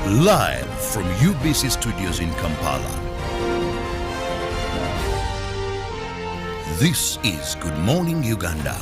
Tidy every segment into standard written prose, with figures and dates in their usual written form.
Live from UBC Studios in Kampala. This is Good Morning Uganda.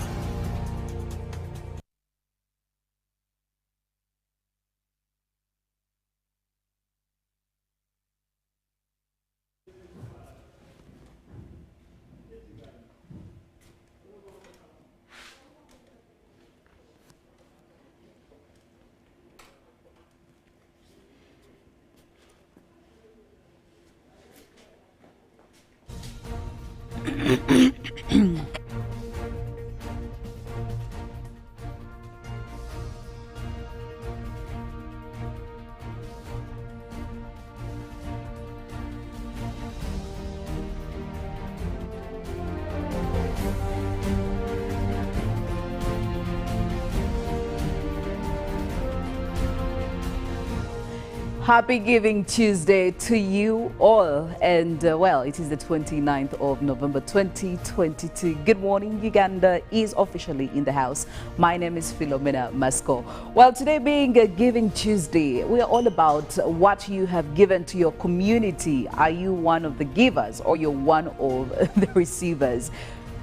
Happy Giving Tuesday to you all, and well, it is the 29th of November 2022. Good Morning Uganda is officially in the house. My name is Philomena Mastiko. Well, today being a Giving Tuesday, we are all about what you have given to your community. Are you one of the givers or you're one of the receivers?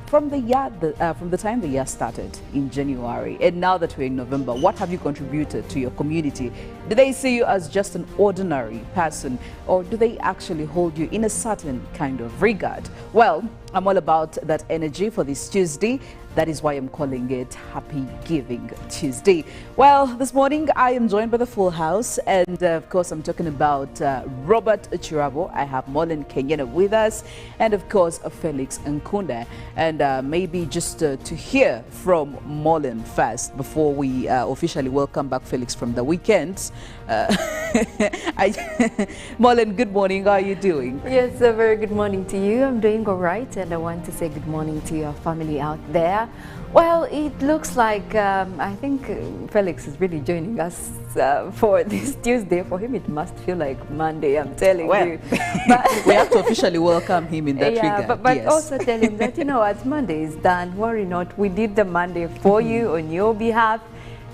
From the time the year started in January and now that we're in November, what have you contributed to your community? Do they see you as just an ordinary person, or do they actually hold you in a certain kind of regard? Well, I'm all about that energy for this Tuesday. That is why I'm calling it Happy Giving Tuesday. Well, this morning I am joined by the full house, and of course I'm talking about Robert Kirabo. I have Mollen, Kenyena with us, and of course Felix Nkunda. And maybe just to hear from Mollen first before we officially welcome back Felix from the weekend. Mollen, good morning. How are you doing? Yes, a very good morning to you. I'm doing all right, and I want to say good morning to your family out there. Well, it looks like I think Felix is really joining us for this Tuesday. For him, it must feel like Monday, I'm telling you. But we have to officially welcome him in that regard. But yes. Also tell him that, you know what, Monday is done. Worry not. We did the Monday for you on your behalf.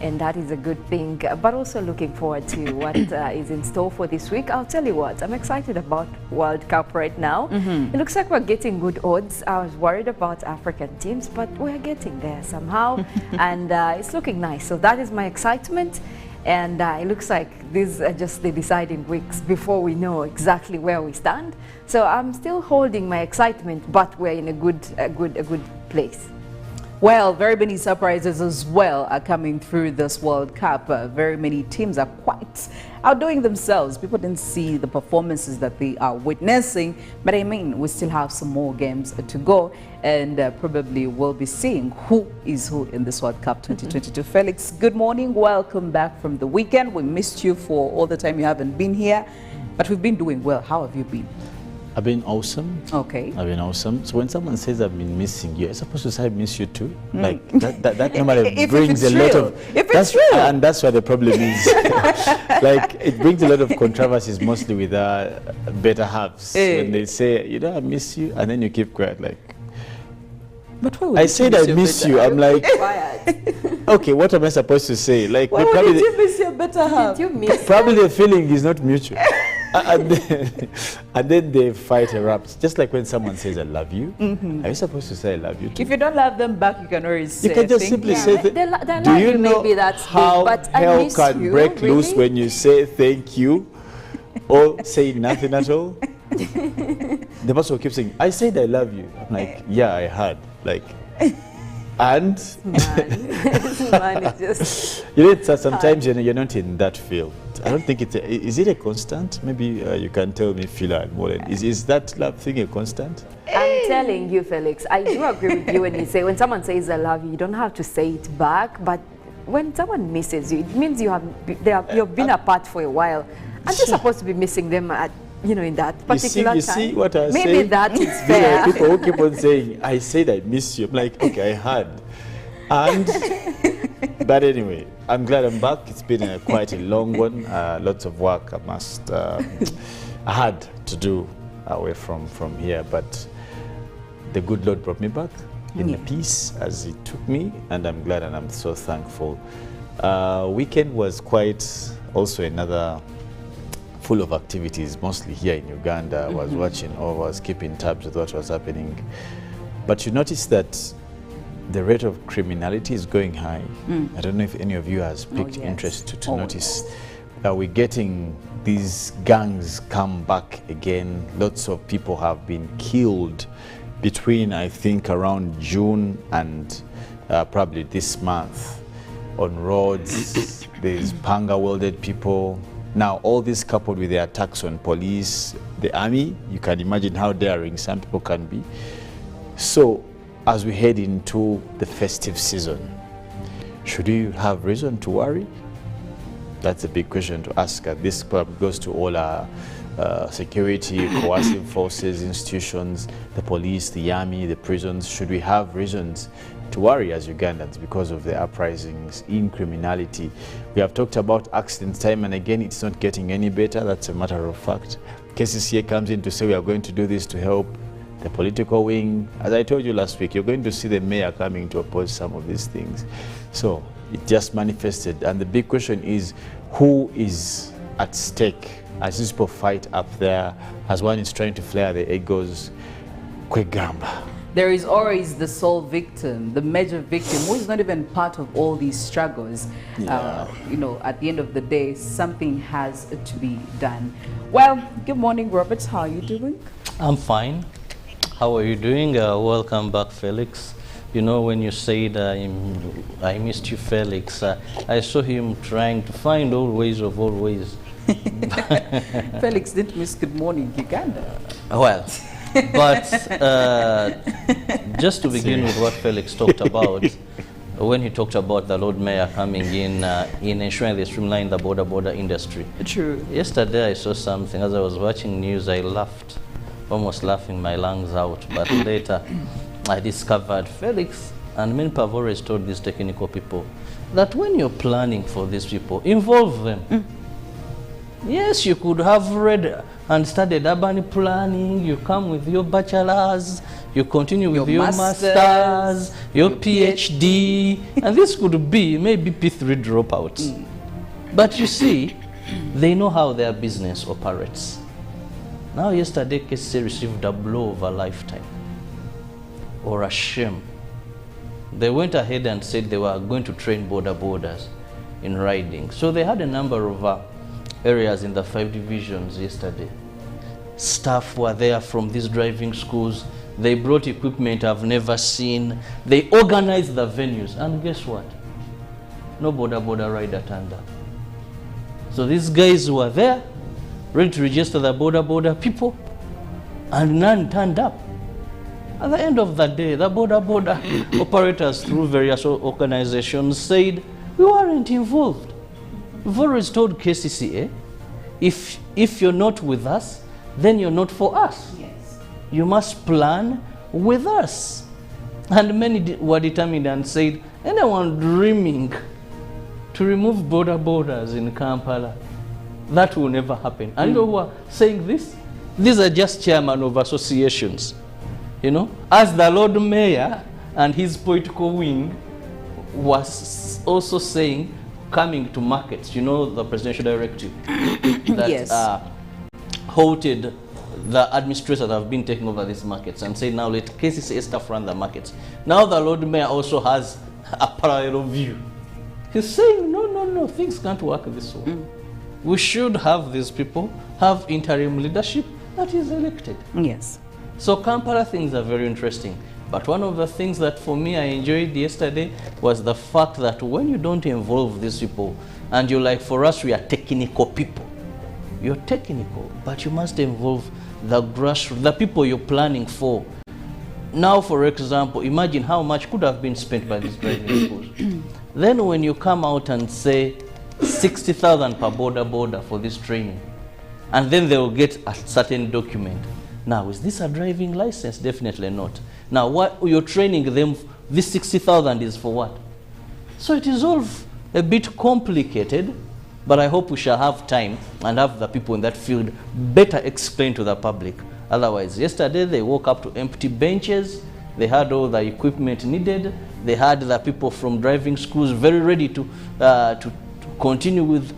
And that is a good thing, but also looking forward to what is in store for this week. I'll tell you what, I'm excited about World Cup right now. It looks like we're getting good odds. I was worried about African teams, but we're getting there somehow. And it's looking nice. So that is my excitement. And it looks like these are just the deciding weeks before we know exactly where we stand. So I'm still holding my excitement, but we're in a good place. Well, very many surprises as well are coming through this World Cup. Very many teams are quite outdoing themselves. People didn't see the performances that they are witnessing, but I mean, we still have some more games to go, and probably we'll be seeing who is who in this World Cup 2022. Felix, good morning. Welcome back from the weekend. We missed you for all the time you haven't been here, but we've been doing well. How have you been? I've been awesome. Okay. I've been awesome. So when someone says I've been missing you, I'm supposed to say I miss you too. Like that normally brings a lot of. If it's true. And that's where the problem is. Like it brings a lot of controversies, mostly with better halves. When they say, you know, I miss you, and then you keep quiet, like. But why would I said I miss you. I'm like, okay, what am I supposed to say? Like, why would you miss your better half? Did you miss? Probably the feeling is not mutual. and then the fight erupts. Just like when someone says I love you, are you supposed to say I love you too? If you don't love them back, you can always say. You can just simply say do you know how hell can break loose when you say thank you or say nothing at all? The person will keep saying, I said I love you. I'm like, yeah, I heard. Like, and man, it's just you know, sometimes you're not in that field. I don't think it's is it a constant? Maybe you can tell me, Phila and Mollen. Is that love thing a constant? I'm telling you, Felix, I do agree with you when you say, when someone says I love you, you don't have to say it back. But when someone misses you, it means you've been apart for a while. And you're supposed to be missing them at, you know, in that particular time. You see what I say? Maybe that is fair. People who keep on saying, I said I miss you. I'm like, okay, I heard. And, but anyway, I'm glad I'm back. It's been quite a long one. Lots of work I had to do away from here. But the good Lord brought me back in peace as He took me. And I'm glad and I'm so thankful. Weekend was quite also another full of activities, mostly here in Uganda. I was watching, or was keeping tabs with what was happening. But you notice that the rate of criminality is going high. I don't know if any of you has picked interest to notice that we're getting these gangs come back again. Lots of people have been killed between, I think, around June and probably this month on roads. There's panga welded people. Now, all this coupled with the attacks on police, the army, you can imagine how daring some people can be. So, as we head into the festive season, should we have reason to worry? That's a big question to ask. This probably goes to all our security, coercive forces, institutions, the police, the army, the prisons. Should we have reasons to worry as Ugandans because of the uprisings in criminality? We have talked about accidents time and again. It's not getting any better. That's a matter of fact. KCCA comes in to say we are going to do this to help the political wing. As I told you last week, you're going to see the mayor coming to oppose some of these things. So it just manifested. And the big question is, who is at stake as these people fight up there, as one is trying to flare the egos? Kwegamba. There is always the sole victim, the major victim, who is not even part of all these struggles. You know, at the end of the day, something has to be done. Well, good morning, Robert. How are you doing? I'm fine. How are you doing? Welcome back, Felix. You know, when you said I missed you, Felix, I saw him trying to find all ways of all ways. Felix didn't miss Good Morning Uganda. Well, but just to begin with what Felix talked about, when he talked about the Lord Mayor coming in ensuring they streamline the Boda Boda industry. True. Yesterday I saw something. As I was watching news, I laughed, almost laughing my lungs out. But later I discovered, Felix and many people have always told these technical people that when you're planning for these people, involve them. Yes, you could have read and studied urban planning, you come with your bachelor's, you continue with your master's, your PhD, and this could be maybe P3 dropouts. But you see, they know how their business operates. Now yesterday, KCC received a blow of a lifetime, or a shame. They went ahead and said they were going to train Boda Bodas in riding. So they had a number of areas in the 5 divisions yesterday. Staff were there from these driving schools. They brought equipment I've never seen. They organized the venues. And guess what? No Boda Boda rider turned up. So these guys were there, ready to register the Boda Boda people, and none turned up. At the end of the day, the Boda Boda operators through various organizations said, we weren't involved. We've always told KCCA, if you're not with us, then you're not for us. Yes. You must plan with us. And many were determined and said, anyone dreaming to remove Boda Bodas in Kampala, that will never happen. And you know who are saying this? These are just chairmen of associations. You know, as the Lord Mayor and his political wing was also saying, coming to markets, you know, the presidential directive that halted the administrators that have been taking over these markets and say, now let KCCA staff run the markets. Now the Lord Mayor also has a parallel view. He's saying, no, things can't work this way. We should have these people have interim leadership that is elected. Yes. So Kampala things are very interesting. But one of the things that for me I enjoyed yesterday was the fact that when you don't involve these people, and you're like, for us, we are technical people. You're technical, but you must involve the grassroots, the people you're planning for. Now, for example, imagine how much could have been spent by these driving schools. Then when you come out and say 60,000 per Boda Boda for this training, and then they will get a certain document. Now, is this a driving license? Definitely not. Now, what you're training them, this 60,000 is for what? So it is all a bit complicated, but I hope we shall have time and have the people in that field better explain to the public. Otherwise, yesterday they woke up to empty benches. They had all the equipment needed. They had the people from driving schools very ready to continue with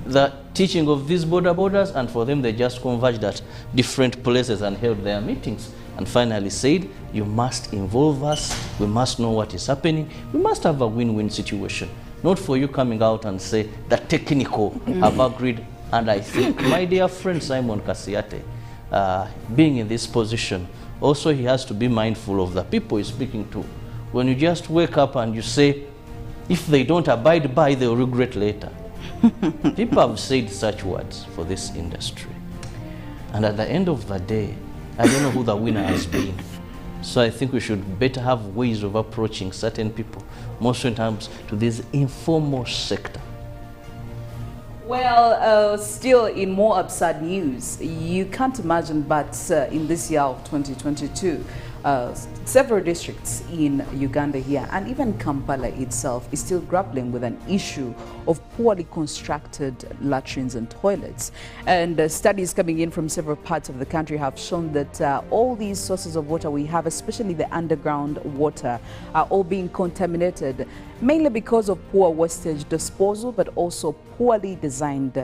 the teaching of these Boda Bodas, and for them they just converged at different places and held their meetings and finally said, you must involve us, we must know what is happening, we must have a win-win situation. Not for you coming out and say the technical have agreed. And I think my dear friend Simon Kasiate, being in this position, also he has to be mindful of the people he's speaking to. When you just wake up and you say, if they don't abide by, they'll regret later. People have said such words for this industry. And at the end of the day, I don't know who the winner has been. So I think we should better have ways of approaching certain people, most in terms to this informal sector. Well, still in more absurd news, you can't imagine, but in this year of 2022, several districts in Uganda here and even Kampala itself is still grappling with an issue of poorly constructed latrines and toilets. And studies coming in from several parts of the country have shown that all these sources of water we have, especially the underground water, are all being contaminated, mainly because of poor wastage disposal, but also poorly designed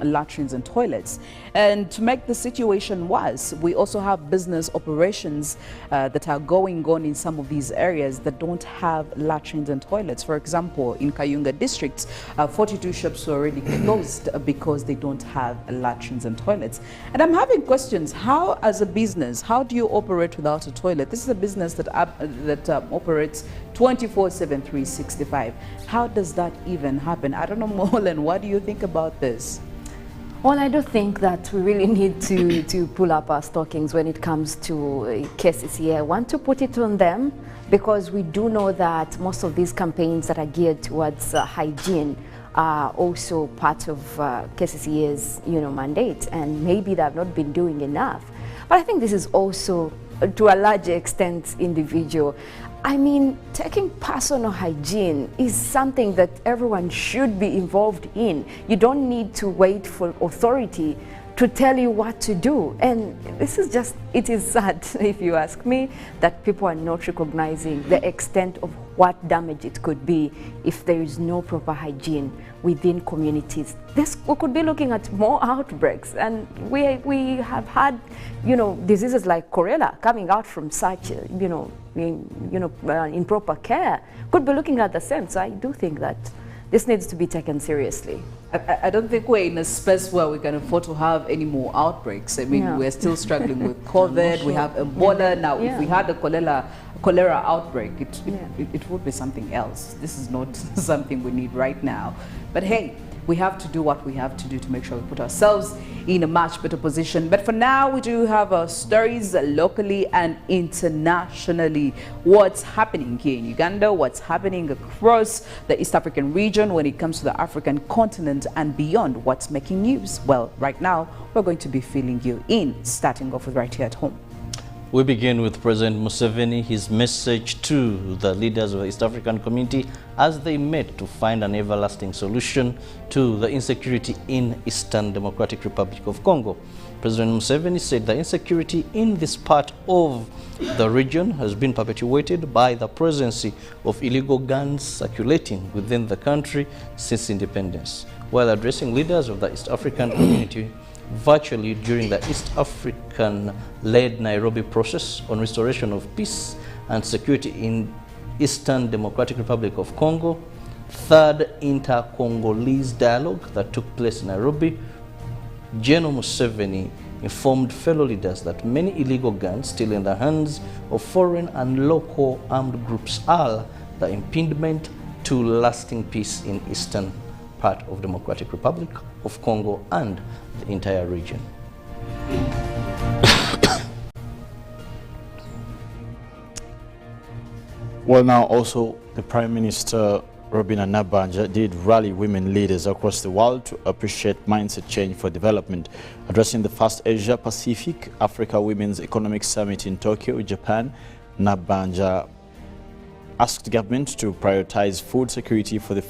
latrines and toilets. And to make the situation worse, we also have business operations that are going on in some of these areas that don't have latrines and toilets. For example, in Kayunga districts, 42 shops were already closed because they don't have latrines and toilets. And I'm having questions. How, as a business, how do you operate without a toilet? This is a business that operates 24/7, 365. How does that even happen? I don't know, Mollen, what do you think about this? Well, I do think that we really need to pull up our stockings when it comes to cases here. I want to put it on them because we do know that most of these campaigns that are geared towards hygiene are also part of KCCA's mandate, and maybe they have not been doing enough. But I think this is also, to a large extent, individual. I mean, taking personal hygiene is something that everyone should be involved in. You don't need to wait for authority to tell you what to do. And this is just, it is sad, if you ask me, that people are not recognizing the extent of what damage it could be if there is no proper hygiene within communities. We could be looking at more outbreaks, and we have had, diseases like cholera coming out from such, improper care. Could be looking at the same. So I do think that this needs to be taken seriously. I don't think we're in a space where we can afford to have any more outbreaks. I mean, we're still struggling with COVID. We have Ebola now. If we had a cholera outbreak, it would be something else. This is not something we need right now. But hey, we have to do what we have to do to make sure we put ourselves in a much better position. But for now, we do have our stories locally and internationally. What's happening here in Uganda, what's happening across the East African region when it comes to the African continent and beyond, what's making news? Well, right now, we're going to be filling you in, starting off with right here at home. We begin with President Museveni, his message to the leaders of the East African community as they met to find an everlasting solution to the insecurity in Eastern Democratic Republic of Congo. President Museveni said the insecurity in this part of the region has been perpetuated by the presence of illegal guns circulating within the country since independence. While addressing leaders of the East African community virtually during the East African-led Nairobi process on restoration of peace and security in Eastern Democratic Republic of Congo, third inter-Congolese dialogue that took place in Nairobi, General Museveni informed fellow leaders that many illegal guns still in the hands of foreign and local armed groups are the impediment to lasting peace in Eastern part of Democratic Republic of Congo and the entire region. Well, now also the Prime Minister Robina Nabanja did rally women leaders across the world to appreciate mindset change for development. Addressing the first Asia Pacific Africa Women's Economic Summit in Tokyo, Japan, Nabanja asked government to prioritize food security for the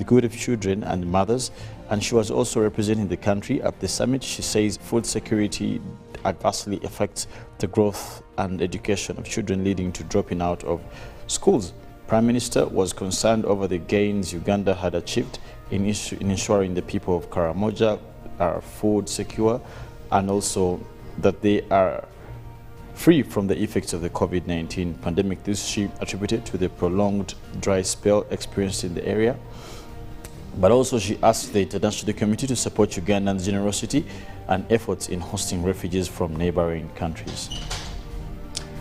good of children and mothers, and she was also representing the country at the summit. She says food security adversely affects the growth and education of children, leading to dropping out of schools. Prime Minister was concerned over the gains Uganda had achieved in ensuring the people of Karamoja are food secure, and also that they are free from the effects of the COVID-19 pandemic. This she attributed to the prolonged dry spell experienced in the area. But also she asked the international community to support Uganda's generosity and efforts in hosting refugees from neighboring countries.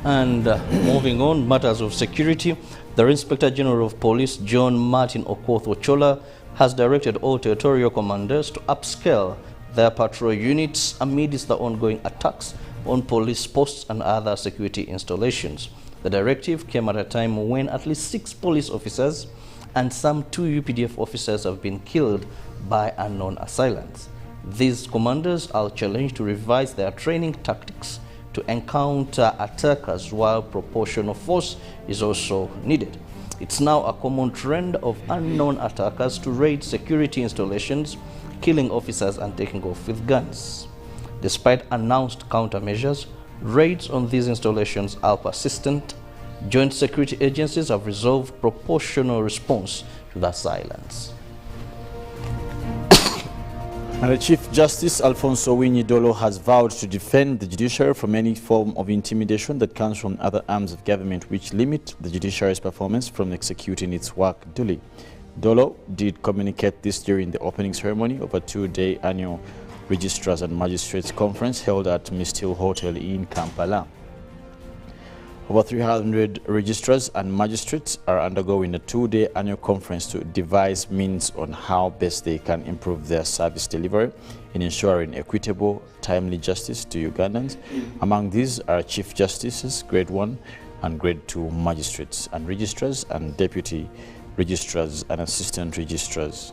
And moving on, matters of security, the Inspector General of Police, John Martin Okoth-Ochola, has directed all territorial commanders to upscale their patrol units amidst the ongoing attacks on police posts and other security installations. The directive came at a time when at least 6 police officers and some 2 UPDF officers have been killed by unknown assailants. These commanders are challenged to revise their training tactics to encounter attackers, while proportional force is also needed. It's now a common trend of unknown attackers to raid security installations, killing officers and taking off with guns. Despite announced countermeasures, raids on these installations are persistent. Joint security agencies have resolved proportional response to that silence. And the Chief Justice Alfonso Nyonyintono has vowed to defend the judiciary from any form of intimidation that comes from other arms of government which limit the judiciary's performance from executing its work duly. Dolo did communicate this during the opening ceremony of a 2-day annual Registrars and Magistrates Conference held at Mastiko Hotel in Kampala. Over 300 registrars and magistrates are undergoing a 2-day annual conference to devise means on how best they can improve their service delivery in ensuring equitable, timely justice to Ugandans. Among these are Chief Justices, Grade 1 and Grade 2 magistrates, and registrars and deputy registrars and assistant registrars.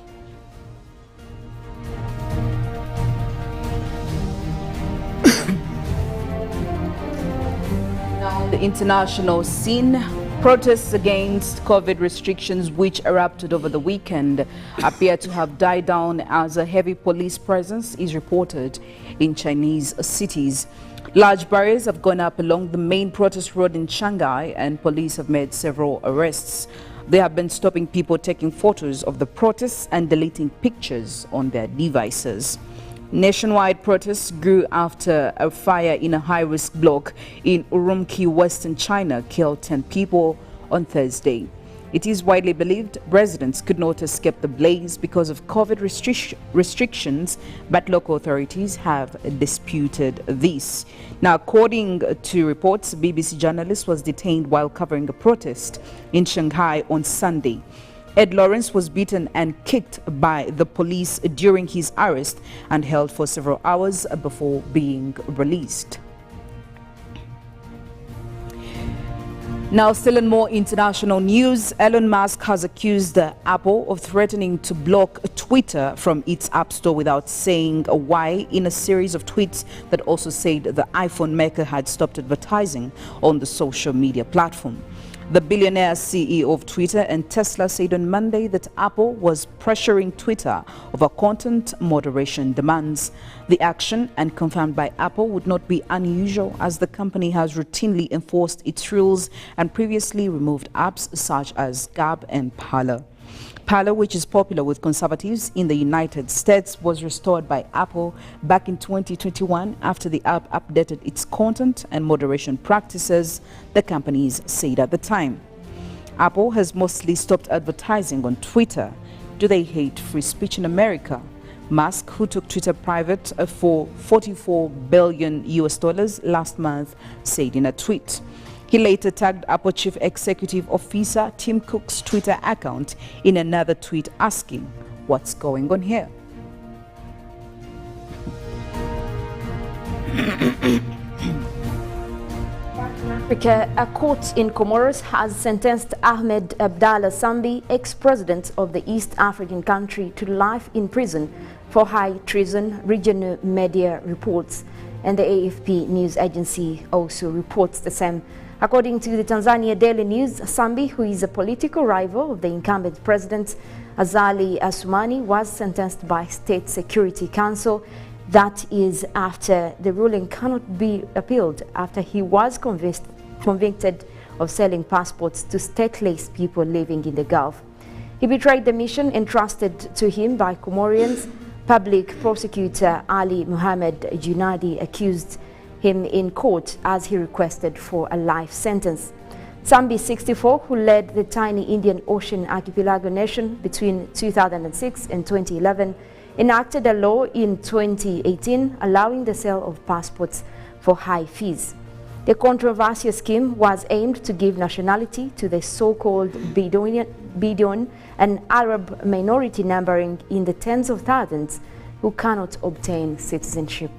The international scene, protests against COVID restrictions which erupted over the weekend appear to have died down as a heavy police presence is reported in Chinese cities. Large barriers have gone up along the main protest road in Shanghai, and police have made several arrests. They have been stopping people taking photos of the protests and deleting pictures on their devices. Nationwide protests grew after a fire in a high-risk block in Urumqi, Western China, killed 10 people on Thursday. It is widely believed residents could not escape the blaze because of COVID restrictions, but local authorities have disputed this. Now, according to reports, a BBC journalist was detained while covering a protest in Shanghai on Sunday. Ed Lawrence was beaten and kicked by the police during his arrest and held for several hours before being released. Now, still in more international news, Elon Musk has accused Apple of threatening to block Twitter from its App Store without saying why in a series of tweets that also said the iPhone maker had stopped advertising on the social media platform. The billionaire CEO of Twitter and Tesla said on Monday that Apple was pressuring Twitter over content moderation demands. The action, and confirmed by Apple, would not be unusual as the company has routinely enforced its rules and previously removed apps such as Gab and Parler. Parler, which is popular with conservatives in the United States, was restored by Apple back in 2021 after the app updated its content and moderation practices, the companies said at the time. Apple has mostly stopped advertising on Twitter. Do they hate free speech in America? Musk, who took Twitter private for $44 billion last month, said in a tweet. He later tagged Apple Chief Executive Officer Tim Cook's Twitter account in another tweet asking, "What's going on here?" Africa, a court in Comoros has sentenced Ahmed Abdallah Sambi, ex-president of the East African country, to life in prison for high treason, regional media reports, and the AFP news agency also reports the same. According to the Tanzania Daily News, Sambi, who is a political rival of the incumbent president Azali Assoumani, was sentenced by State Security Council. That is after the ruling cannot be appealed after he was convicted of selling passports to stateless people living in the Gulf. He betrayed the mission entrusted to him by Comorians. Public prosecutor Ali Mohammed Junadi accused him in court as he requested for a life sentence. Sambi, 64, who led the tiny Indian Ocean archipelago nation between 2006 and 2011, enacted a law in 2018 allowing the sale of passports for high fees. The controversial scheme was aimed to give nationality to the so-called Bedouin, an Arab minority numbering in the tens of thousands who cannot obtain citizenship.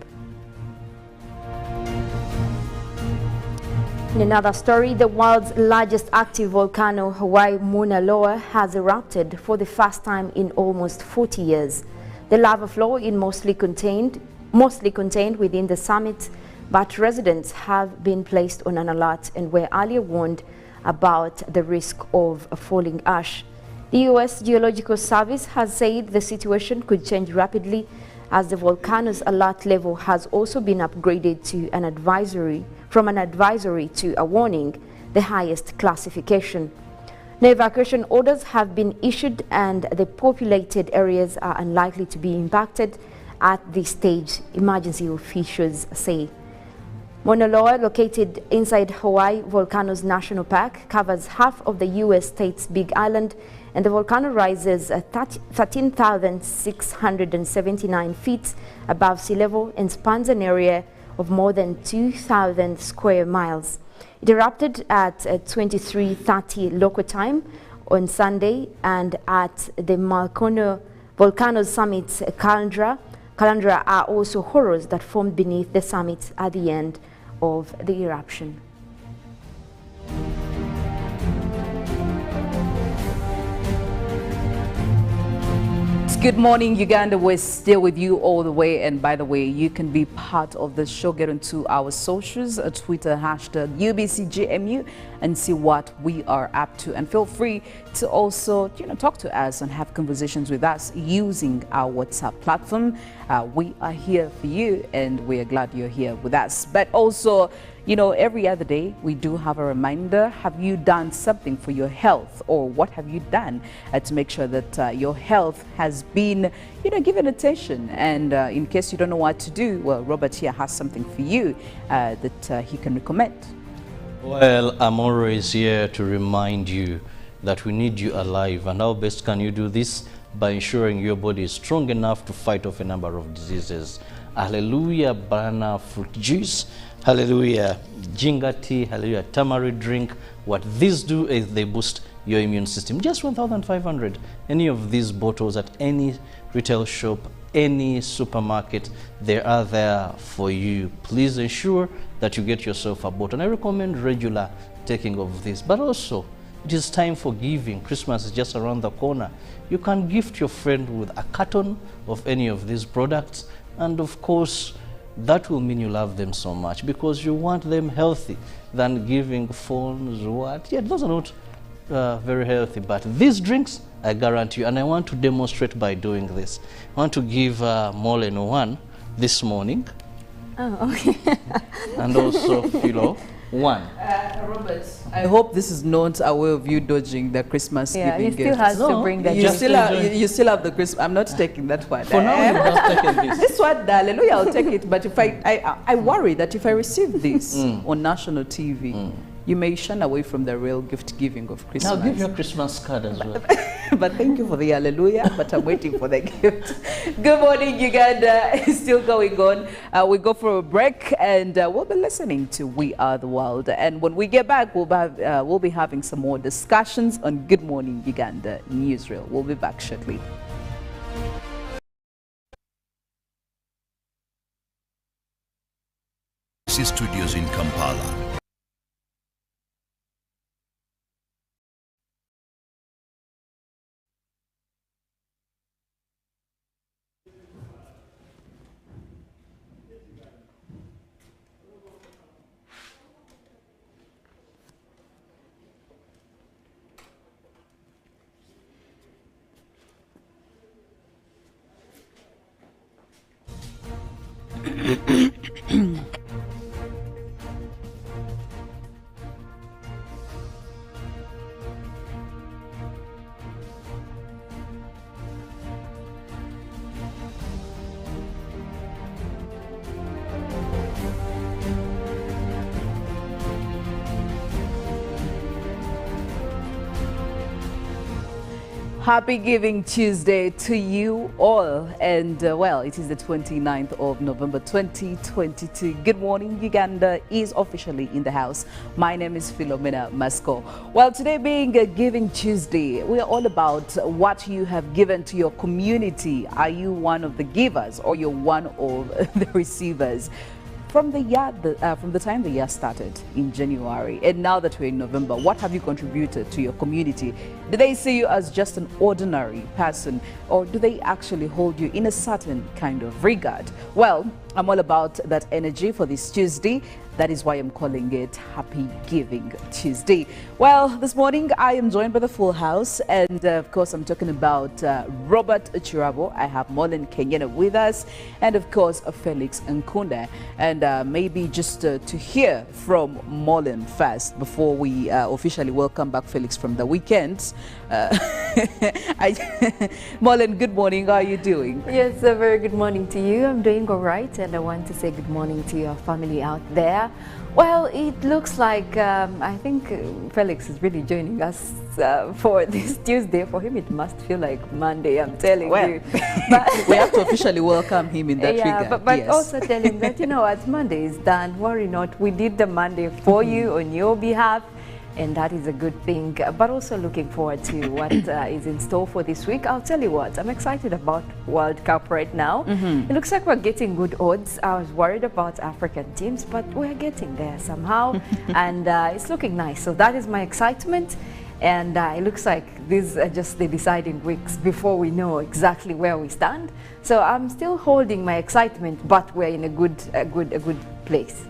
In another story, the world's largest active volcano, Hawaii Mauna Loa, has erupted for the first time in almost 40 years. The lava flow is mostly contained within the summit, but residents have been placed on an alert and were earlier warned about the risk of falling ash. The U.S. Geological Service has said the situation could change rapidly as the volcano's alert level has also been upgraded to an advisory, from an advisory to a warning, the highest classification. No evacuation orders have been issued and the populated areas are unlikely to be impacted at this stage, emergency officials say. Mauna Loa, located inside Hawaii Volcanoes National Park, covers half of the U.S. state's Big Island, and the volcano rises 13,679 feet above sea level and spans an area of more than 2,000 square miles. It erupted at 23:30 local time on Sunday, and at the Volcano Summit Calandra are also horrors that formed beneath the summit at the end of the eruption. Good morning, Uganda. We're still with you all the way. And by the way, you can be part of the show. Get onto our socials, Twitter, hashtag UBCGMU, and see what we are up to. And feel free to also, talk to us and have conversations with us using our WhatsApp platform. We are here for you, and we are glad you're here with us. But also, every other day we do have a reminder. Have you done something for your health, or what have you done to make sure that your health has been, given attention? And in case you don't know what to do, well, Robert here has something for you that he can recommend. Well, I'm always here to remind you that we need you alive. And how best can you do this? By ensuring your body is strong enough to fight off a number of diseases. Hallelujah, banana fruit juice. Hallelujah, ginger tea. Hallelujah, tamarind drink. What these do is they boost your immune system. Just 1,500. Any of these bottles at any retail shop, any supermarket, they are there for you. Please ensure that you get yourself a bottle. And I recommend regular taking of this. But also, it is time for giving. Christmas is just around the corner. You can gift your friend with a carton of any of these products. And of course, that will mean you love them so much because you want them healthy than giving phones. Yeah, those are not very healthy. But these drinks, I guarantee you, and I want to demonstrate by doing this. I want to give Mollen one this morning. Oh, okay. And also Philo one. Robert, I hope this is not a way of you dodging the Christmas giving he still gift. has to bring that. You still have the Christmas. I'm not taking that one. For now, you've just taken this. This one, hallelujah, I'll take it. But if I worry that if I receive this on national TV, you may shun away from the real gift giving of Christmas. Now give your Christmas card as well. But thank you for the hallelujah, but I'm waiting for the gift. Good morning, Uganda. It's still going on. We go for a break, and we'll be listening to We Are the World. And when we get back, we'll be having some more discussions on Good Morning Uganda Newsreel. We'll be back shortly. Studios in Kampala. Happy Giving Tuesday to you all, and well, it is the 29th of November 2022. Good morning, Uganda is officially in the house. My name is Philomena Mastiko. Well, today being a Giving Tuesday, we are all about what you have given to your community. Are you one of the givers or you're one of the receivers? From the time the year started in January and now that we're in November, what have you contributed to your community? Do they see you as just an ordinary person, or do they actually hold you in a certain kind of regard? Well, I'm all about that energy for this Tuesday. That is why I'm calling it Happy Giving Tuesday. Well, this morning I am joined by the full house, and of course I'm talking about Robert Kirabo. I have Mollen, Kenyena with us, and of course Felix Nkunda. And maybe just to hear from Mollen first before we officially welcome back Felix from the weekend. Mollen, good morning. How are you doing? Yes, a very good morning to you. I'm doing all right, and I want to say good morning to your family out there. Well, it looks like I think Felix is really joining us for this Tuesday. For him, it must feel like Monday, I'm telling you. But we have to officially welcome him in that regard. But yes. Also tell him that, you know what, Monday is done. Worry not. We did the Monday for you on your behalf. And that is a good thing, but also looking forward to what is in store for this week. I'll tell you what, I'm excited about World Cup right now. It looks like we're getting good odds. I was worried about African teams, but we're getting there somehow. And it's looking nice. So that is my excitement. And it looks like these are just the deciding weeks before we know exactly where we stand. So I'm still holding my excitement, but we're in a good place.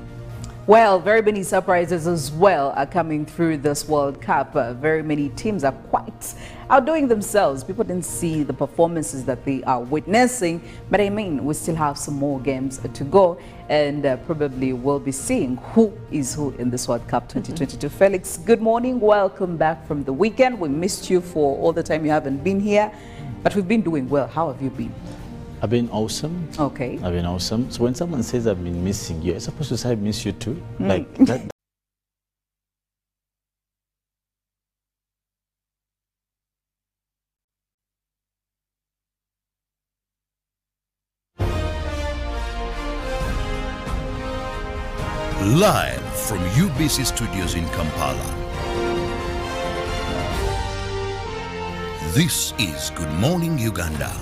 Well, very many surprises as well are coming through this World Cup. Very many teams are quite outdoing themselves. People didn't see the performances that they are witnessing, but I mean, we still have some more games to go, and probably we'll be seeing who is who in this World Cup 2022. Felix, good morning. Welcome back from the weekend. We missed you for all the time you haven't been here, but we've been doing well. How have you been? I've been awesome. Okay. I've been awesome. So when someone says I've been missing you, I'm supposed to say I miss you too. Like that. Live from UBC Studios in Kampala. This is Good Morning Uganda.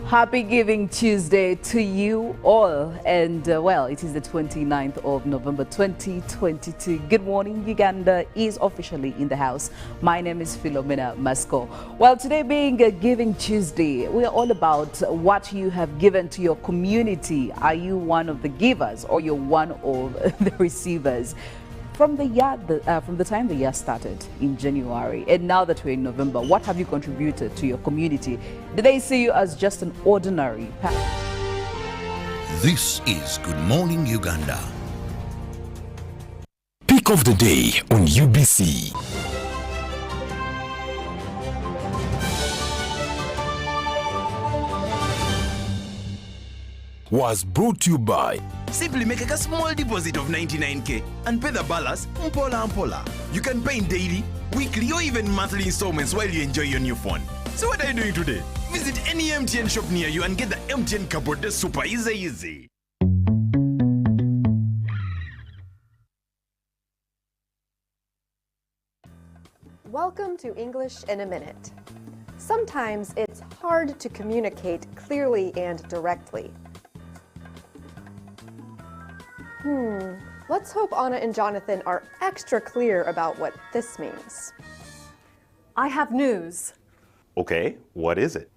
Happy Giving Tuesday to you all, and well, it is the 29th of November 2022. Good morning, Uganda is officially in the house. My name is Philomena Mastiko. Well, today being a Giving Tuesday, we are all about what you have given to your community. Are you one of the givers or you're one of the receivers? From the time the year started in January and now that we're in November, what have you contributed to your community? Do they see you as just an ordinary person? This is Good Morning Uganda. Pick of the day on UBC. Was brought to you by Simply make a small deposit of 99k and pay the balance mpola. You can pay in daily, weekly or even monthly installments while you enjoy your new phone. So what are you doing today? Visit any MTN shop near you and get the MTN cupboard super easy. Welcome to English in a Minute. Sometimes it's hard to communicate clearly and directly. Let's hope Anna and Jonathan are extra clear about what this means. I have news. Okay, what is it?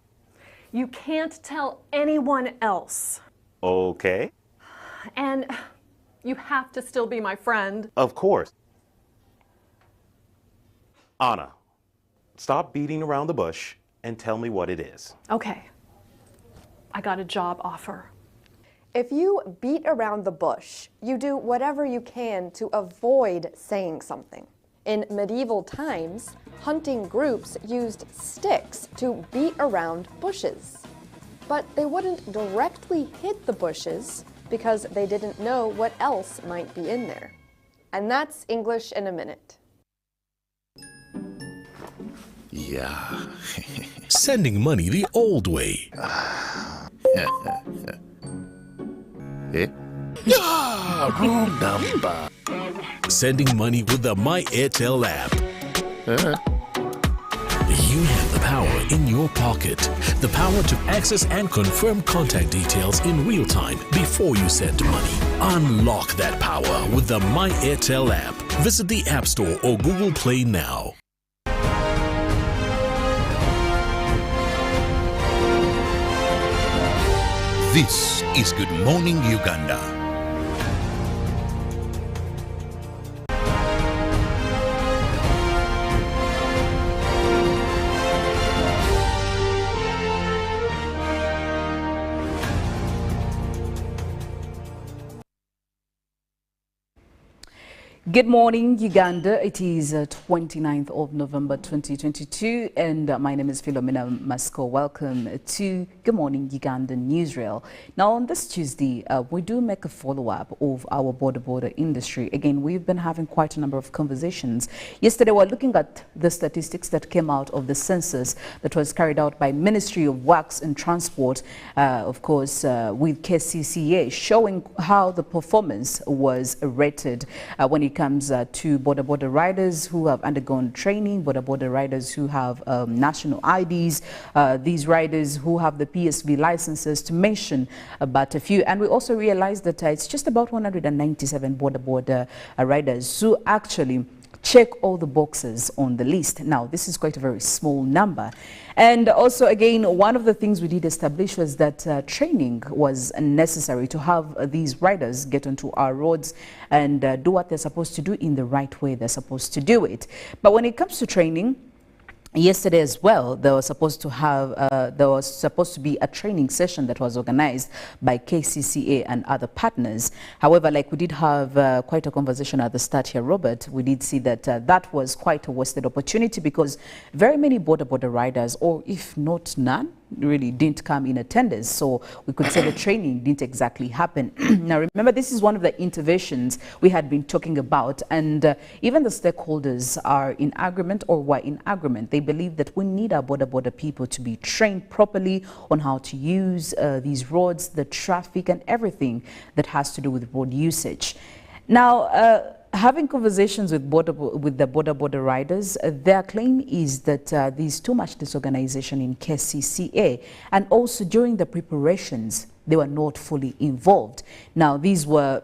You can't tell anyone else. Okay. And you have to still be my friend. Of course. Anna, stop beating around the bush and tell me what it is. Okay. I got a job offer. If you beat around the bush, you do whatever you can to avoid saying something. In medieval times, hunting groups used sticks to beat around bushes. But they wouldn't directly hit the bushes because they didn't know what else might be in there. And that's English in a minute. Yeah. Sending money the old way. Eh? Wrong number. Sending money with the My Airtel app. You have the power in your pocket. The power to access and confirm contact details in real time before you send money. Unlock that power with the My Airtel app. Visit the App Store or Google Play now. This is Good Morning Uganda. Good morning, Uganda. It is 29th of November 2022, and my name is Philomena Mastiko. Welcome to Good Morning Uganda Newsreel. Now, on this Tuesday, we do make a follow-up of our Boda Boda industry. Again, we've been having quite a number of conversations. Yesterday, we're looking at the statistics that came out of the census that was carried out by Ministry of Works and Transport, of course, with KCCA, showing how the performance was rated when it comes to Boda Boda riders who have undergone training, Boda Boda riders who have national IDs, these riders who have the PSV licenses, to mention about a few. And we also realized that it's just about 197 Boda Boda riders who actually check all the boxes on the list. Now, this is quite a very small number. And also, again, one of the things we did establish was that training was necessary to have these riders get onto our roads and do what they're supposed to do in the right way they're supposed to do it. But when it comes to training, yesterday as well, there was supposed to be a training session that was organized by KCCA and other partners. However, like we did have quite a conversation at the start here, Robert, we did see that that was quite a wasted opportunity because very many Boda Boda riders, or if not none, really didn't come in attendance. So we could say the training didn't exactly happen. Now, remember, this is one of the interventions we had been talking about, and even the stakeholders are in agreement, or were in agreement. They believe that we need our Boda Boda people to be trained properly on how to use these roads, the traffic, and everything that has to do with road usage. Now, having conversations with the Boda Boda riders, their claim is that there's too much disorganization in KCCA, and also during the preparations, they were not fully involved. Now, these were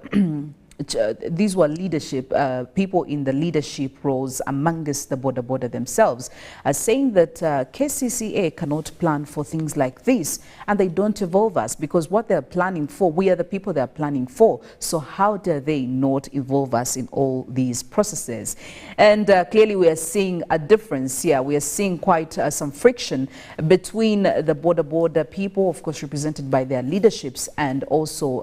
leadership, people in the leadership roles amongst the Boda Boda themselves, saying that KCCA cannot plan for things like this, and they don't involve us because what they're planning for, we are the people they're planning for. So how do they not involve us in all these processes? And clearly we are seeing a difference here. We are seeing quite some friction between the Boda Boda people, of course represented by their leaderships, and also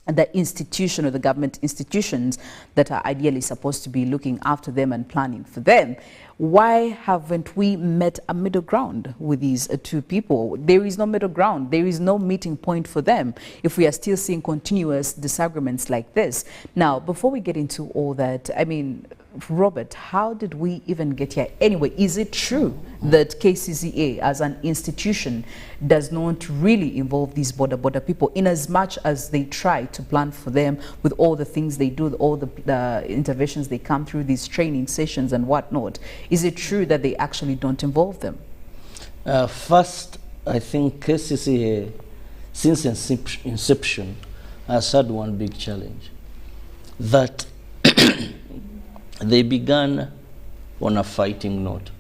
the institution or the government institutions that are ideally supposed to be looking after them and planning for them. Why haven't we met a middle ground with these two people? There is no middle ground. There is no meeting point for them if we are still seeing continuous disagreements like this. Now, before we get into all that, I mean, Robert, how did we even get here? Anyway, is it true that KCCA as an institution does not really involve these Boda Boda people in as much as they try to plan for them with all the things they do, all the interventions they come through, these training sessions and whatnot? Is it true that they actually don't involve them? First, I think KCCA, since inception, has had one big challenge. that they began on a fighting note.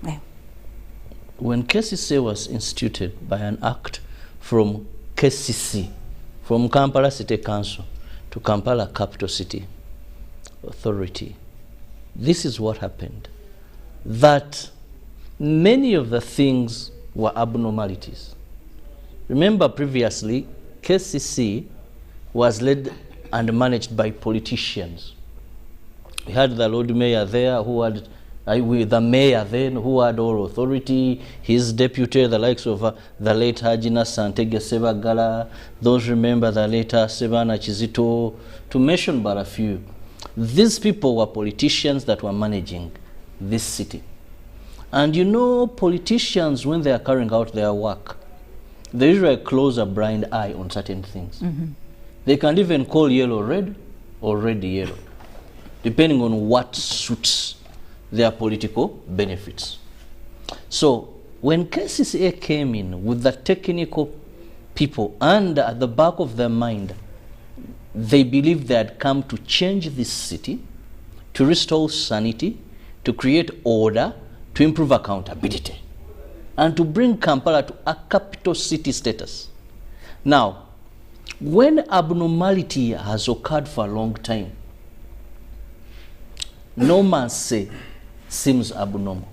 Yeah. When KCCA was instituted by an act from KCC, from Kampala City Council to Kampala Capital City Authority, this is what happened. That many of the things were abnormalities. Remember previously, KCC was led and managed by politicians. We had the Lord Mayor there who had, the mayor then who had all authority, his deputy, the likes of the late Hajina Santege Sebagala, those remember the later Sebana Chizito, to mention but a few. These people were politicians that were managing this city. And you know, politicians, when they are carrying out their work, they usually close a blind eye on certain things. They can even call yellow red or red yellow, depending on what suits their political benefits. So when KCCA came in with the technical people, and at the back of their mind, they believed they had come to change this city, to restore sanity, to create order, to improve accountability, and to bring Kampala to a capital city status. Now, when abnormality has occurred for a long time, no man say seems abnormal,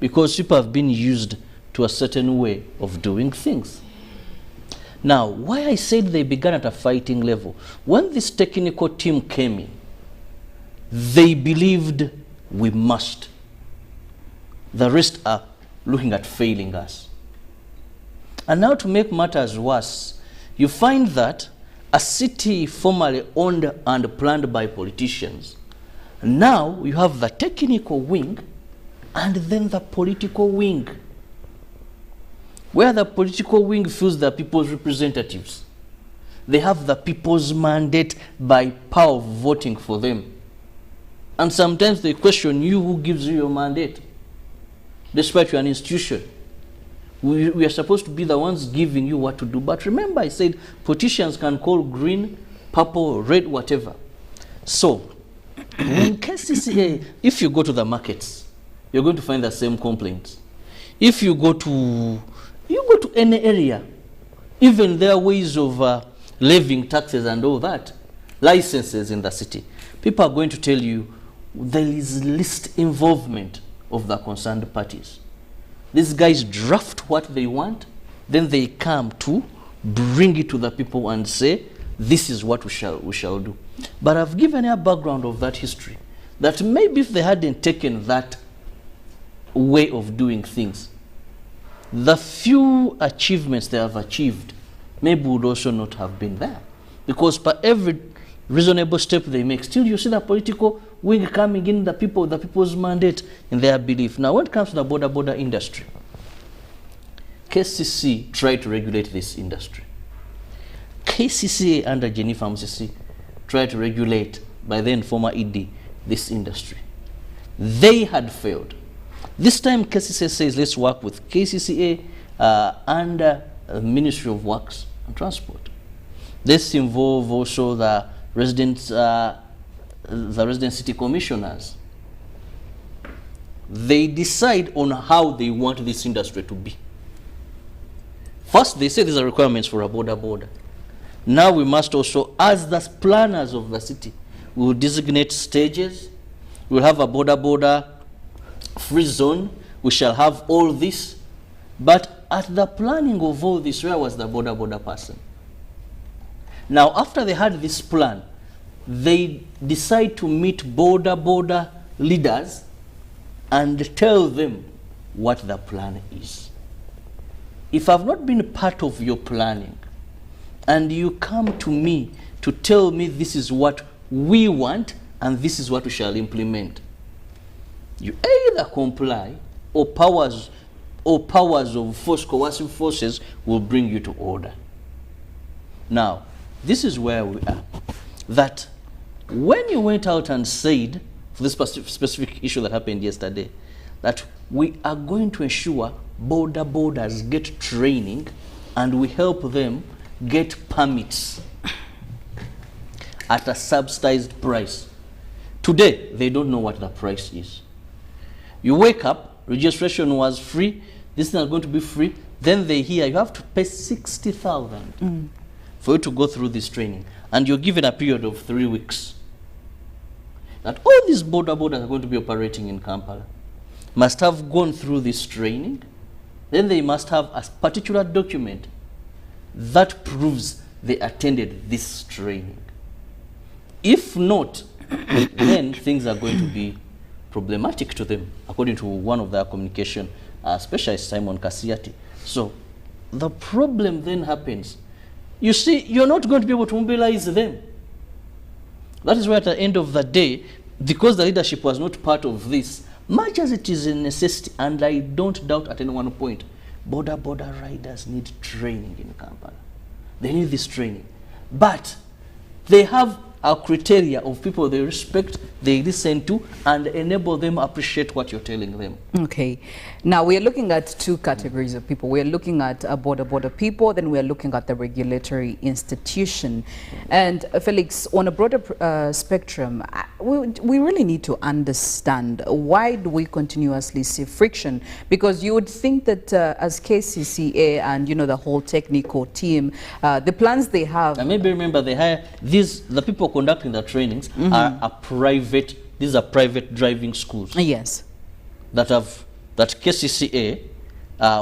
because people have been used to a certain way of doing things. Now, why I said they began at a fighting level, when this technical team came in, they believed we must. The rest are looking at failing us. And now, to make matters worse, you find that a city formerly owned and planned by politicians, now you have the technical wing and then the political wing, where the political wing feels the people's representatives. They have the people's mandate by power of voting for them. And sometimes they question you, who gives you your mandate, despite you're an institution. We are supposed to be the ones giving you what to do. But remember, I said politicians can call green, purple, red, whatever. So when KCCA, if you go to the markets, you're going to find the same complaints. If you go to any area, even there are ways of levying taxes and all that, licenses in the city, people are going to tell you there is least involvement of the concerned parties. These guys draft what they want, then they come to bring it to the people and say, this is what we shall do. But I've given you a background of that history, that maybe if they hadn't taken that way of doing things, the few achievements they have achieved maybe would also not have been there. Because per every reasonable step they make, still you see the political wing coming in, the people's mandate in their belief. Now, when it comes to the Boda Boda industry, KCC tried to regulate this industry. KCC under Jennifer MCC tried to regulate, by then former ED, this industry. They had failed. This time KCCA says let's work with KCCA under Ministry of Works and Transport. This involves also the resident city commissioners. They decide on how they want this industry to be. First, they say these are requirements for a Boda Boda. Now we must also, as the planners of the city, we will designate stages. We will have a Boda Boda free zone. We shall have all this. But at the planning of all this, where was the Boda Boda person? Now, after they had this plan, they decide to meet Boda Boda leaders and tell them what the plan is. If I've not been part of your planning, and you come to me to tell me this is what we want and this is what we shall implement, you either comply or powers of force, coercive forces will bring you to order. Now, this is where we are. That when you went out and said, for this specific issue that happened yesterday, that we are going to ensure Boda Bodas get training and we help them get permits. at a subsidized price. Today, they don't know what the price is. You wake up, registration was free, this is not going to be free, then they hear you have to pay 60,000 for you to go through this training. And you're given a period of 3 weeks. That all these Boda Bodas are going to be operating in Kampala must have gone through this training. Then they must have a particular document that proves they attended this training. If not, then things are going to be problematic to them, according to one of their communication specialists, Simon Kasiati. So the problem then happens. You see, you're not going to be able to mobilize them. That is why at the end of the day, because the leadership was not part of this, much as it is a necessity, and I don't doubt at any one point, Boda Boda riders need training in Kampala. They need this training. But they have a criteria of people they respect, they listen to, and enable them appreciate what you're telling them. Okay. Now, we are looking at two categories of people. We are looking at Boda Boda people, then we are looking at the regulatory institution. And Felix, on a broader spectrum, we really need to understand, why do we continuously see friction? Because you would think that as KCCA and, you know, the whole technical team, the plans they have... And maybe remember, they hire the people conducting the trainings are these are private driving schools. Yes. That KCCA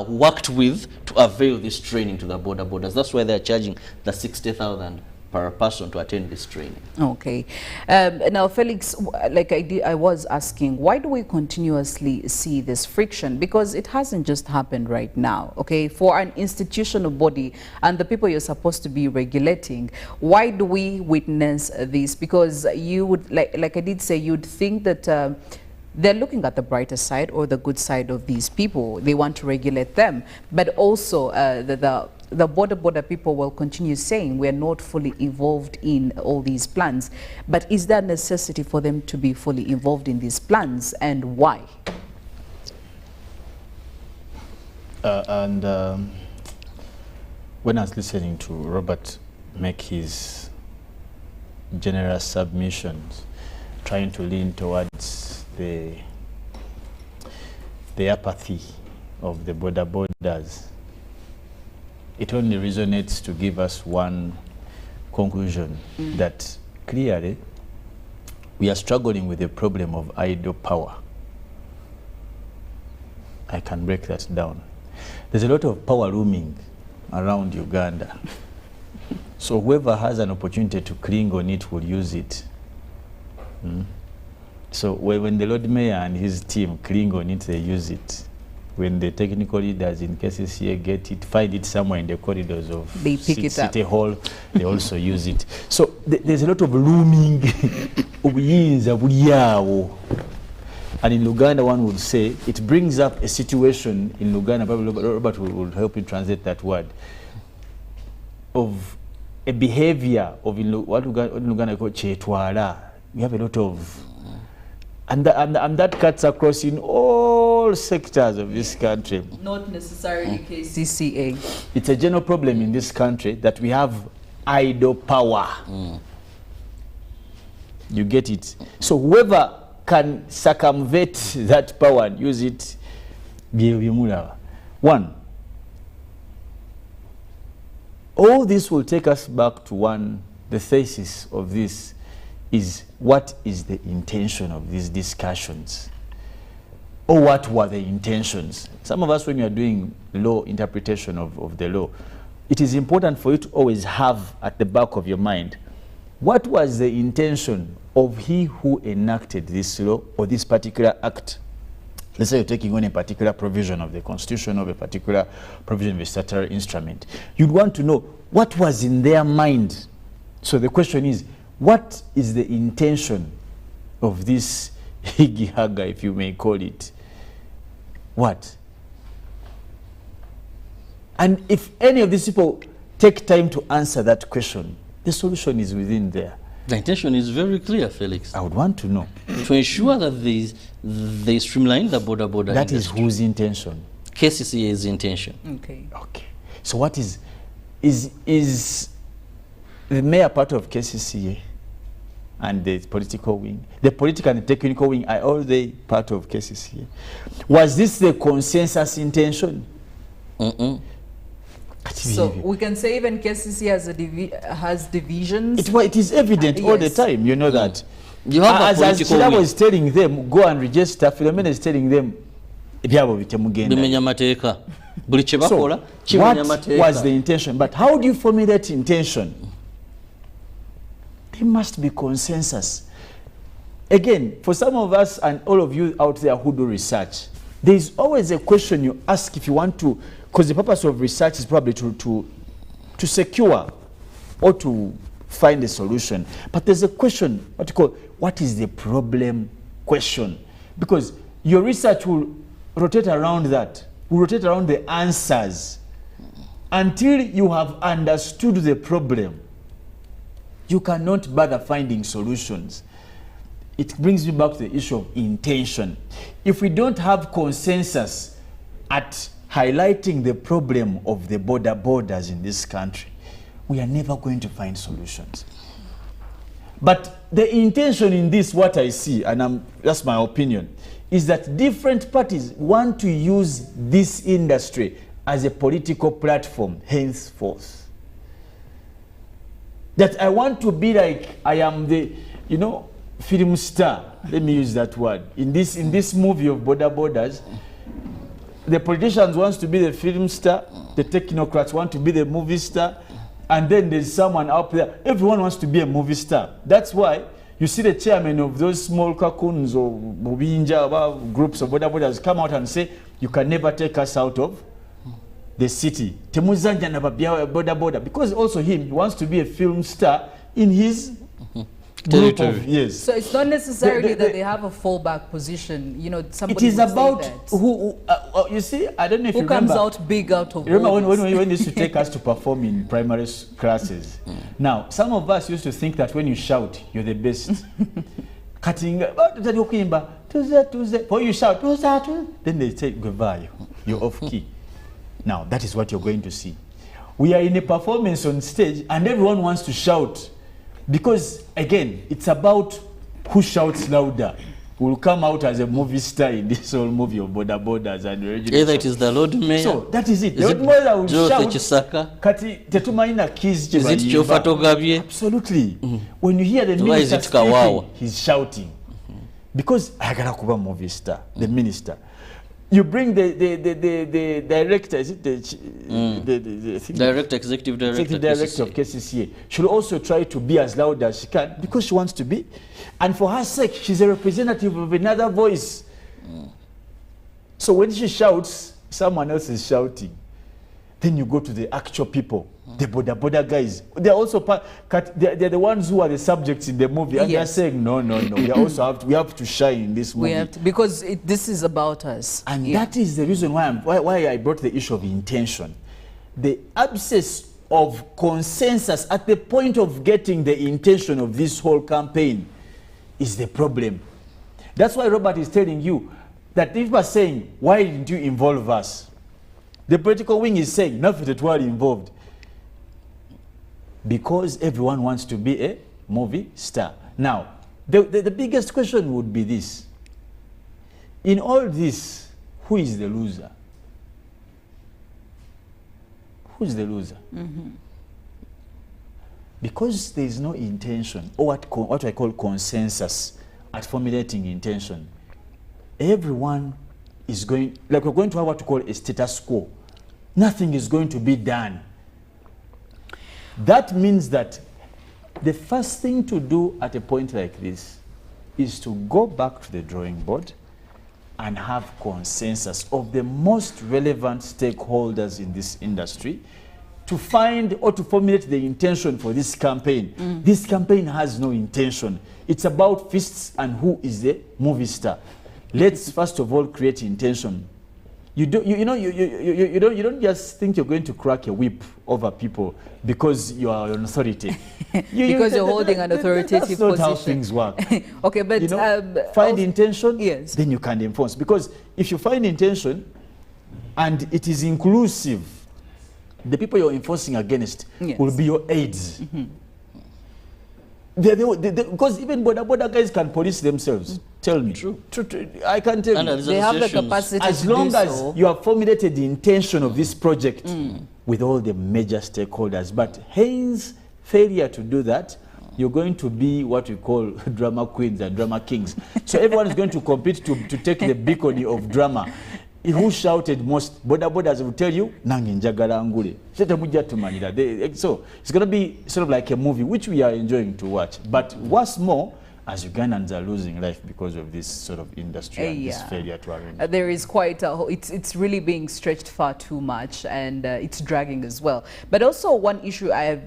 worked with to avail this training to the Boda Bodas. That's why they're charging the 60,000 per person to attend this training. Okay. Now, Felix, like I was asking, why do we continuously see this friction? Because it hasn't just happened right now, okay? For an institutional body and the people you're supposed to be regulating, why do we witness this? Because you would, like I did say, you'd think that they're looking at the brighter side or the good side of these people. They want to regulate them. But also the Boda Boda people will continue saying we're not fully involved in all these plans. But is there necessity for them to be fully involved in these plans, and why? When I was listening to Robert make his general submissions, trying to lean towards the apathy of the Boda Bodas, it only resonates to give us one conclusion, that clearly we are struggling with the problem of idle power. I can break that down. There's a lot of power looming around Uganda. So whoever has an opportunity to cling on it will use it. So when the Lord Mayor and his team cling on it, they use it. When the technical leaders in KCCA get it, find it somewhere in the corridors of City Hall, they also use it. So there's a lot of looming and in Uganda, one would say, it brings up a situation in Uganda, probably Robert will help you translate that word, of a behavior of what in Uganda called chetwala. We have a lot of... And that cuts across in all sectors of this country. Not necessarily KCCA. It's a general problem in this country that we have idle power. You get it? So whoever can circumvent that power and use it, one, all this will take us back to the thesis of this is, what is the intention of these discussions? Or what were the intentions? Some of us, when you are doing law interpretation of the law, it is important for you to always have at the back of your mind, what was the intention of he who enacted this law or this particular act? Let's say you're taking on a particular provision of the Constitution, of a particular provision of a statutory instrument. You'd want to know what was in their mind. So the question is, what is the intention of this higi-haga, if you may call it? What? And if any of these people take time to answer that question, the solution is within there. The intention is very clear, Felix. I would want to know. To ensure that they streamline the Boda Boda That industry. is whose intention? KCCA's intention. Okay. Okay. So what is the mayor part of KCCA? and the political wing. The political and the technical wing are all they part of cases here. Was this the consensus intention? So we can say even KCC has divisions. It is evident all the time, you know that. You have as Kirabo is telling them, go and register, Philomena is telling them, so, what was the intention? But how do you formulate intention? There must be consensus. Again, for some of us and all of you out there who do research, there is always a question you ask if you want to, because the purpose of research is probably to secure or to find a solution. But there's a question, what you call, what is the problem question? Because your research will rotate around that, will rotate around the answers until you have understood the problem. You cannot bother finding solutions. It brings me back to the issue of intention. If we don't have consensus at highlighting the problem of the border borders in this country, we are never going to find solutions. But the intention in this, what I see, and that's my opinion, is that different parties want to use this industry as a political platform henceforth. That I want to be like I am the, film star. Let me use that word. In this movie of Boda Bodas, the politicians want to be the film star, the technocrats want to be the movie star, and then there's someone up there. Everyone wants to be a movie star. That's why you see the chairman of those small cocoons or Bobinja groups of Boda Bodas come out and say, you can never take us out of the city. Temuzanja na Boda Boda. Because also he wants to be a film star in his group of, yes. So it's not necessarily that they have a fallback position. Somebody it is about who you see, I don't know if you remember. Who comes out big out of remember when they used to take us to perform in primary classes. Now, some of us used to think that when you shout, you're the best. Cutting, when you shout, then they say, goodbye, you're off key. Now, that is what you're going to see. We are in a performance on stage and everyone wants to shout. Because, again, it's about who shouts louder. Who will come out as a movie star in this whole movie of Boda Bodas and original. Either it is the Lord Mayor. So, that is it. The Lord Mayor will shout. Kati tetumaina keys. Is it Chofato Gabye? Absolutely. When you hear the minister speaking, he's shouting. Because I gotta kuba movie star, the minister. You bring the director, is it the director, executive director of KCCA. She'll also try to be as loud as she can because she wants to be. And for her sake, she's a representative of another voice. So when she shouts, someone else is shouting. Then you go to the actual people, the Boda Boda guys. They're also they're the ones who are the subjects in the movie, and they're saying, no. We have to shine in this movie. Because this is about us. And that is the reason why I brought the issue of intention. The absence of consensus at the point of getting the intention of this whole campaign is the problem. That's why Robert is telling you that if we're saying, why didn't you involve us? The political wing is saying, nothing that we're involved. Because everyone wants to be a movie star. Now, the biggest question would be this. In all this, who is the loser? Who's the loser? Because there is no intention, or what I call consensus at formulating intention. Everyone is going, like we're going to have what we call a status quo. Nothing is going to be done. That means that the first thing to do at a point like this is to go back to the drawing board and have consensus of the most relevant stakeholders in this industry to find or to formulate the intention for this campaign. This campaign has no intention. It's about fists and who is the movie star. Let's first of all create intention. You don't just think you're going to crack a whip over people because you are an authority. Because you're holding an authoritative position. That's not how things work. Okay, but find intention, yes. Then you can enforce. Because if you find intention and it is inclusive, the people you're enforcing against will be your aides. Because even Boda Boda guys can police themselves. Tell me. True. I can tell you. They have the capacity as to long do as so. you have formulated the intention of this project with all the major stakeholders. But hence failure to do that, you're going to be what we call drama queens and drama kings. So everyone is going to compete to take the beacon of drama. Who shouted most? Boda Bodas will tell you, nange njagala ngule. So it's going to be sort of like a movie, which we are enjoying to watch. But what's more, as Ugandans are losing life because of this sort of industry and this failure to arrange. There is quite a, it's really being stretched far too much, and it's dragging as well. But also one issue I have,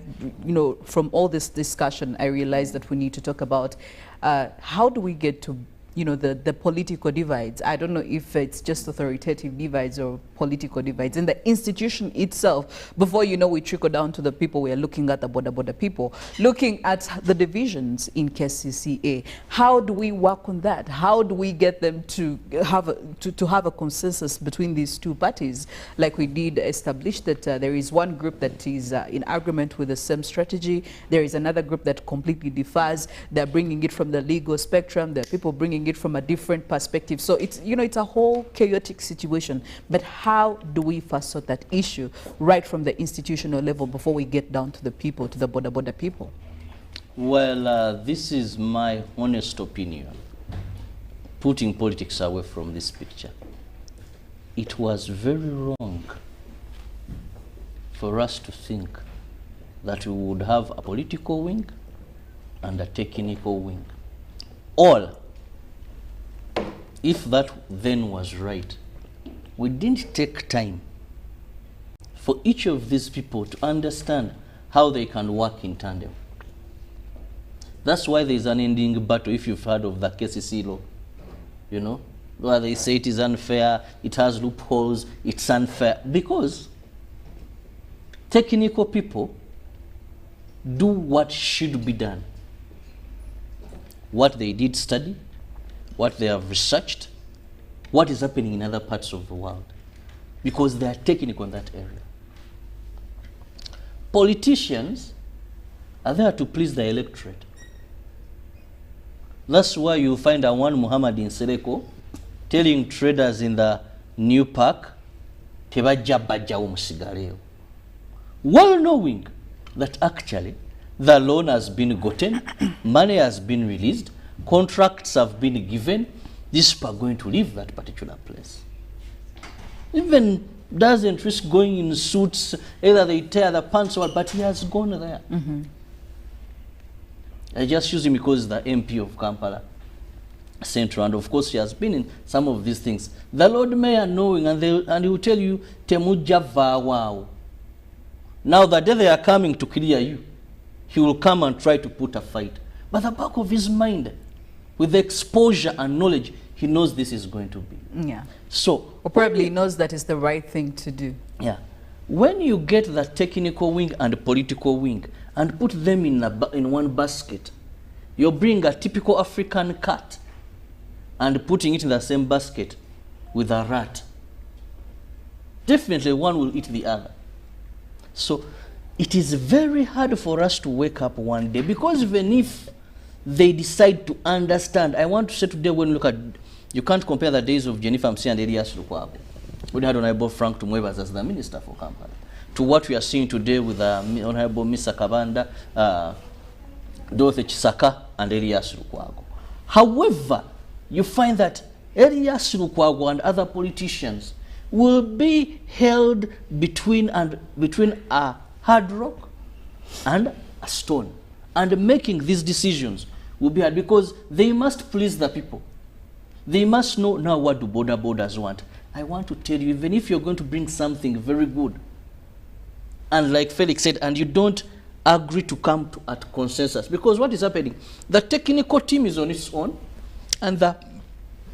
from all this discussion, I realized that we need to talk about how do we get to the political divides. I don't know if it's just authoritative divides or political divides in the institution itself. Before we trickle down to the people. We are looking at the Boda Boda people, looking at the divisions in KCCA. How do we work on that? How do we get them to have a consensus between these two parties? Like we did establish that there is one group that is in agreement with the same strategy. There is another group that completely differs. They're bringing it from the legal spectrum. There are people bringing it from a different perspective. So it's it's a whole chaotic situation. But how do we first sort that issue right from the institutional level before we get down to the people, to the Boda Boda people? Well, this is my honest opinion. Putting politics away from this picture, it was very wrong for us to think that we would have a political wing and a technical wing. All, if that then was right, we didn't take time for each of these people to understand how they can work in tandem. That's why there's an ending battle, if you've heard of the KCC law, where they say it is unfair, it has loopholes, it's unfair, because technical people do what should be done. What they did study, what they have researched, what is happening in other parts of the world, because they are technical in that area. Politicians are there to please the electorate. That's why you find one Muhammad in Sereko telling traders in the new park, well knowing that actually the loan has been gotten, money has been released, contracts have been given, these people are going to leave that particular place. Even doesn't risk going in suits, either they tear the pants or, but he has gone there. I just use him because the MP of Kampala Central, and of course he has been in some of these things. The Lord Mayor knowing, and he will tell you, Temuja wow. Now the day they are coming to clear you, he will come and try to put a fight. But the back of his mind, with the exposure and knowledge, he knows this is going to be. Yeah. So, or probably knows that is the right thing to do. Yeah. When you get the technical wing and the political wing and put them in one basket, you bring a typical African cat and putting it in the same basket with a rat. Definitely one will eat the other. So it is very hard for us to wake up one day, because even if they decide to understand, I want to say today, when you look at, you can't compare the days of Jennifer Msi and Elias Lukwago, we had Honorable Frank Tumwebas as the Minister for Kampala, to what we are seeing today with Honorable Mr. Kabanda, Dorothy Chisaka and Elias Lukwago. However, you find that Elias Lukwago and other politicians will be held between a hard rock and a stone, and making these decisions will be hard, because they must please the people. They must know now what do Boda Bodas want. I want to tell you, even if you're going to bring something very good, and like Felix said, and you don't agree to come to a consensus, because what is happening, the technical team is on its own and the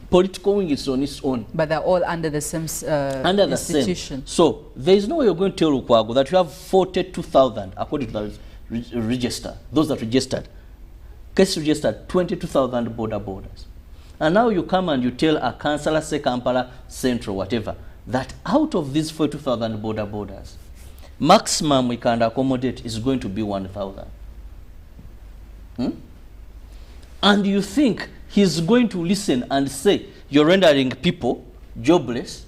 political wing is on its own. But they're all under the same institution. So there is no way you're going to tell Lukwago that you have 42,000 according to the register, those that registered. Case registered 22,000 Boda Bodas. And now you come and you tell a councillor, say Kampala Central, whatever, that out of these 42,000 Boda Bodas, maximum we can accommodate is going to be 1,000. And you think he's going to listen and say, you're rendering people jobless?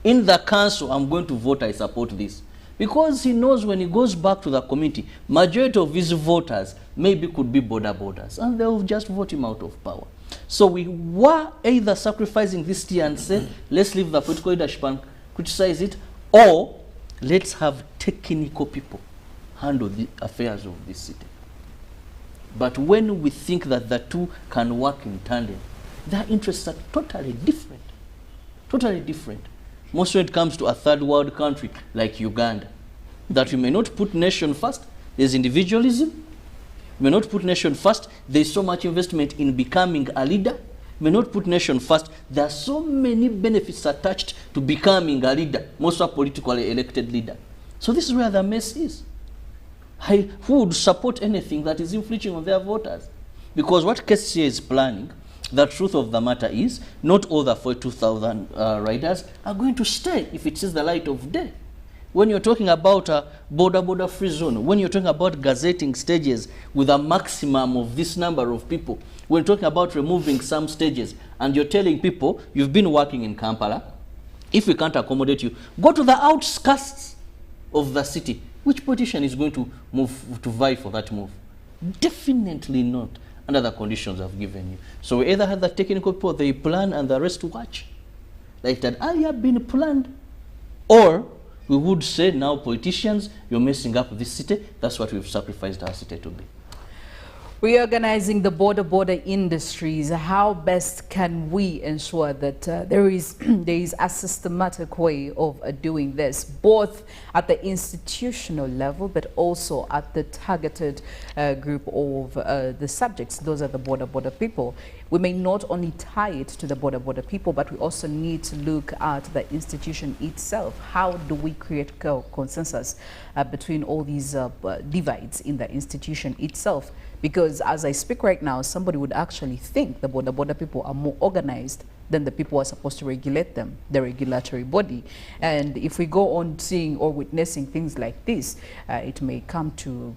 In the council, I'm going to vote, I support this. Because he knows when he goes back to the community, majority of his voters maybe could be Boda Bodas, and they'll just vote him out of power. So we were either sacrificing this tea and say, let's leave the political leadership and criticize it, or let's have technical people handle the affairs of this city. But when we think that the two can work in tandem, their interests are totally different. Totally different. Most when it comes to a third world country like Uganda, that you may not put nation first, there's individualism. You may not put nation first, there's so much investment in becoming a leader. You may not put nation first, there are so many benefits attached to becoming a leader, most are politically elected leader. So this is where the mess is. Who would support anything that is infringing on their voters? Because what KCA is planning, the truth of the matter is, not all the 42,000 riders are going to stay if it is the light of day. When you're talking about a Boda Boda free zone, when you're talking about gazetting stages with a maximum of this number of people, when you're talking about removing some stages, and you're telling people, you've been working in Kampala, if we can't accommodate you, go to the outskirts of the city. Which politician is going to move to vie for that move? Definitely not under the conditions I've given you. So we either have the technical people, they plan and the rest watch, like that earlier been planned, or we would say, now politicians, you're messing up this city. That's what we've sacrificed our city to be. Reorganizing the Boda Boda industries, how best can we ensure that there is a systematic way of doing this, both at the institutional level, but also at the targeted group of the subjects? Those are the Boda Boda people. We may not only tie it to the Boda Boda people, but we also need to look at the institution itself. How do we create consensus between all these divides in the institution itself? Because as I speak right now, somebody would actually think the Boda Boda people are more organized than the people who are supposed to regulate them, the regulatory body. And if we go on seeing or witnessing things like this, it may come to,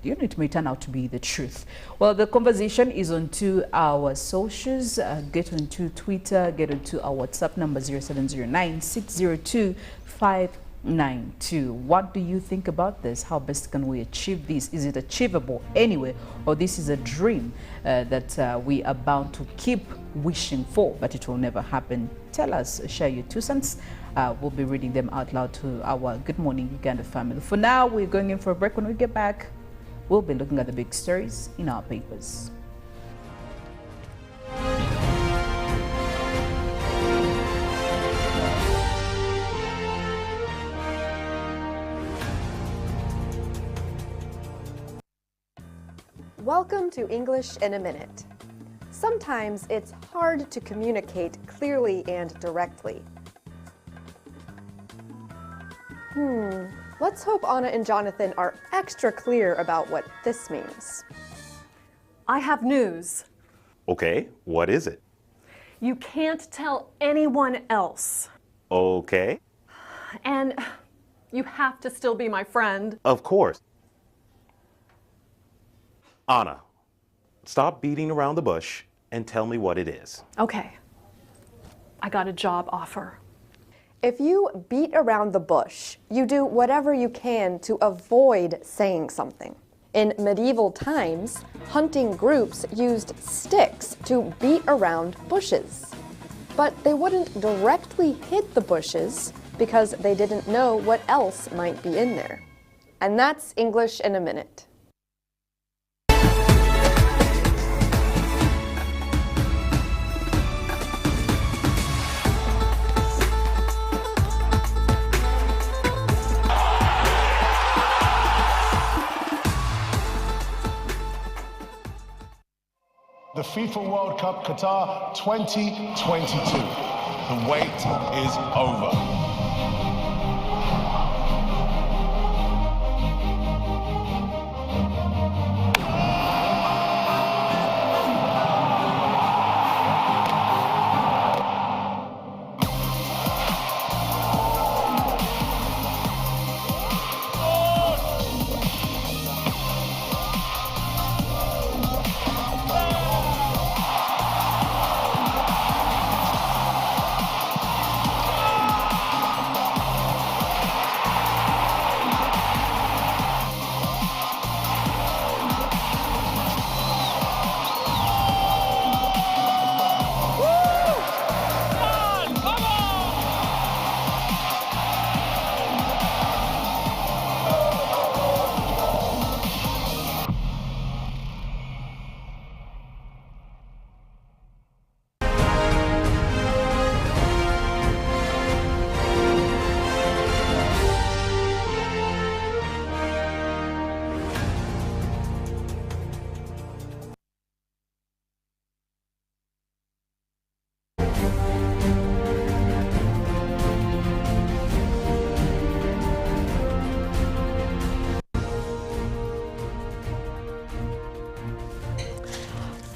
it may turn out to be the truth. Well, the conversation is onto our socials. Get onto Twitter, get onto our WhatsApp number 0709-602-592. What do you think about this? How best can we achieve this? Is it achievable anyway, or this is a dream that we are bound to keep wishing for, but it will never happen? Tell us, share your 2 cents. We'll be reading them out loud to our Good Morning Uganda family. For now, we're going in for a break. When we get back, we'll be looking at the big stories in our papers. Welcome to English in a Minute. Sometimes it's hard to communicate clearly and directly. Let's hope Anna and Jonathan are extra clear about what this means. I have news. Okay, what is it? You can't tell anyone else. Okay. And you have to still be my friend. Of course. Anna, stop beating around the bush and tell me what it is. Okay. I got a job offer. If you beat around the bush, you do whatever you can to avoid saying something. In medieval times, hunting groups used sticks to beat around bushes. But they wouldn't directly hit the bushes because they didn't know what else might be in there. And that's English in a Minute. The FIFA World Cup Qatar 2022. The wait is over.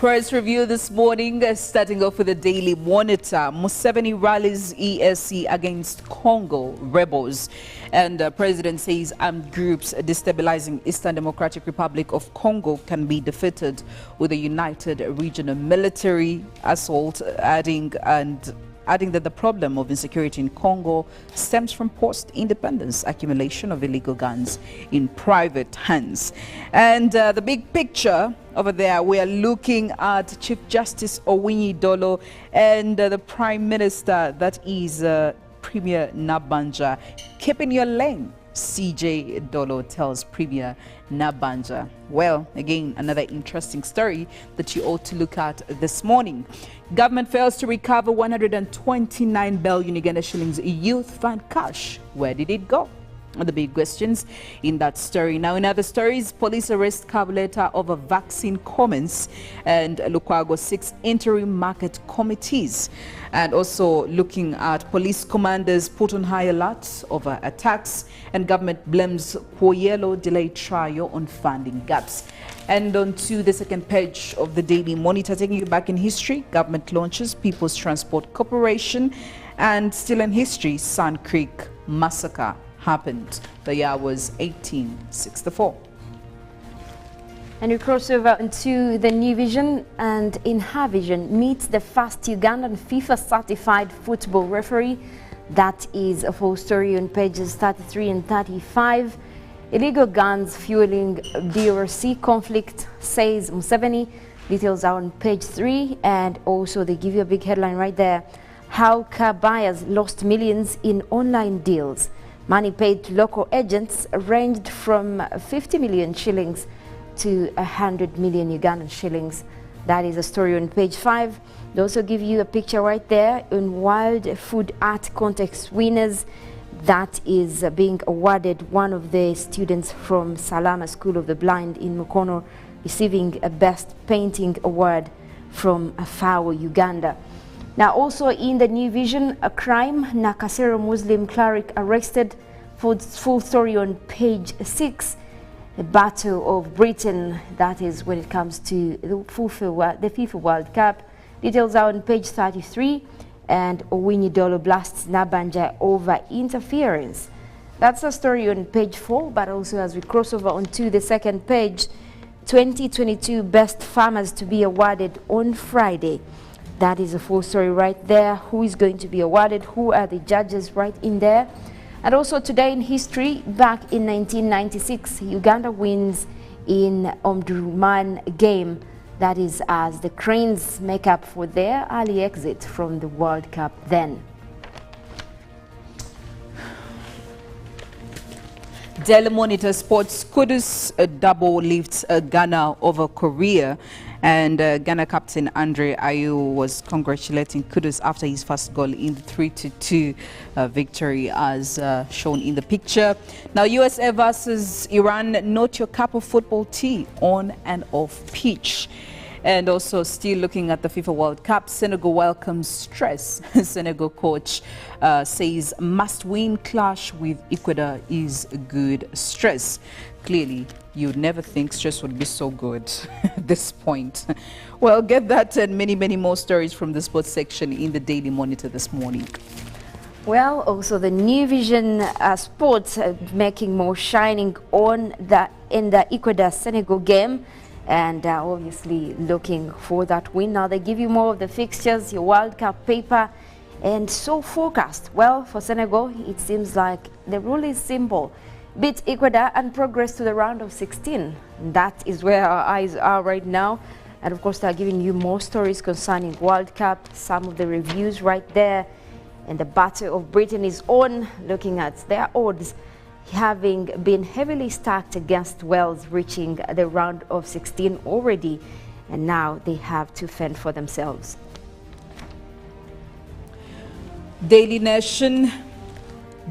Press review this morning, starting off with the Daily Monitor. Museveni rallies ESC against Congo rebels. And President says armed groups destabilizing Eastern Democratic Republic of Congo can be defeated with a united regional military assault, adding that the problem of insecurity in Congo stems from post-independence accumulation of illegal guns in private hands. And the big picture over there, we are looking at Chief Justice Nyonyintono and the Prime Minister, that is Premier Nabanja. Keep in your lane, CJ Dolo tells Premier Nabanja. Well, again, another interesting story that you ought to look at this morning. Government fails to recover 129 billion Uganda shillings youth fund cash. Where did it go? The big questions in that story. Now, in other stories, police arrest Kabuleta over vaccine comments, and Lukwago 6 interim market committees. And also looking at police commanders put on high alert over attacks, and government blames Kwoyelo delayed trial on funding gaps. And on to the second page of the Daily Monitor, taking you back in history. Government launches People's Transport Corporation, and still in history, Sand Creek massacre happened. The year was 1864. And we cross over into the New Vision, and in her vision meets the first Ugandan FIFA certified football referee. That is a full story on pages 33 and 35. Illegal guns fueling DRC conflict, says Museveni. Details are on page 3, and also they give you a big headline right there. How car buyers lost millions in online deals. Money paid to local agents ranged from 50 million shillings to 100 million Ugandan shillings. That is a story on page 5. They also give you a picture right there on Wild Food Art Contest winners. That is being awarded one of the students from Salama School of the Blind in Mukono, receiving a Best Painting Award from Afao, Uganda. Now, also in the New Vision, a crime, Nakasero Muslim cleric arrested. Full story on page 6. The Battle of Britain, that is when it comes to the FIFA World Cup. Details are on page 33. And Nyonyintono blasts Nabanja over interference. That's a story on page 4, but also as we cross over onto the second page, 2022 Best Farmers to be awarded on Friday. That is a full story right there. Who is going to be awarded? Who are the judges right in there? And also today in history, back in 1996, Uganda wins in Omdurman game. That is as the Cranes make up for their early exit from the World Cup then. Daily Monitor Sports, Kudus double lifts Ghana over Korea. And Ghana captain Andre Ayew was congratulating Kudus after his first goal in the 3-2 victory, as shown in the picture. Now, USA versus Iran, not your cup of football tea on and off pitch. And also still looking at the FIFA World Cup, Senegal welcomes stress. Senegal coach says must-win clash with Ecuador is good stress. Clearly, you'd never think stress would be so good at this point. Well, get that and many, many more stories from the sports section in the Daily Monitor this morning. Well, also the New Vision Sports making more shining on in the Ecuador-Senegal game. And obviously looking for that win. Now they give you more of the fixtures, your World Cup paper, and so forecast. Well, for Senegal, it seems like the rule is simple. Beat Ecuador and progress to the round of 16. That is where our eyes are right now. And of course, they're giving you more stories concerning World Cup, some of the reviews right there. And the Battle of Britain is on, looking at their odds, having been heavily stacked against Wales, reaching the round of 16 already, and now they have to fend for themselves. Daily Nation,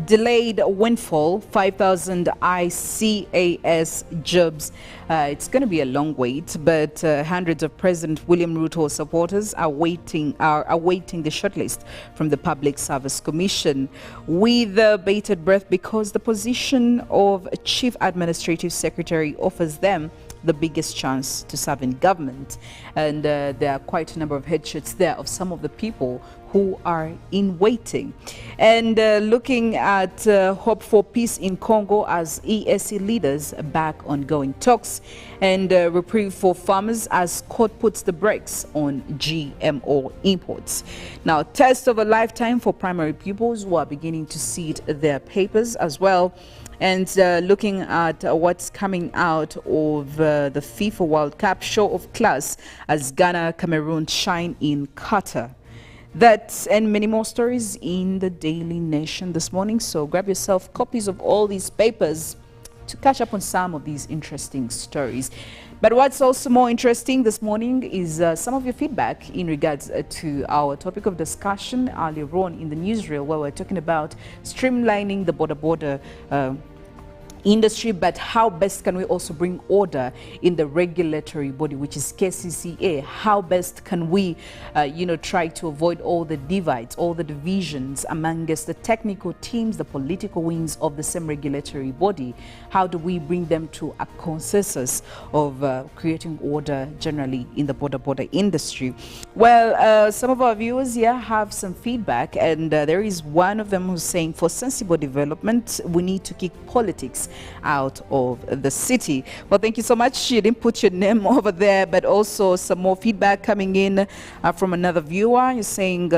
delayed windfall, 5,000 ICAS jobs. It's going to be a long wait, but hundreds of President William Ruto supporters are awaiting the shortlist from the Public Service Commission with bated breath, because the position of Chief Administrative Secretary offers them the biggest chance to serve in government. And there are quite a number of headshots there of some of the people who are in waiting. And looking at hope for peace in Congo as EAC leaders back ongoing talks, and reprieve for farmers as court puts the brakes on GMO imports. Now, test of a lifetime for primary pupils who are beginning to seed their papers as well. And looking at what's coming out of the FIFA World Cup, show of class as Ghana, Cameroon shine in Qatar. That and many more stories in the Daily Nation this morning. So grab yourself copies of all these papers to catch up on some of these interesting stories. But what's also more interesting this morning is some of your feedback in regards to our topic of discussion earlier on in the newsreel, where we're talking about streamlining the Boda Boda industry, but how best can we also bring order in the regulatory body, which is KCCA? How best can we, try to avoid all the divides, all the divisions amongst the technical teams, the political wings of the same regulatory body? How do we bring them to a consensus of creating order generally in the Boda Boda industry? Well, some of our viewers here have some feedback, and there is one of them who's saying, for sensible development, we need to kick politics out of the city. Well, thank you so much. You didn't put your name over there, but also some more feedback coming in from another viewer. You're saying,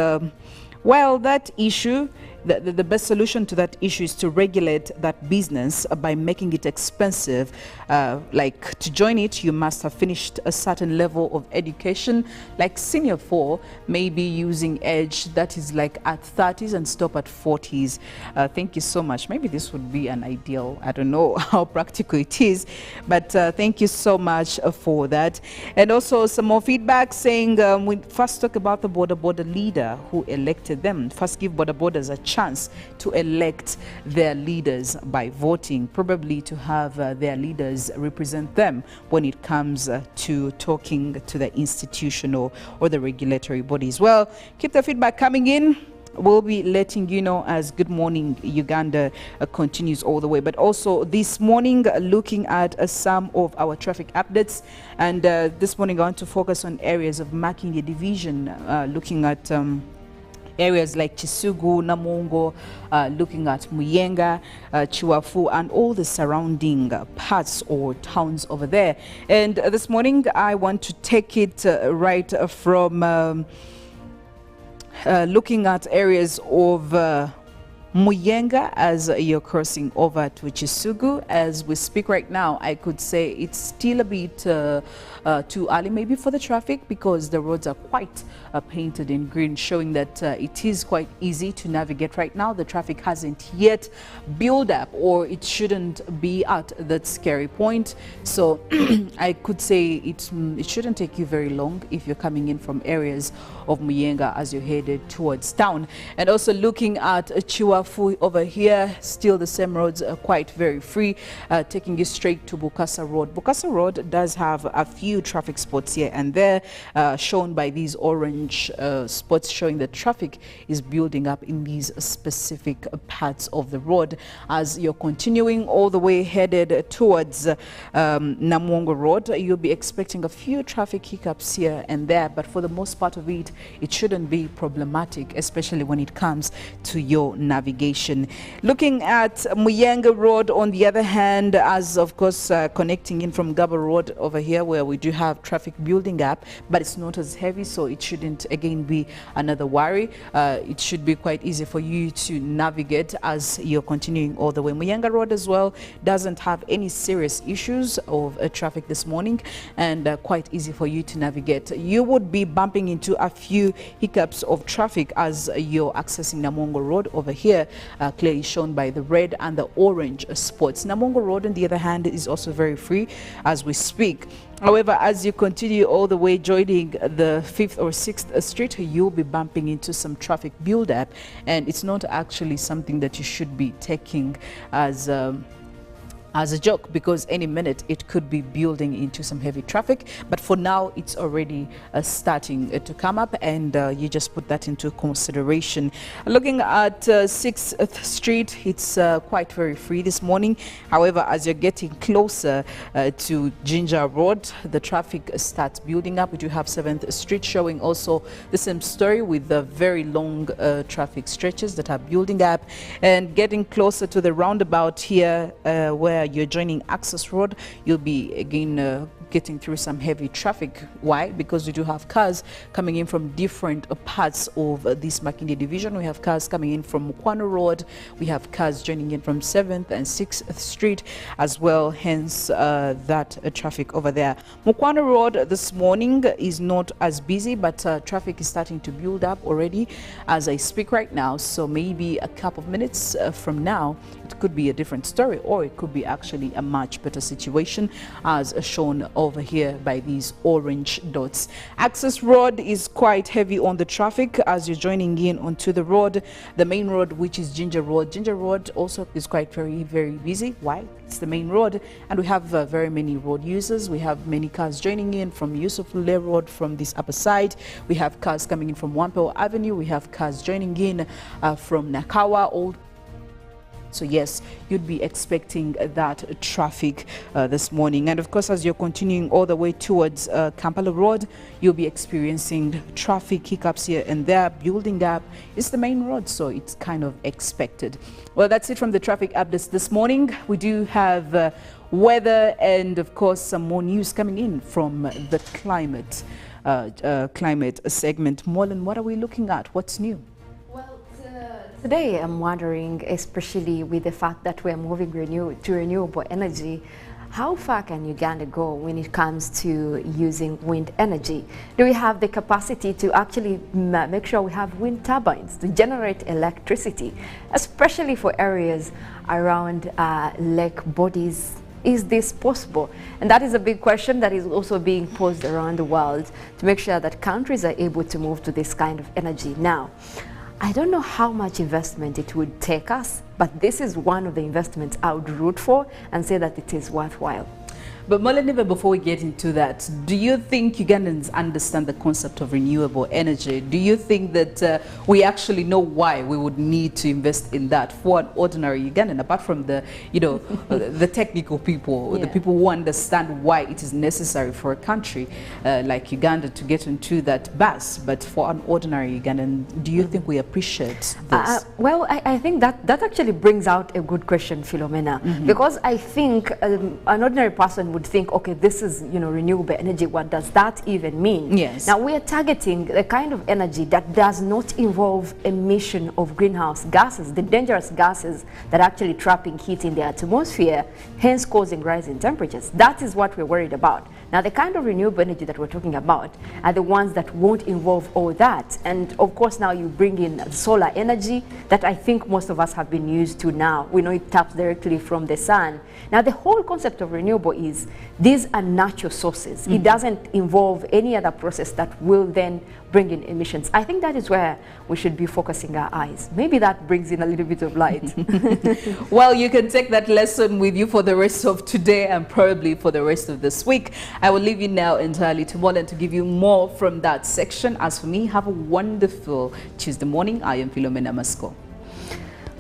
well, that issue, the best solution to that issue is to regulate that business by making it expensive. Like to join it, you must have finished a certain level of education, like senior 4, maybe using age that is like at 30s and stop at 40s. Thank you so much. Maybe this would be an ideal. I don't know how practical it is, but thank you so much for that. And also some more feedback saying we first talk about the Boda Boda leader who elected them. First give Boda Bodas a chance to elect their leaders by voting, probably to have their leaders represent them when it comes to talking to the institutional or the regulatory bodies. Well, keep the feedback coming in. We'll be letting you know as Good Morning Uganda continues all the way. But also this morning, looking at some of our traffic updates. And this morning, I want to focus on areas of Makindye division, looking at areas like Chisugu, Namongo, looking at Muyenga, Chiwafu, and all the surrounding parts or towns over there. And this morning, I want to take it right from looking at areas of Muyenga as you're crossing over to Chisugu. As we speak right now, I could say it's still a bit too early maybe for the traffic, because the roads are quite painted in green, showing that it is quite easy to navigate right now. The traffic hasn't yet built up, or it shouldn't be at that scary point. So I could say it shouldn't take you very long if you're coming in from areas of Muyenga as you're headed towards town. And also looking at Chiwafu over here, still the same roads are quite very free, taking you straight to Bukasa Road. Bukasa Road does have a few traffic spots here and there, shown by these orange spots, showing that traffic is building up in these specific parts of the road. As you're continuing all the way headed towards Namongo Road, you'll be expecting a few traffic hiccups here and there, but for the most part of it, it shouldn't be problematic, especially when it comes to your navigation. Looking at Muyenga Road, on the other hand, as of course connecting in from Gaba Road over here, where we do have traffic building up, but it's not as heavy, so it shouldn't again be another worry. It should be quite easy for you to navigate as you're continuing all the way. Muyenga Road as well doesn't have any serious issues of traffic this morning, and quite easy for you to navigate. You would be bumping into a few hiccups of traffic as you're accessing Namongo Road over here, clearly shown by the red and the orange spots. Namongo Road, on the other hand, is also very free as we speak. However, as you continue all the way joining the 5th or 6th Street, you'll be bumping into some traffic build-up, and it's not actually something that you should be taking as as a joke, because any minute it could be building into some heavy traffic. But for now, it's already starting to come up, and you just put that into consideration. Looking at 6th Street, it's quite very free this morning. However, as you're getting closer to Ginger Road, the traffic starts building up. We do have 7th Street showing also the same story, with the very long traffic stretches that are building up. And getting closer to the roundabout here, where you're joining Access Road, you'll be again getting through some heavy traffic. Why? Because we do have cars coming in from different parts of this Makindye division. We have cars coming in from Mukwano Road. We have cars joining in from 7th and 6th Street as well, hence that traffic over there. Mukwano Road this morning is not as busy, but traffic is starting to build up already as I speak right now. So maybe a couple of minutes from now, it could be a different story, or it could be actually a much better situation, as shown over here by these orange dots. Access Road is quite heavy on the traffic as you're joining in onto the road, the main road, which is Ginger Road. Ginger Road also is quite very busy. Why? It's the main road, and we have very many road users. We have many cars joining in from Yusuf Lule Road from this upper side. We have cars coming in from Wampel Avenue. We have cars joining in from Nakawa Old. So yes, you'd be expecting that traffic this morning. And of course, as you're continuing all the way towards Kampala Road, you'll be experiencing traffic hiccups here and there building up. It's the main road, so it's kind of expected. Well, that's it from the traffic updates this morning. We do have weather and of course some more news coming in from the climate segment. Mollen, what are we looking at? What's new? Today, I'm wondering, especially with the fact that we're moving to renewable energy, how far can Uganda go when it comes to using wind energy? Do we have the capacity to actually make sure we have wind turbines to generate electricity, especially for areas around lake bodies? Is this possible? And that is a big question that is also being posed around the world to make sure that countries are able to move to this kind of energy. Now, I don't know how much investment it would take us, but this is one of the investments I would root for and say that it is worthwhile. But Mollen, even before we get into that, do you think Ugandans understand the concept of renewable energy? Do you think that we actually know why we would need to invest in that for an ordinary Ugandan, apart from the, the technical people, the people who understand why it is necessary for a country like Uganda to get into that bus? But for an ordinary Ugandan, do you think we appreciate this? Well, I think that actually brings out a good question, Philomena, because I think an ordinary person would think, okay, this is, renewable energy. What does that even mean? Yes. Now, we are targeting the kind of energy that does not involve emission of greenhouse gases, the dangerous gases that are actually trapping heat in the atmosphere, hence causing rising temperatures. That is what we're worried about. Now, the kind of renewable energy that we're talking about are the ones that won't involve all that. And of course, now you bring in solar energy that I think most of us have been used to now. We know it taps directly from the sun. Now, the whole concept of renewable is these are natural sources. It doesn't involve any other process that will then bring in emissions. I think that is where we should be focusing our eyes. Maybe that brings in a little bit of light. Well, you can take that lesson with you for the rest of today and probably for the rest of this week. I will leave you now entirely to Mollen to give you more from that section. As for me, have a wonderful Tuesday morning. I am Philomena Mastiko.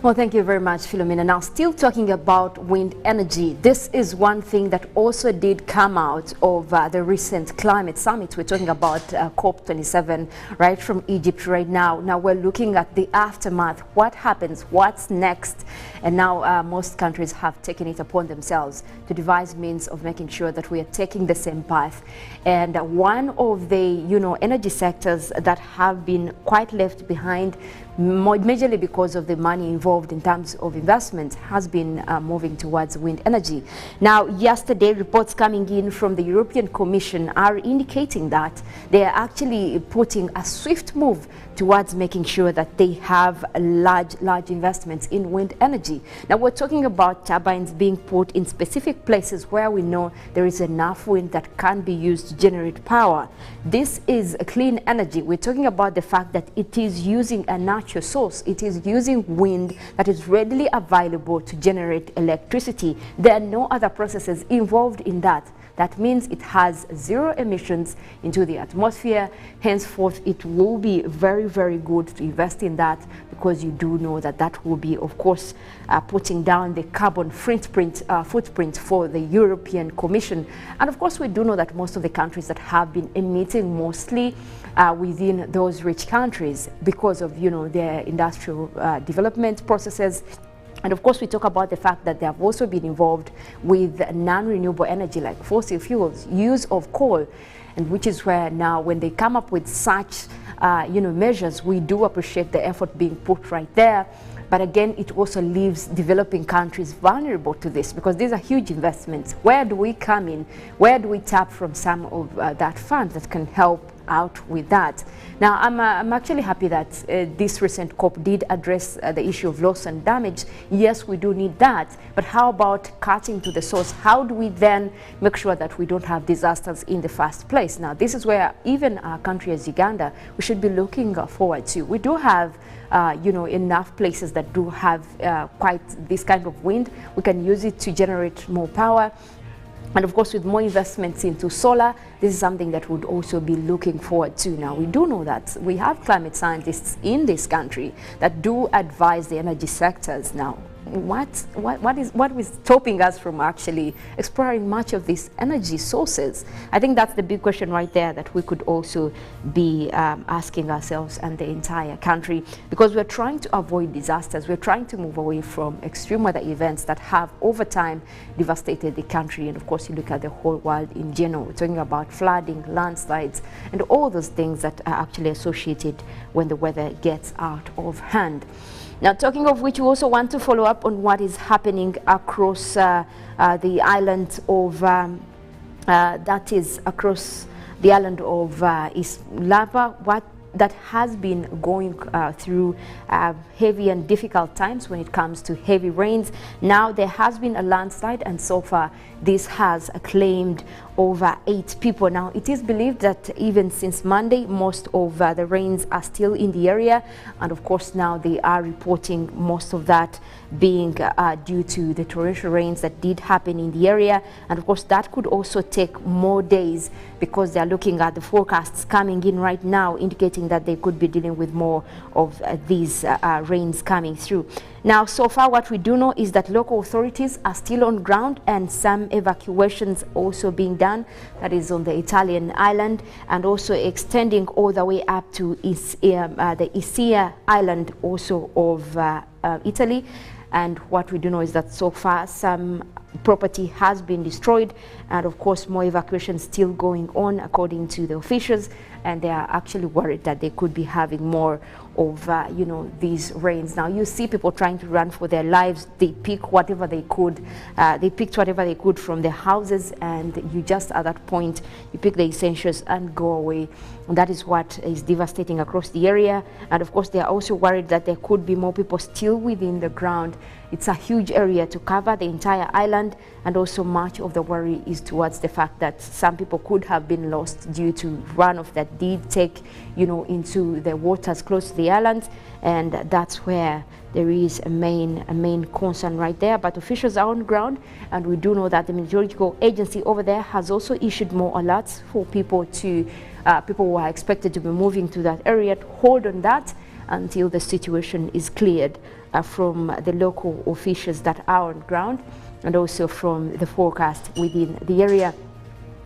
Well, thank you very much, Philomena. Now, still talking about wind energy, this is one thing that also did come out of the recent climate summit. We're talking about COP27, right, from Egypt right now. Now, we're looking at the aftermath. What happens? What's next? And now most countries have taken it upon themselves to devise means of making sure that we are taking the same path. And one of the, energy sectors that have been quite left behind, majorly because of the money involved in terms of investment, has been moving towards wind energy. Now, yesterday, reports coming in from the European Commission are indicating that they are actually putting a swift move towards making sure that they have large investments in wind energy. Now, we're talking about turbines being put in specific places where we know there is enough wind that can be used to generate power. This is a clean energy. We're talking about the fact that it is using a natural natural source. It is using wind that is readily available to generate electricity. There are no other processes involved in that. That means it has zero emissions into the atmosphere. Henceforth, it will be very, very good to invest in that, because you do know that that will be, of course, putting down the carbon footprint for the European Commission. And of course, we do know that most of the countries that have been emitting mostly within those rich countries because of, you know, their industrial development processes. And of course, we talk about the fact that they have also been involved with non-renewable energy like fossil fuels, use of coal, and which is where now when they come up with such measures, we do appreciate the effort being put right there. But again, it also leaves developing countries vulnerable to this, because these are huge investments. Where do we come in? Where do we tap from some of that fund that can help out with that? Now, I'm actually happy that this recent COP did address the issue of loss and damage. Yes, we do need that, but how about cutting to the source? How do we then make sure that we don't have disasters in the first place? Now, this is where even our country as Uganda, we should be looking forward to. We do have enough places that do have quite this kind of wind. We can use it to generate more power. And of course, with more investments into solar, this is something that would also be looking forward to. Now, we do know that we have climate scientists in this country that do advise the energy sectors. Now, what is stopping us from actually exploring much of these energy sources? I think that's the big question right there that we could also be asking ourselves and the entire country, because we're trying to avoid disasters. We're trying to move away from extreme weather events that have over time devastated the country. And of course, you look at the whole world in general. We're talking about flooding, landslides, and all those things that are actually associated when the weather gets out of hand. Now, talking of which, we also want to follow up on what is happening across the island of, that is across the island of Islapa, what that has been going through heavy and difficult times when it comes to heavy rains. Now there has been a landslide, and so far this has claimed over 8 people. Now it is believed that even since Monday, most of the rains are still in the area, and of course now they are reporting most of that being due to the torrential rains that did happen in the area. And of course that could also take more days, because they are looking at the forecasts coming in right now indicating that they could be dealing with more of these rains coming through. Now, so far what we do know is that local authorities are still on ground, and some evacuations also being done. That is on the Italian island, and also extending all the way up to the Isia island also of Italy. And what we do know is that so far some property has been destroyed, and of course more evacuations still going on according to the officials, and they are actually worried that they could be having more of these rains. Now you see people trying to run for their lives. They pick whatever they could. They picked whatever they could from their houses, and you just at that point you pick the essentials and go away. And that is what is devastating across the area. And of course they are also worried that there could be more people still within the ground. It's a huge area to cover, the entire island, and also much of the worry is towards the fact that some people could have been lost due to runoff that did take, into the waters close to the island, and that's where there is a main concern right there. But officials are on ground, and we do know that the meteorological agency over there has also issued more alerts for people to people who are expected to be moving to that area to hold on that until the situation is cleared from the local officials that are on ground, and also from the forecast within the area.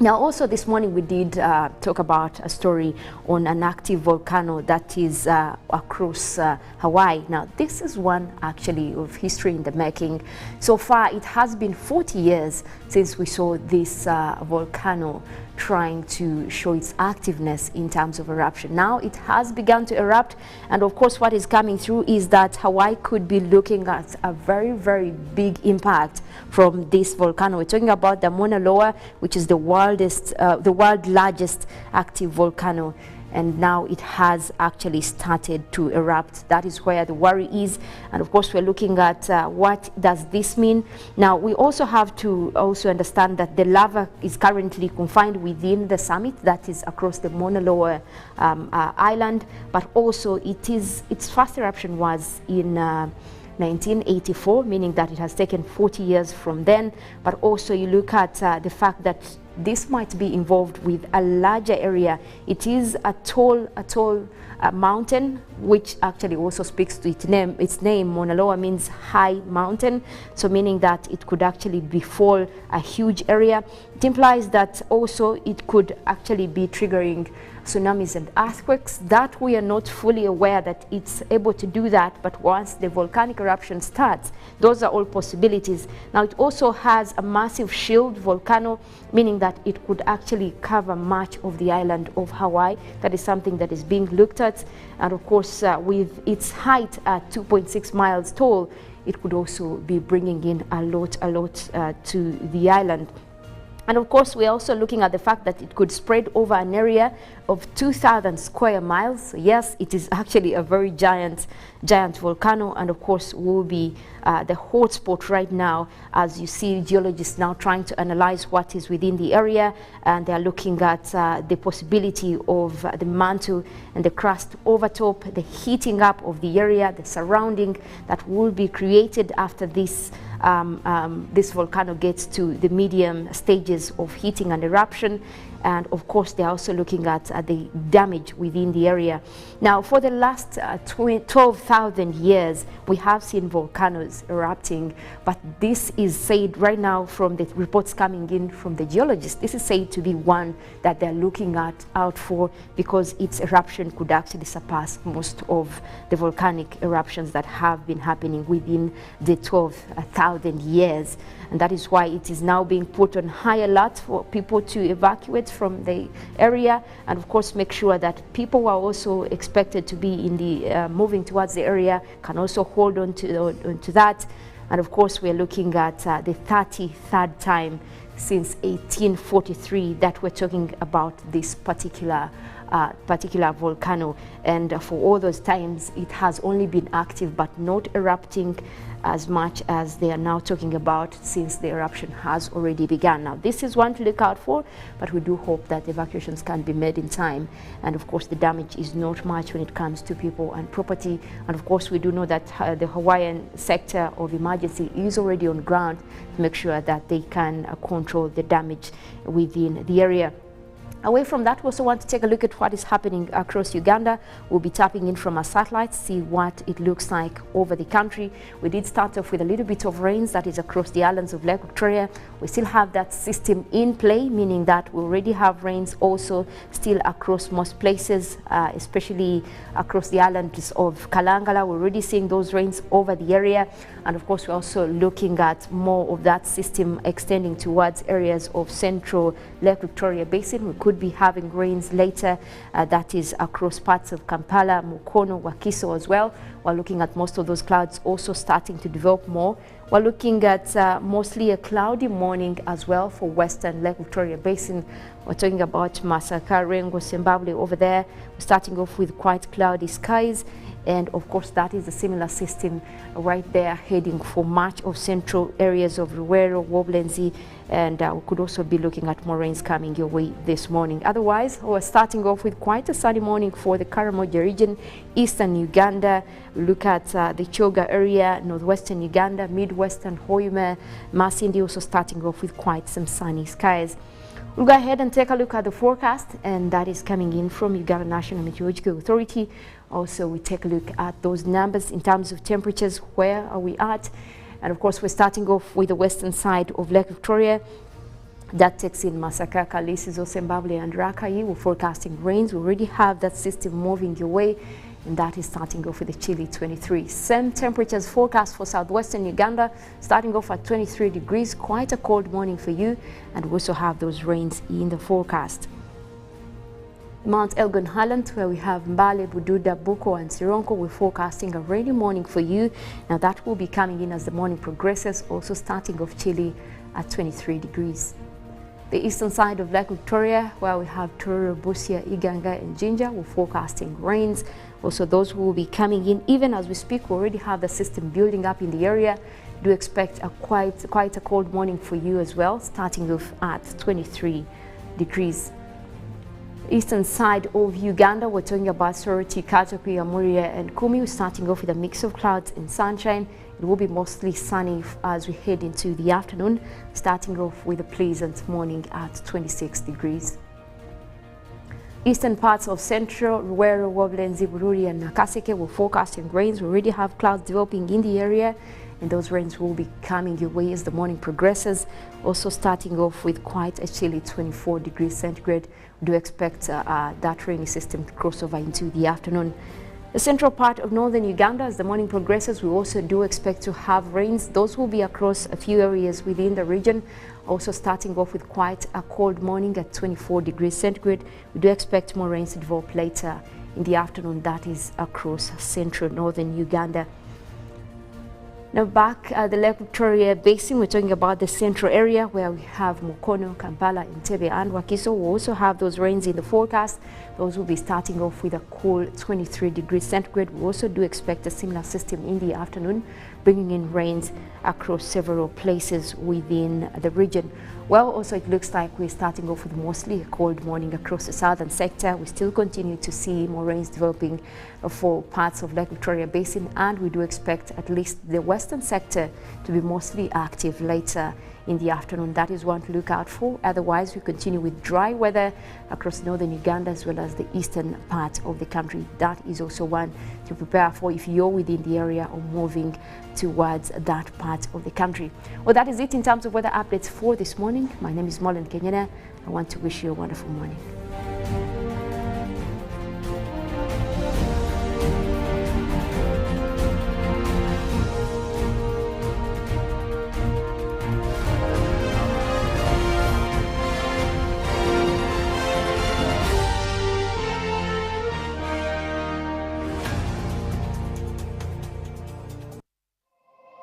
Now, also this morning we did talk about a story on an active volcano that is across Hawaii. Now, this is one actually of history in the making. So far, it has been 40 years since we saw this volcano trying to show its activeness in terms of eruption. Now it has begun to erupt, and of course what is coming through is that Hawaii could be looking at a very, very big impact from this volcano. We're talking about the Mauna Loa, which is the world's largest active volcano. and now it has actually started to erupt. That is where the worry is, and of course we're looking at what does this mean. Now we also have to also understand that the lava is currently confined within the summit that is across the Mauna Loa island, but also its first eruption was in 1984, meaning that it has taken 40 years from then. But also you look at the fact that this might be involved with a larger area. It is a tall mountain, which actually also speaks to its name. Its name, Mauna Loa, means high mountain, so meaning that it could actually befall a huge area. It implies that also it could actually be triggering tsunamis and earthquakes. That we are not fully aware that it's able to do that, but once the volcanic eruption starts, those are all possibilities. Now it also has a massive shield volcano, meaning that it could actually cover much of the island of Hawaii. That is something that is being looked at, and of course with its height at 2.6 miles tall, it could also be bringing in a lot to the island. And of course, we're also looking at the fact that it could spread over an area of 2,000 square miles. So yes, it is actually a very giant volcano, and of course will be the hotspot right now, as you see geologists now trying to analyze what is within the area, and they're looking at the possibility of the mantle and the crust over top, the heating up of the area, the surrounding that will be created after this this volcano gets to the medium stages of heating and eruption. And of course they're also looking at the damage within the area. Now for the last 12,000 years we have seen volcanoes erupting, but this is said right now from the reports coming in from the geologists, this is said to be one that they're looking out for, because its eruption could actually surpass most of the volcanic eruptions that have been happening within the 12,000 years. And that is why it is now being put on high alert for people to evacuate from the area, and of course make sure that people who are also expected to be in the moving towards the area can also hold on to that. And of course we're looking at the 33rd time since 1843 that we're talking about this particular volcano, and for all those times it has only been active but not erupting as much as they are now talking about, since the eruption has already begun. Now this is one to look out for, but we do hope that evacuations can be made in time, and of course the damage is not much when it comes to people and property. And of course we do know that the Hawaiian sector of emergency is already on ground to make sure that they can control the damage within the area. Away from that, we also want to take a look at what is happening across Uganda. We'll be tapping in from our satellites, see what it looks like over the country. We did start off with a little bit of rains that is across the islands of Lake Victoria. We still have that system in play, meaning that we already have rains also still across most places, especially across the islands of Kalangala. We're already seeing those rains over the area. And of course, we're also looking at more of that system extending towards areas of central Lake Victoria Basin. We could be having rains later, that is across parts of Kampala, Mukono, Wakiso as well. We're looking at most of those clouds also starting to develop more. We're looking at mostly a cloudy morning as well for western Lake Victoria Basin. We're talking about Masaka, Rengo, Zimbabwe over there. We're starting off with quite cloudy skies. And of course that is a similar system right there heading for much of central areas of Ruwero, Woblenzi, and we could also be looking at more rains coming your way this morning. Otherwise, we're starting off with quite a sunny morning for the Karamoja region, eastern Uganda. We look at the Choga area, northwestern Uganda, midwestern Hoima, Masindi, also starting off with quite some sunny skies. We'll go ahead and take a look at the forecast, and that is coming in from Uganda National Meteorological Authority. Also, we take a look at those numbers in terms of temperatures. Where are we at? And of course, we're starting off with the western side of Lake Victoria. That takes in Masaka, Kalisizo, Zimbabwe, and Rakai. We're forecasting rains. We already have that system moving your way, and that is starting off with the chilly 23. Same temperatures forecast for southwestern Uganda, starting off at 23 degrees. Quite a cold morning for you, and we also have those rains in the forecast. Mount Elgon Highland, where we have Mbale, Bududa, Buko, and Sironko, we're forecasting a rainy morning for you. Now that will be coming in as the morning progresses, also starting off chilly at 23 degrees. The eastern side of Lake Victoria, where we have Tororo, Busia, Iganga and Jinja, we're forecasting rains. Also those who will be coming in, even as we speak, we already have the system building up in the area. Do expect a quite a cold morning for you as well, starting off at 23 degrees. Eastern side of Uganda, we're talking about Soroti, Katapi, Amuria and Kumi. We're starting off with a mix of clouds and sunshine. It will be mostly sunny as we head into the afternoon, starting off with a pleasant morning at 26 degrees. Eastern parts of Central, Ruwero, Woblenzi, Bururi and Nakaseke will forecasting rains. We already have clouds developing in the area, and those rains will be coming your way as the morning progresses. Also starting off with quite a chilly 24 degrees centigrade. We do expect that rainy system to cross over into the afternoon. The central part of northern Uganda, as the morning progresses, we also do expect to have rains. Those will be across a few areas within the region. Also starting off with quite a cold morning at 24 degrees centigrade. We do expect more rains to develop later in the afternoon. That is across central northern Uganda. Now back at the Lake Victoria Basin, we're talking about the central area where we have Mukono, Kampala, Entebbe and Wakiso. We also have those rains in the forecast. Those will be starting off with a cool 23 degrees centigrade. We also do expect a similar system in the afternoon, bringing in rains across several places within the region. Well, also it looks like we're starting off with mostly a cold morning across the southern sector. We still continue to see more rains developing for parts of Lake Victoria Basin, and we do expect at least the western sector to be mostly active later in the afternoon. That is one to look out for. Otherwise, we continue with dry weather across northern Uganda as well as the eastern part of the country. That is also one to prepare for if you're within the area or moving towards that part of the country. Well, that is it in terms of weather updates for this morning. My name is Mollen, Kenyena. I want to wish you a wonderful morning.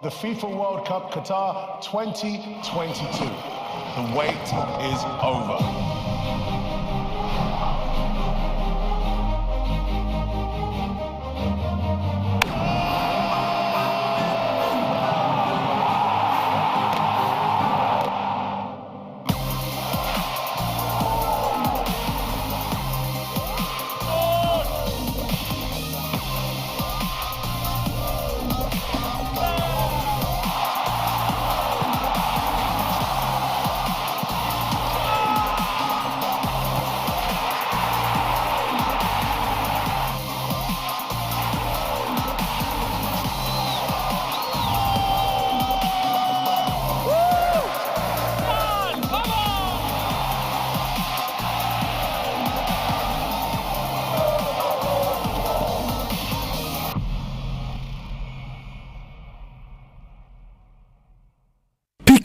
The FIFA World Cup Qatar 2022. The wait is over.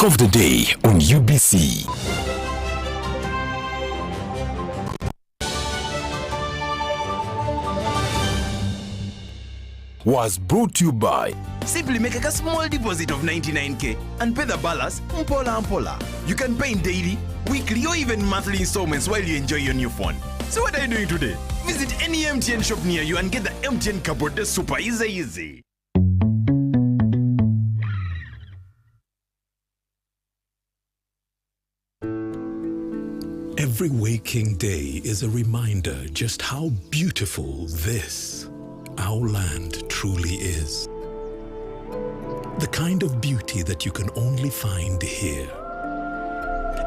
Of the day on UBC. Was brought to you by Simply make a small deposit of 99k and pay the balance mpola. You can pay in daily, weekly or even monthly installments while you enjoy your new phone. So what are you doing today? Visit any MTN shop near you and get the MTN cupboard super easy. Every waking day is a reminder just how beautiful this, our land, truly is. The kind of beauty that you can only find here.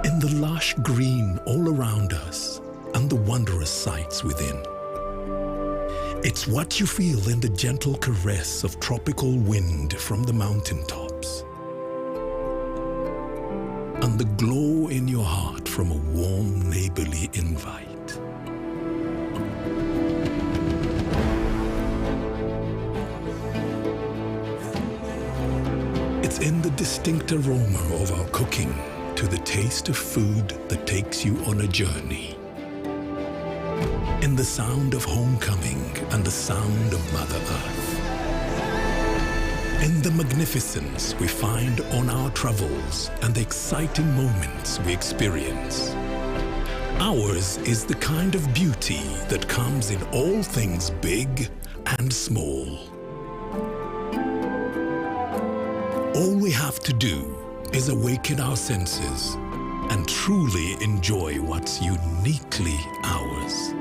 In the lush green all around us and the wondrous sights within. It's what you feel in the gentle caress of tropical wind from the mountaintops. And the glow in your heart from a warm neighborly invite. It's in the distinct aroma of our cooking to the taste of food that takes you on a journey. In the sound of homecoming and the sound of Mother Earth. in the magnificence we find on our travels and the exciting moments we experience. Ours is the kind of beauty that comes in all things big and small. All we have to do is awaken our senses and truly enjoy what's uniquely ours.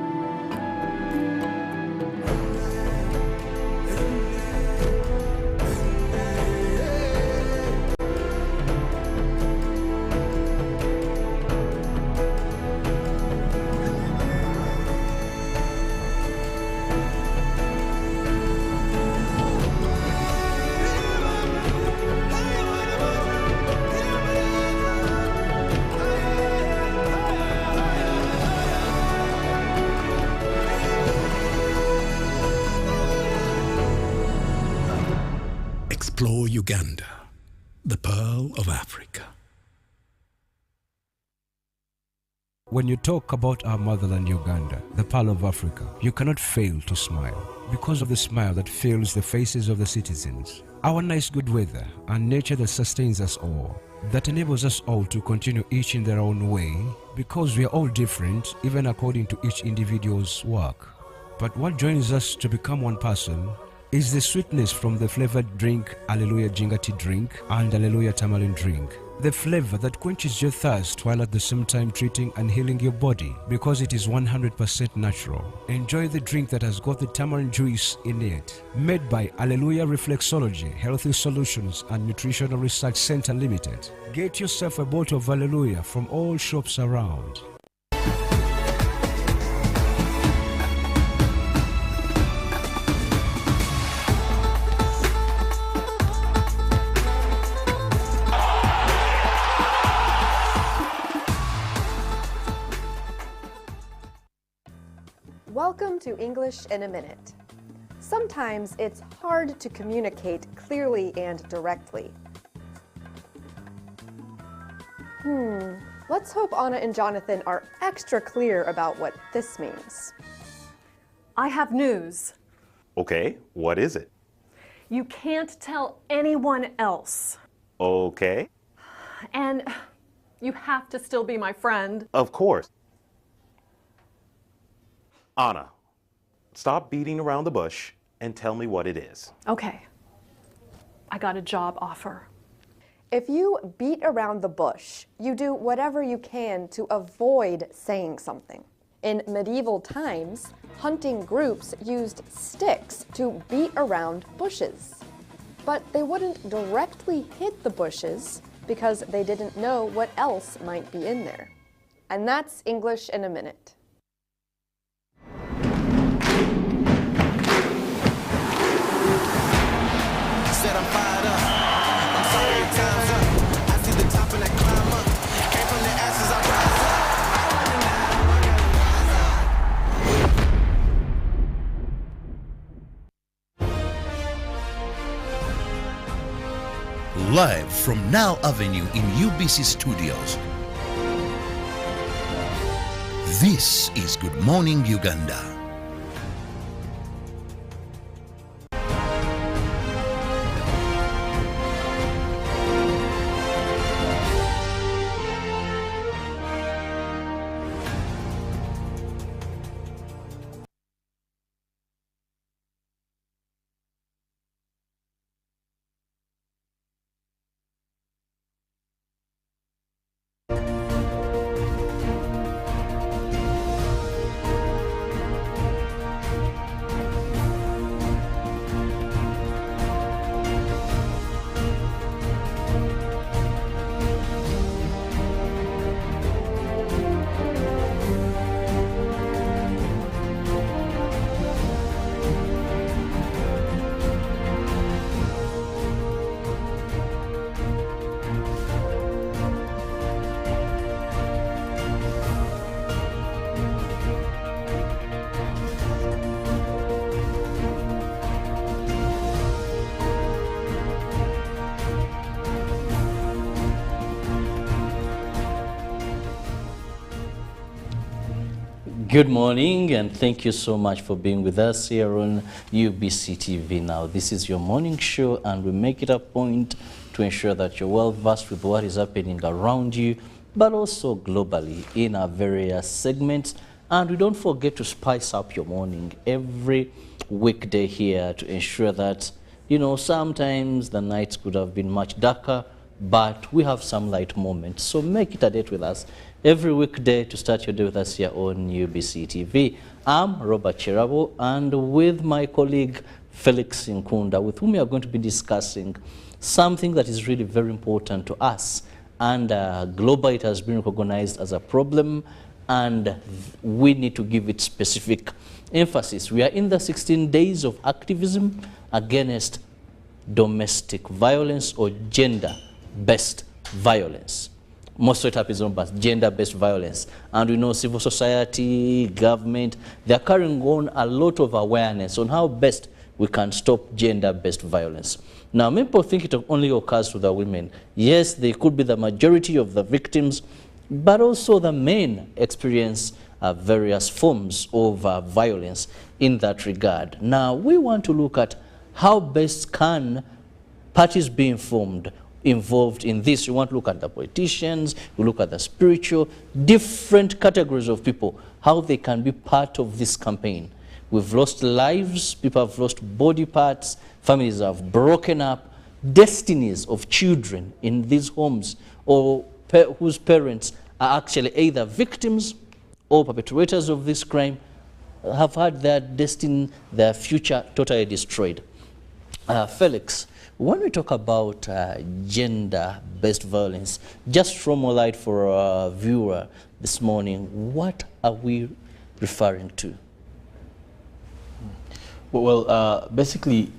Explore Uganda, the pearl of Africa. When you talk about our motherland Uganda, the pearl of Africa, you cannot fail to smile because of the smile that fills the faces of the citizens. Our nice good weather and nature that sustains us all, that enables us all to continue each in their own way because we are all different even according to each individual's work. But what joins us to become one person is the sweetness from the flavored drink Alleluia Jingati drink and Alleluia Tamarind drink. The flavor that quenches your thirst while at the same time treating and healing your body because it is 100% natural. Enjoy the drink that has got the tamarind juice in it. Made by Alleluia Reflexology, Healthy Solutions and Nutritional Research Center Limited. Get yourself a bottle of Alleluia from all shops around. Welcome to English in a Minute. Sometimes it's hard to communicate clearly and directly. Let's hope Anna and Jonathan are extra clear about what this means. I have news. Okay, what is it? You can't tell anyone else. Okay. And you have to still be my friend. Of course. Anna, stop beating around the bush and tell me what it is. Okay. I got a job offer. If you beat around the bush, you do whatever you can to avoid saying something. In medieval times, hunting groups used sticks to beat around bushes. But they wouldn't directly hit the bushes because they didn't know what else might be in there. And that's English in a Minute. Said I'm fired up. I'm sorry your time's up. I see the top and I climb up. Came from the ashes, I rise up. Live from Now Avenue in UBC Studios. This is Good Morning Uganda. Good morning, and thank you so much for being with us here on UBC TV. Now, this is your morning show, and we make it a point to ensure that you're well versed with what is happening around you, but also globally in our various segments. And we don't forget to spice up your morning every weekday here to ensure that, you know, sometimes the nights could have been much darker, but we have some light moments. So make it a date with us every weekday to start your day with us here on UBC TV. I'm Robert Kirabo, and with my colleague Felix Nkunda, with whom we are going to be discussing something that is really very important to us. And globally it has been recognized as a problem, and we need to give it specific emphasis. We are in the 16 days of activism against domestic violence or gender-based violence. Most of it is known as gender-based violence. And we know civil society, government, they are carrying on a lot of awareness on how best we can stop gender-based violence. Now, many people think it only occurs to the women. Yes, they could be the majority of the victims, but also the men experience various forms of violence in that regard. Now, we want to look at how best can parties be involved in this. We want to look at the politicians, we look at the spiritual, different categories of people, how they can be part of this campaign. We've lost lives, people have lost body parts, families have broken up, destinies of children in these homes or whose parents are actually either victims or perpetrators of this crime have had their destiny, their future totally destroyed. Felix, when we talk about gender-based violence, just throw more light for our viewer this morning, what are we referring to? Well, basically,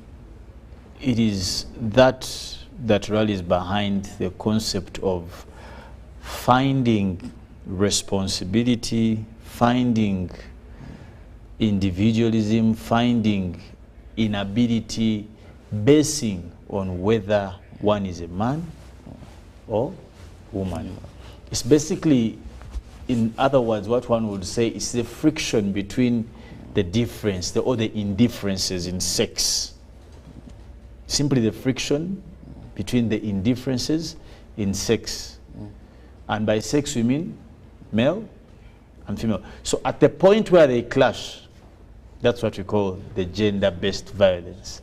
it is that rallies behind the concept of finding responsibility, finding individualism, finding inability, basing on whether one is a man or woman. It's basically, in other words, what one would say is the friction between the difference, or the indifferences in sex. Simply the friction between the indifferences in sex. And by sex we mean male and female. So at the point where they clash, that's what we call the gender-based violence.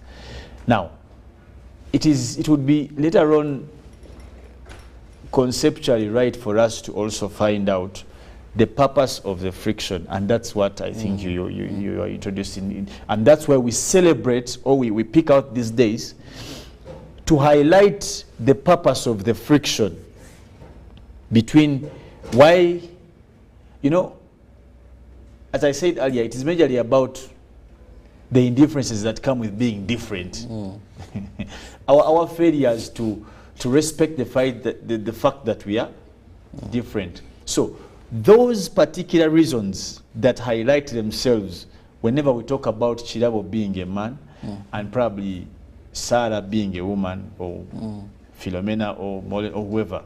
Now, it would be later on conceptually right for us to also find out the purpose of the friction, and that's what I think you are introducing. And that's why we celebrate, or we pick out these days to highlight the purpose of the friction between why, you know, as I said earlier, it is majorly about the indifferences that come with being different. Our failures to respect the fact that we are different. So those particular reasons that highlight themselves whenever we talk about Kirabo being a man and probably Sarah being a woman, or Philomena or Mollen or whoever,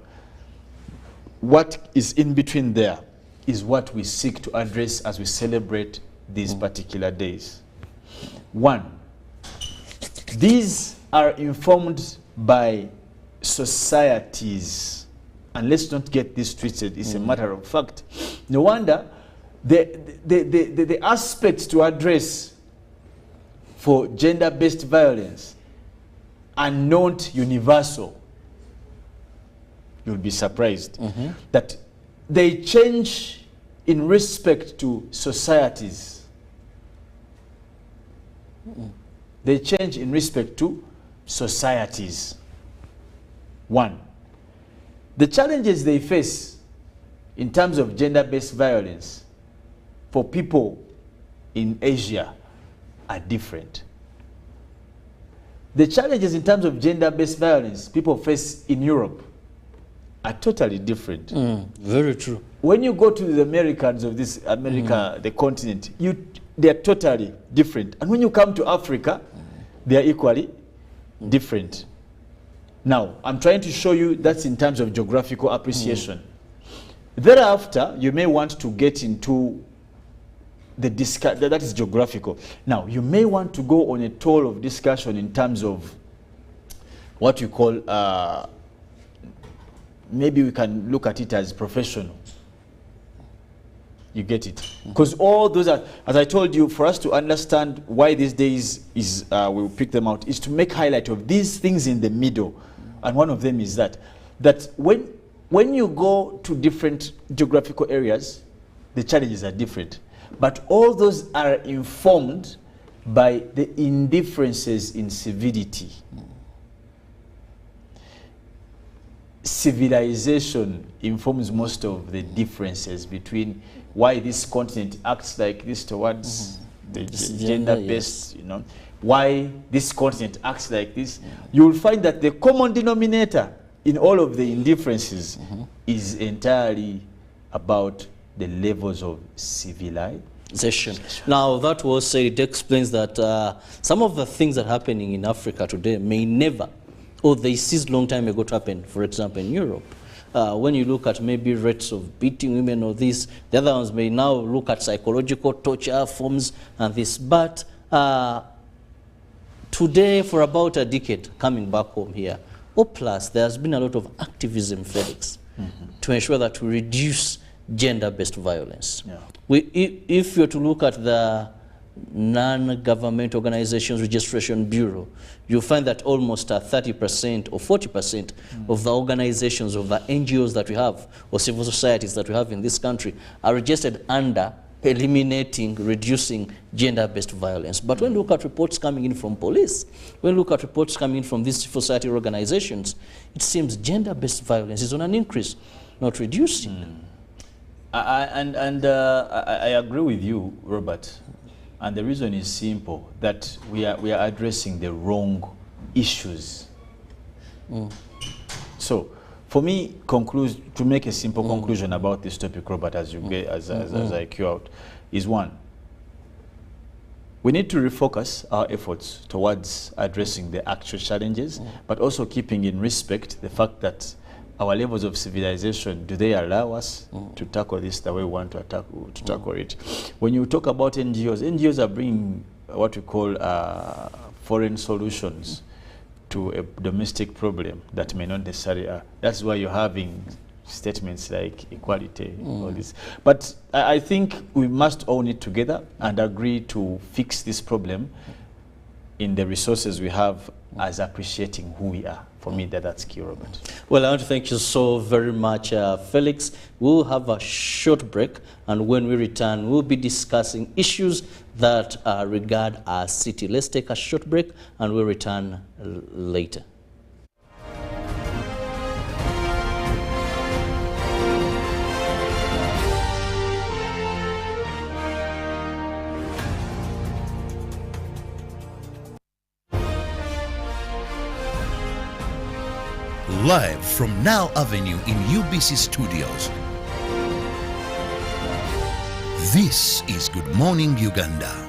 what is in between there is what we seek to address as we celebrate these particular days. One, these are informed by societies, and let's not get this twisted, it's a matter of fact. No wonder the aspects to address for gender-based violence are not universal. You'll be surprised that they change in respect to societies. They change in respect to societies. One, the challenges they face in terms of gender-based violence for people in Asia are different. The challenges in terms of gender-based violence people face in Europe are totally different. Very true. When you go to the Americans of this the continent, they are totally different. And when you come to Africa, they are equally different. Now, I'm trying to show you that's in terms of geographical appreciation. Thereafter, you may want to get into that is geographical. Now, you may want to go on a tour of discussion in terms of what you call, maybe we can look at it as professional. You get it? Because all those are, as I told you, for us to understand why these days is, we'll pick them out, is to make highlight of these things in the middle. And one of them is that when you go to different geographical areas, the challenges are different. But all those are informed by the indifferences in civility. Civilization informs most of the differences between why this continent acts like this towards the gender-based, you know, why this continent acts like this. You will find that the common denominator in all of the indifferences is entirely about the levels of civilization. Now, that was said, it explains that some of the things that are happening in Africa today may never, or they ceased long time ago to happen, for example, in Europe. When you look at maybe rates of beating women or this, the other ones may now look at psychological torture forms and this. But today, for about a decade, coming back home here, or plus, there has been a lot of activism, Felix, to ensure that we reduce gender-based violence. If you're to look at the non-government organizations registration bureau, you'll find that almost 30% or 40% of the organizations, of the NGOs that we have, or civil societies that we have in this country, are registered under eliminating, reducing gender-based violence. But when you look at reports coming in from police, when you look at reports coming in from these civil society organizations, it seems gender-based violence is on an increase, not reducing. I agree with you, Robert. And the reason is simple, that we are addressing the wrong issues. So, for me, to make a simple conclusion about this topic, Robert, as you get, as I cue out, is one: we need to refocus our efforts towards addressing the actual challenges, but also keeping in respect the fact that our levels of civilization, do they allow us to tackle this the way we want to tackle it? When you talk about NGOs, NGOs are bringing what we call foreign solutions to a domestic problem that may not necessarily. That's why you're having statements like equality, all this. But I think we must own it together and agree to fix this problem in the resources we have, as appreciating who we are. For me, that's key, Robert. Well, I want to thank you so very much, Felix. We'll have a short break, and when we return, we'll be discussing issues that regard our city. Let's take a short break, and we'll return later. Live from Now Avenue in UBC Studios. This is Good Morning Uganda.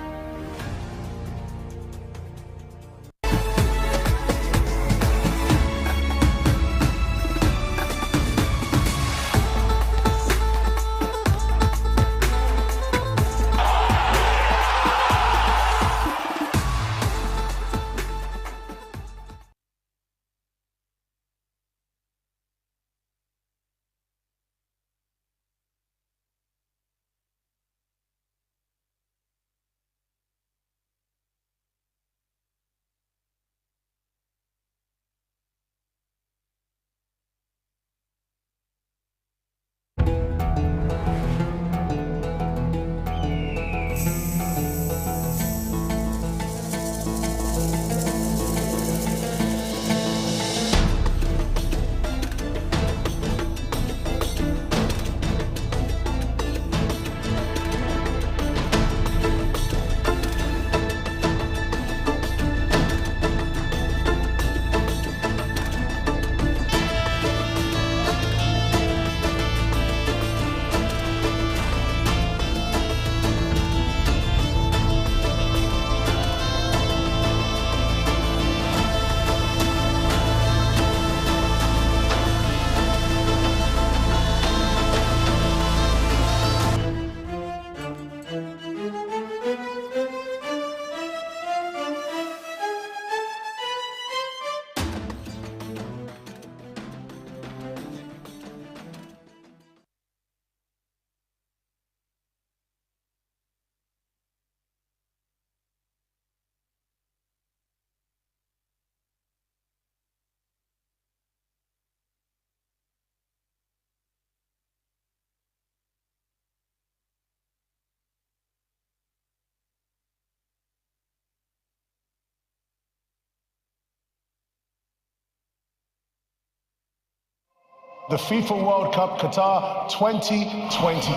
The FIFA World Cup Qatar 2022.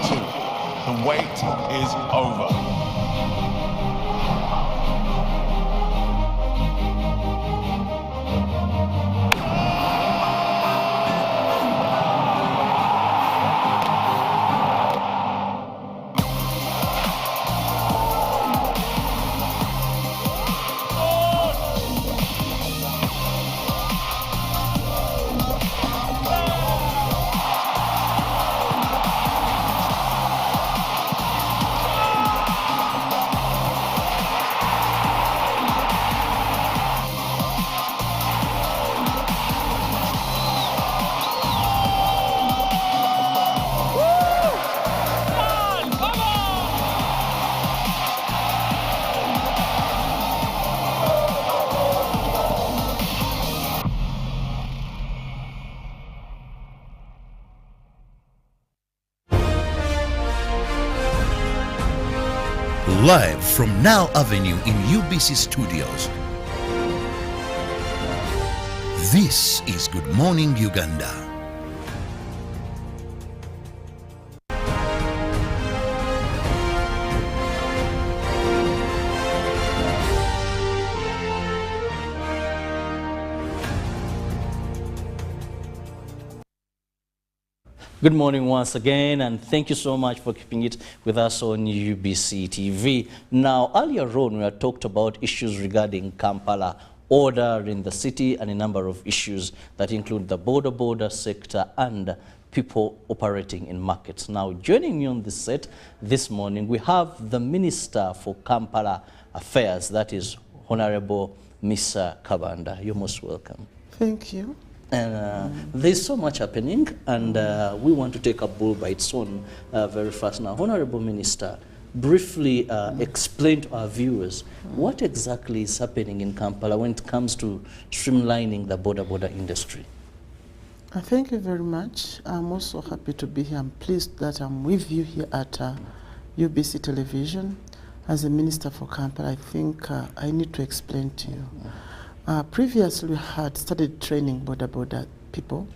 The wait is over. Live from Now Avenue in UBC Studios. This is Good Morning Uganda. Good morning once again, and thank you so much for keeping it with us on UBC TV. Now, earlier on, we had talked about issues regarding Kampala, order in the city, and a number of issues that include the Boda Boda sector and people operating in markets. Now, joining me on the set this morning, we have the Minister for Kampala Affairs, that is Honorable Mr. Kabanda. You're most welcome. Thank you. And there's so much happening, and we want to take a bull by its own very fast. Now, Honorable Minister, briefly explain to our viewers what exactly is happening in Kampala when it comes to streamlining the Boda Boda industry. Thank you very much. I'm also happy to be here. I'm pleased that I'm with you here at UBC Television. As a Minister for Kampala, I think I need to explain to you. Previously, we had started training Boda Boda people.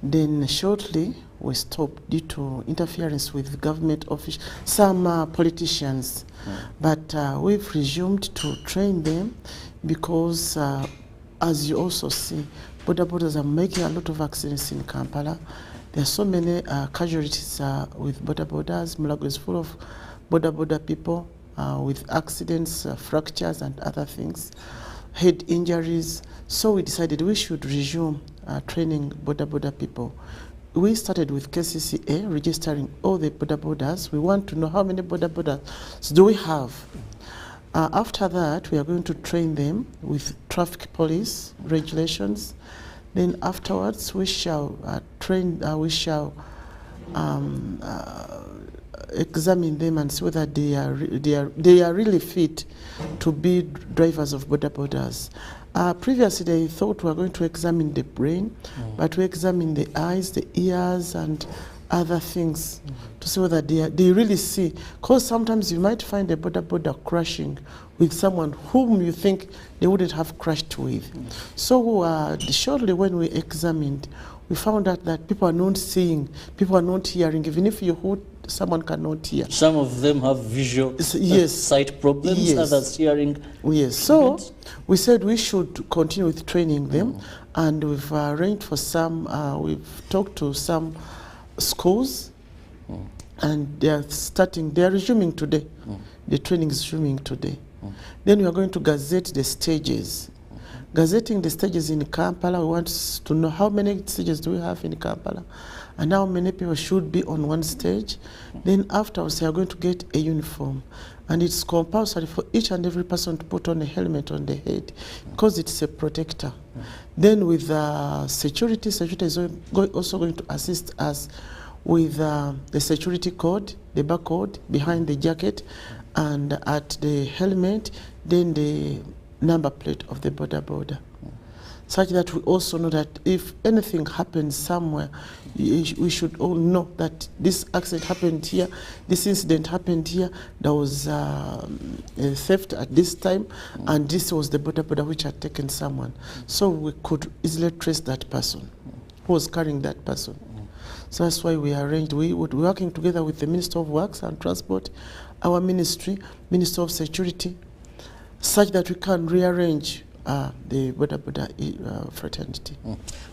Then shortly, we stopped due to interference with government officials, some politicians. But we've resumed to train them because, as you also see, Boda Bodas are making a lot of accidents in Kampala. There are so many casualties with Boda Bodas. Mulago is full of Boda Boda people with accidents, fractures, and other things. Head injuries, so we decided we should resume training Boda Boda people. We started with KCCA, registering all the Boda Bodas. We want to know how many Boda Bodas do we have. After that, we are going to train them with traffic police regulations. Then afterwards, we shall examine them and see whether they are really fit to be drivers of Boda Bodas. Previously, they thought we were going to examine the brain, but we examine the eyes, the ears, and other things to see whether they really see. Because sometimes you might find a Boda Boda crashing with someone whom you think they wouldn't have crashed with. So shortly when we examined, we found out that people are not seeing, people are not hearing. Even if you heard, someone cannot hear. Some of them have visual sight problems, others hearing. Yes, so we said we should continue with training them, and we've arranged for some, we've talked to some schools, and they are resuming today. The training is resuming today. Then we are going to gazette the stages. Gazetting the stages in Kampala, we want to know how many stages do we have in Kampala and how many people should be on one stage. Then afterwards, they are going to get a uniform. And it's compulsory for each and every person to put on a helmet on the head because it's a protector. Then with security is also going to assist us with the security code, the barcode behind the jacket, and at the helmet, then the number plate of the Boda Boda, such that we also know that if anything happens somewhere, we should all know that this accident happened here, this incident happened here, there was a theft at this time, and this was the Boda Boda which had taken someone. So we could easily trace that person. who was carrying that person. So that's why we arranged, we're working together with the Minister of Works and Transport, our ministry, Minister of Security, such that we can rearrange the Boda Boda fraternity.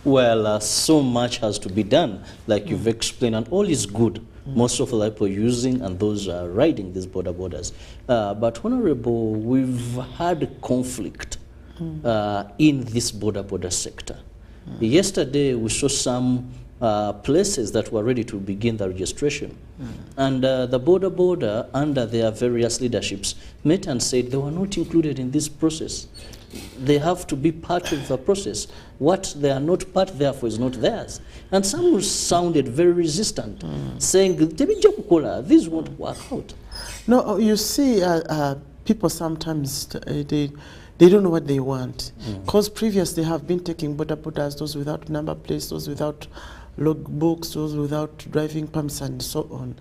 Well, so much has to be done, like you've explained, and all is good. Most of the people using and those riding these Boda Bodas. But Honorable, we've had conflict in this Boda Boda sector. Yesterday, we saw some places that were ready to begin the registration. And the Boda Boda, under their various leaderships, met and said they were not included in this process. They have to be part of the process. What they are not part, therefore, is not theirs. And some who sounded very resistant, saying, this won't work out. No, you see, people sometimes, they don't know what they want. Because previously they have been taking Boda Bodas, those without number plates, those without logbooks, those without driving permits, and so on.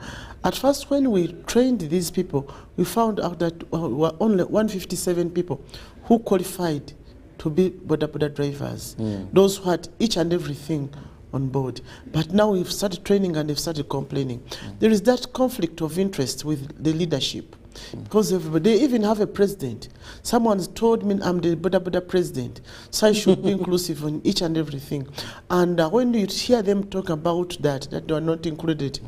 At first, when we trained these people, we found out that were only 157 people who qualified to be Boda Boda drivers, those who had each and everything on board. But now we've started training and they've started complaining. There is that conflict of interest with the leadership. Because they even have a president. Someone's told me I'm the Boda Boda president, so I should be inclusive in each and everything. And when you hear them talk about that they are not included,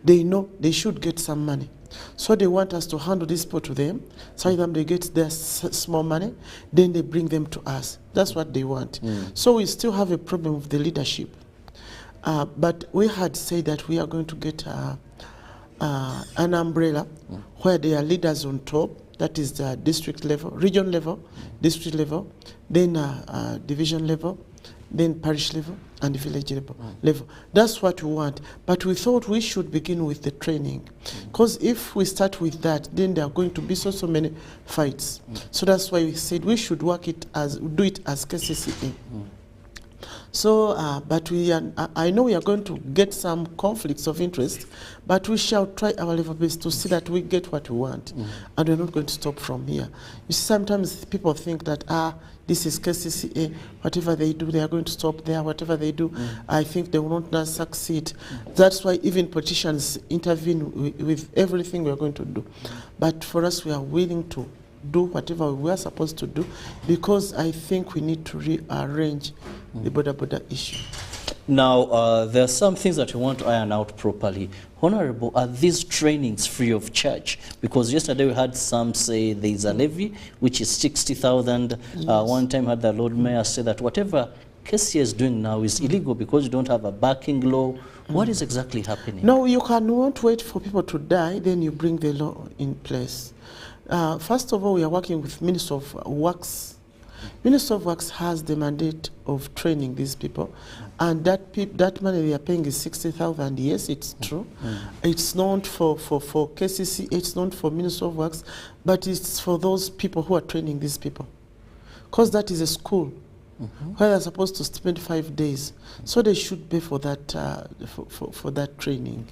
they know they should get some money. So they want us to handle this part to them, so them they get their small money, then they bring them to us. That's what they want. So we still have a problem with the leadership. But we had said that we are going to get an umbrella where there are leaders on top, that is the district level, region level, district level, then division level, then parish level, and village level. That's what we want. But we thought we should begin with the training. Because if we start with that, then there are going to be so many fights. So that's why we said we should do it as KCCA. So, but I know we are going to get some conflicts of interest, but we shall try our level best to see that we get what we want, and we're not going to stop from here. You see, sometimes people think that, this is KCCA, whatever they do, they are going to stop there, whatever they do, I think they will not succeed. That's why even politicians intervene with everything we are going to do. But for us, we are willing to do whatever we are supposed to do, because I think we need to rearrange the Boda Boda issue. Now, there are some things that we want to iron out properly. Honorable, are these trainings free of charge? Because yesterday we had some say there is a levy, which is 60,000. One time had the Lord Mayor say that whatever KCA is doing now is illegal because you don't have a backing law. What is exactly happening? No, you cannot wait for people to die, then you bring the law in place. First of all, we are working with Minister of Works. Minister of Works has the mandate of training these people, and that money they are paying is 60,000. Yes, it's true. It's not for KCC, it's not for Minister of Works, but it's for those people who are training these people. Because that is a school where they're supposed to spend 5 days. So they should pay for that, for that training.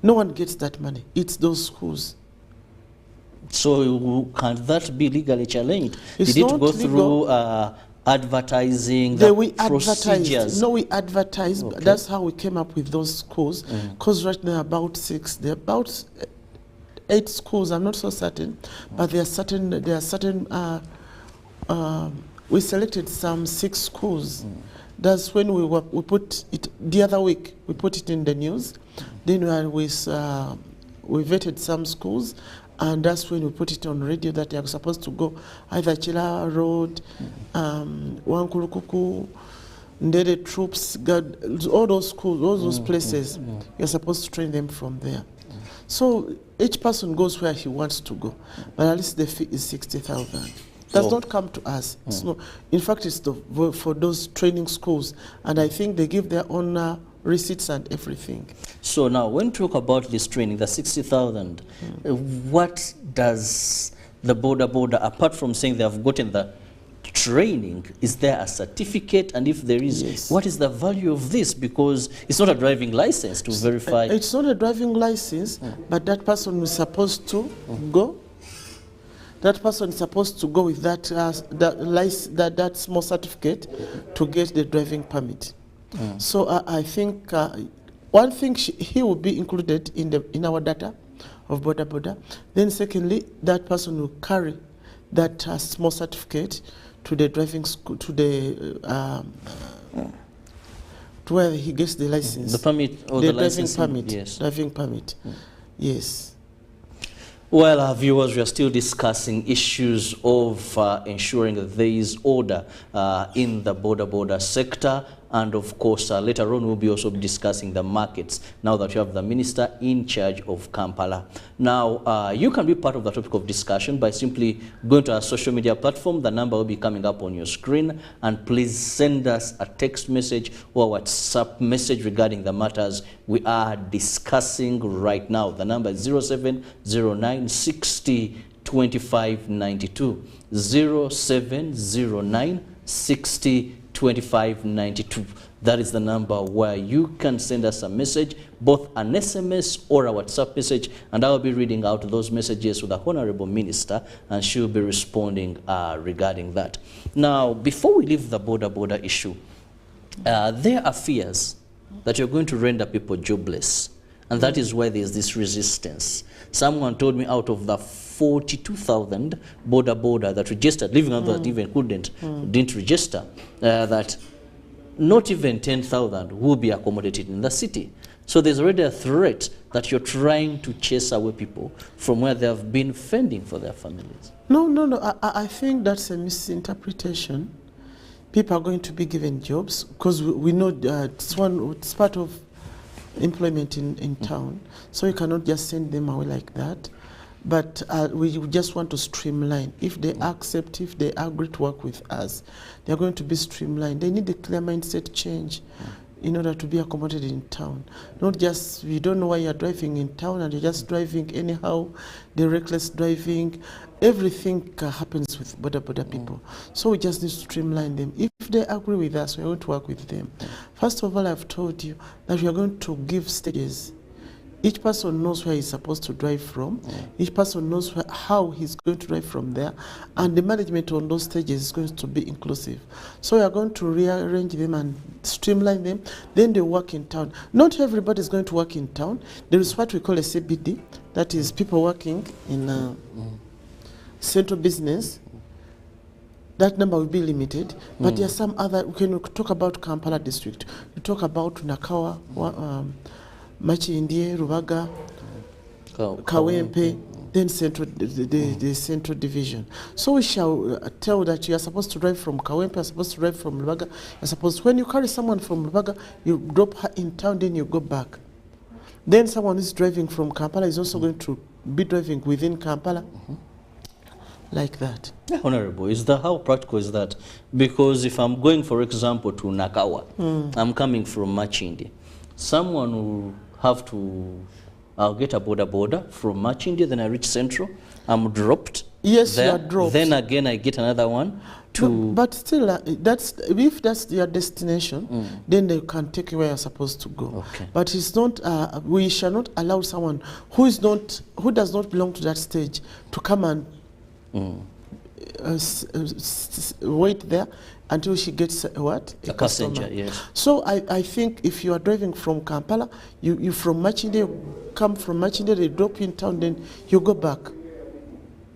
No one gets that money. It's those schools. So can that be legally challenged? It's Did it not go legal. through advertising, we procedures? No, we advertise. Okay. That's how we came up with those schools. Because right now about 6, there are about 8 schools. I'm not so certain, but there are certain. We selected some 6 schools. That's when we put it the other week. We put it in the news. Then we vetted some schools. And that's when we put it on radio that they are supposed to go either Chila Road, Wankulukuku, Ndede Troops, all those schools, all those places. You're supposed to train them from there. So each person goes where he wants to go. But at least the fee is 60,000. Does not come to us. It's not, in fact, it's for those training schools. And I think they give their own receipts and everything. So now, when we talk about this training, the 60,000, what does the Boda Boda, apart from saying they have gotten the training, is there a certificate? And if there is, what is the value of this? Because it's not a driving license to verify. It's not a driving license, but that person is supposed to go. That person is supposed to go with that small certificate to get the driving permit. So I think one thing he will be included in our data of Boda Boda. Then secondly, that person will carry that small certificate to the driving school, to where he gets the license. The permit or the driving license? permit. Yes. Driving permit. Yes. Well, our viewers, we are still discussing issues of ensuring that there is order in the Boda sector. And of course, later on, we'll be also discussing the markets now that you have the minister in charge of Kampala. Now, you can be part of the topic of discussion by simply going to our social media platform. The number will be coming up on your screen. And please send us a text message or a WhatsApp message regarding the matters we are discussing right now. The number is 0709 60 25 92. 0709 60 2592. That is the number where you can send us a message, both an SMS or a WhatsApp message, and I will be reading out those messages to the Honorable Minister, and she will be responding regarding that. Now, before we leave the Boda issue, there are fears that you're going to render people jobless, and that is why there's this resistance. Someone told me out of the 42,000 Boda that registered, leaving out that even didn't register, that not even 10,000 will be accommodated in the city. So there's already a threat that you're trying to chase away people from where they have been fending for their families. No. I think that's a misinterpretation. People are going to be given jobs because we know it's part of employment in town. So you cannot just send them away like that. But we just want to streamline. If they accept, if they agree to work with us, they're going to be streamlined. They need a clear mindset change in order to be accommodated in town. Not just, you don't know why you're driving in town and you're just driving anyhow, the reckless driving. Everything happens with Boda people. So we just need to streamline them. If they agree with us, we're going to work with them. First of all, I've told you that we are going to give stages. Each person knows where he's supposed to drive from. Each person knows how he's going to drive from there. And the management on those stages is going to be inclusive. So we are going to rearrange them and streamline them. Then they work in town. Not everybody is going to work in town. There is what we call a CBD. That is people working in central business. That number will be limited. But there are some other, when we talk about Kampala district, we talk about Nakawa, Machindie, Rubaga, Kawempe, then central, the central division. So we shall tell that you are supposed to drive from Kawempe, you are supposed to drive from Rubaga. When you carry someone from Rubaga, you drop her in town, then you go back. Then someone who is driving from Kampala is also going to be driving within Kampala. Like that. Honorable, how practical is that? Because if I'm going, for example, to Nakawa, I'm coming from Machindi. Someone will have to, I'll get a Boda from Machindi, then I reach Central, I'm dropped. Yes, there. You are dropped. Then again, I get another one to... But still, if that's your destination, then they can take you where you're supposed to go. Okay. But it's not, we shall not allow someone who does not belong to that stage to come and wait there until she gets what? A passenger, yes. So I think if you are driving from Kampala, you from Machinde, come from Machinde, they drop you in town, then you go back.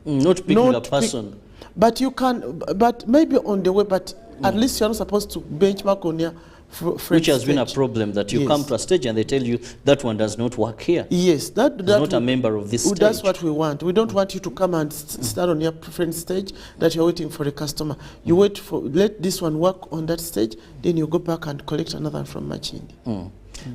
Not picking a person. But you can, but maybe on the way, but at least you're not supposed to benchmark on your which has been a problem, that you come to a stage and they tell you that one does not work here. Yes, that's not a member of this stage. That's what we want. We don't want you to come and start on your preferred stage that you're waiting for a customer. You wait for, let this one work on that stage, then you go back and collect another one from Machindi.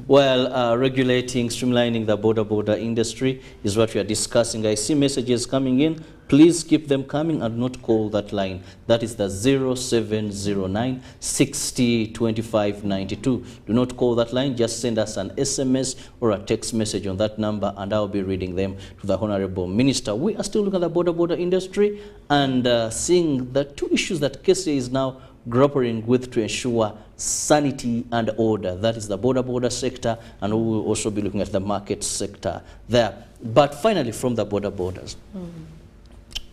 Well, regulating, streamlining the Boda industry is what we are discussing. I see messages coming in. Please keep them coming and not call that line. That is the 0709 60 25 92. Do not call that line. Just send us an SMS or a text message on that number, and I'll be reading them to the Honorable Minister. We are still looking at the Boda industry and seeing the two issues that KCA is now grappling with to ensure sanity and order. That is the Boda sector, and we will also be looking at the market sector there. But finally, from the borders,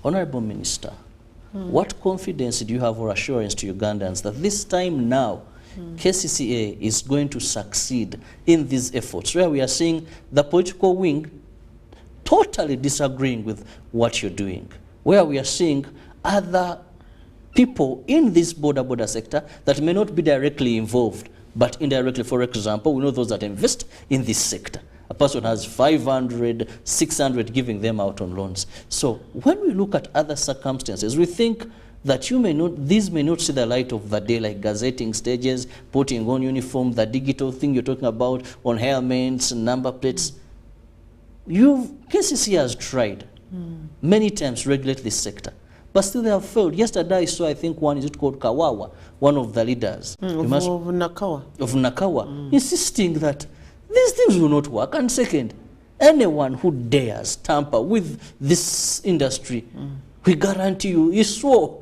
Honorable Minister, what confidence do you have or assurance to Ugandans that this time now KCCA is going to succeed in these efforts, where we are seeing the political wing totally disagreeing with what you're doing, where we are seeing other people in this border sector that may not be directly involved, but indirectly. For example, we know those that invest in this sector. A person has 500, 600 giving them out on loans. So when we look at other circumstances, we think that these may not see the light of the day, like gazetting stages, putting on uniform, the digital thing you're talking about on helmets, number plates. KCC has tried many times to regulate this sector, but still they have failed. Yesterday I saw, I think one, is it called Kawawa, one of the leaders of Nakawa, insisting that these things will not work. And second, anyone who dares tamper with this industry, we guarantee you, you swore.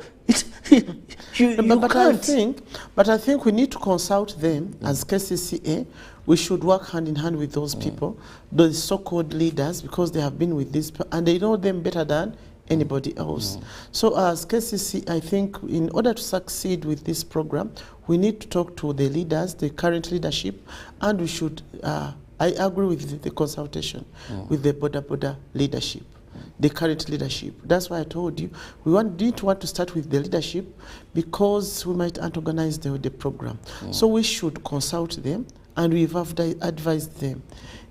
But I think we need to consult them as KCCA. We should work hand in hand with those people, those so-called leaders, because they have been with this, and they know them better than anybody else. So as KCC, I think in order to succeed with this program, we need to talk to the leaders, the current leadership, and we should, I agree with the consultation with the Boda Boda leadership, the current leadership. That's why I told you, we didn't want to start with the leadership because we might antagonize the program. So we should consult them, and we've advised them.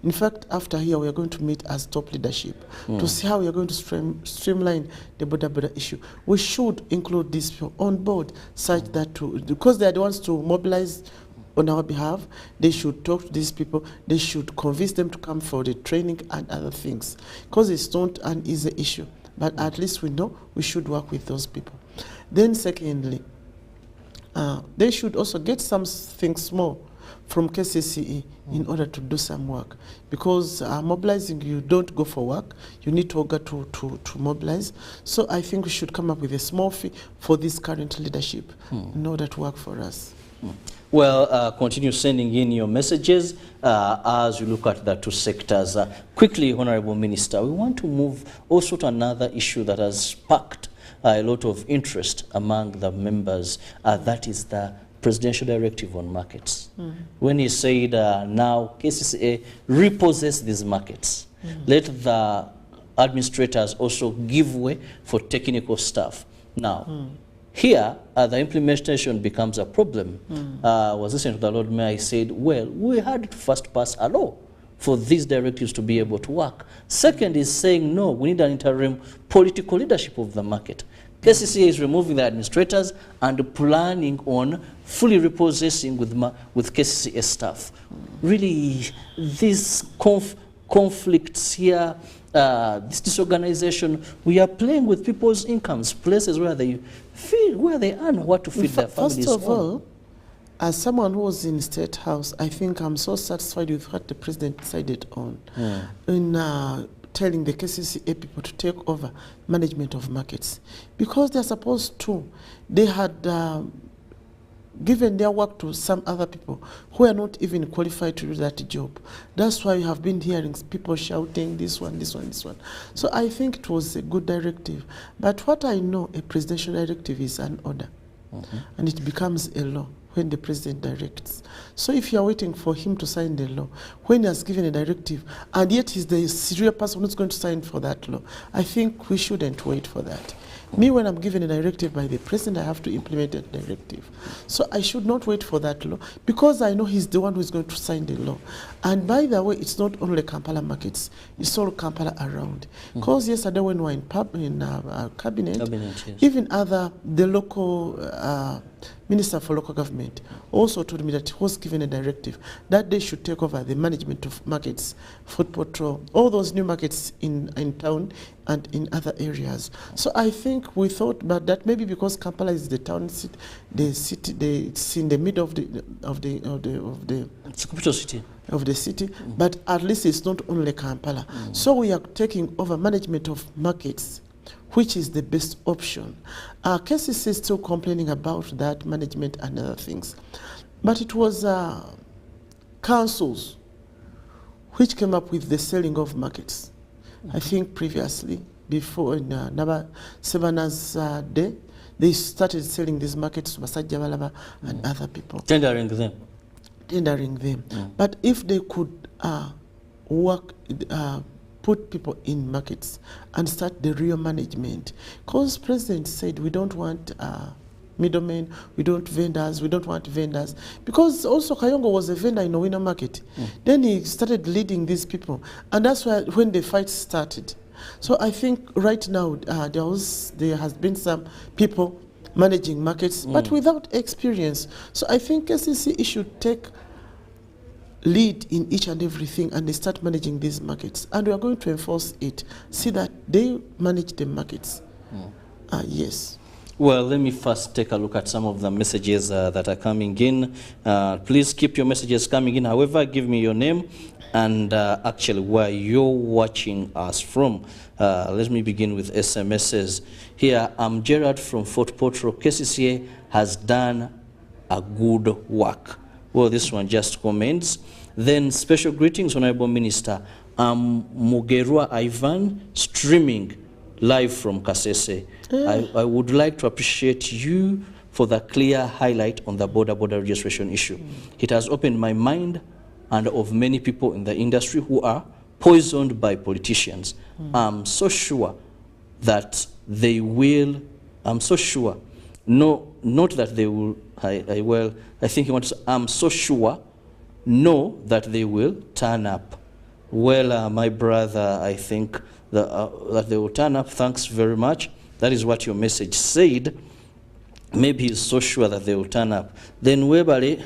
In fact, after here, we are going to meet as top leadership to see how we are going to streamline the Boda Boda issue. We should include these people on board such that, because they are the ones to mobilize on our behalf, they should talk to these people, they should convince them to come for the training and other things. Because it's not an easy issue, but at least we know we should work with those people. Then secondly, they should also get something small from KCCE in order to do some work, because mobilizing, you don't go for work, you need to go to mobilize. So I think we should come up with a small fee for this current leadership in order to work for us. Well, continue sending in your messages as we look at the two sectors. Quickly, Honorable Minister, we want to move also to another issue that has sparked a lot of interest among the members, that is the presidential directive on markets. When he said now KCCA repossess these markets, let the administrators also give way for technical staff. Now, here the implementation becomes a problem. I was listening to the Lord Mayor, I said, well, we had to first pass a law for these directives to be able to work. Second is saying, no, we need an interim political leadership of the market. KCCA is removing the administrators and planning on fully repossessing with KCCA staff. Really, these conflicts here, this disorganization, we are playing with people's incomes, places where they earn what to feed their families. First of all, as someone who was in State House, I think I'm so satisfied with what the President decided on. In telling the KCCA people to take over management of markets, because they're supposed to. They had given their work to some other people who are not even qualified to do that job. That's why you have been hearing people shouting this one, this one, this one. So I think it was a good directive. But what I know, a presidential directive is an order, and it becomes a law when the president directs. So if you are waiting for him to sign the law, when he has given a directive, and yet he's the serious person who's going to sign for that law, I think we shouldn't wait for that. Me, when I'm given a directive by the president, I have to implement that directive. So I should not wait for that law, because I know he's the one who's going to sign the law. And by the way, it's not only Kampala markets, it's all Kampala around. Because yesterday when we were in cabinet, yes, even the local Minister for Local Government also told me that he was given a directive that they should take over the management of markets, food patrol, all those new markets in town and in other areas. So I think we thought about that, maybe because Kampala is the town city, it's in the middle of the it's capital city of the city, but at least it's not only Kampala. So we are taking over management of markets, which is the best option. KCC is still complaining about that management and other things. But it was councils which came up with the selling of markets. I think previously, before in Naba Sevana's day, they started selling these markets to Basajja Balaba and other people. Tendering them. Tendering them. But if they could work, put people in markets and start the real management, because President said we don't want middlemen, we don't want vendors, because also Kayongo was a vendor in Owino market. Then he started leading these people, and that's why when the fight started. So I think right now there has been some people managing markets, but without experience. So I think KCC should take lead in each and everything, and they start managing these markets, and we are going to enforce it. See that they manage the markets. Yes. Well, let me first take a look at some of the messages that are coming in. Please keep your messages coming in. However, give me your name and actually where you're watching us from. Let me begin with SMSs. Here, I'm Gerard from Fort Portal. KCCA has done a good work. Well, this one just comments. Then, special greetings, Honorable Minister. I'm Mugerua Ivan, streaming live from Kasese. I would like to appreciate you for the clear highlight on the Boda Boda registration issue. It has opened my mind and of many people in the industry who are poisoned by politicians. I'm so sure that they will, I'm so sure, no, not that they will, I think he wants to say, I'm so sure, know that they will turn up. Well, my brother, I think that they will turn up. Thanks very much. That is what your message said. Maybe he's so sure that they will turn up. Then Webale,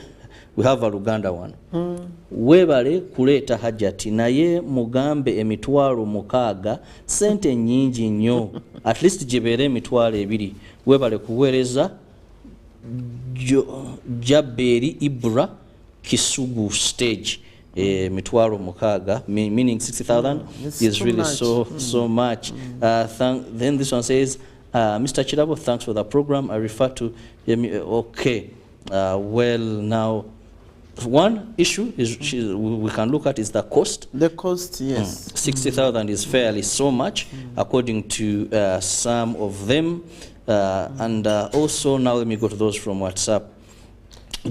we have a Uganda one. Webale kuleta hajati naye mugambe emitwalo mukaga sente nyingi nnyo. At least jibere emitwalo ebiri. Webale kuweereza Jaberi Ibra Kisugu stage. Mitwaro mukaga, meaning 60,000 is really much. so much. Then this one says, Mr. Kirabo, thanks for the program. I refer to, okay. Well, now, one issue is we can look at is the cost. The cost, yes. 60,000 is fairly so much, according to some of them. And also, now let me go to those from WhatsApp.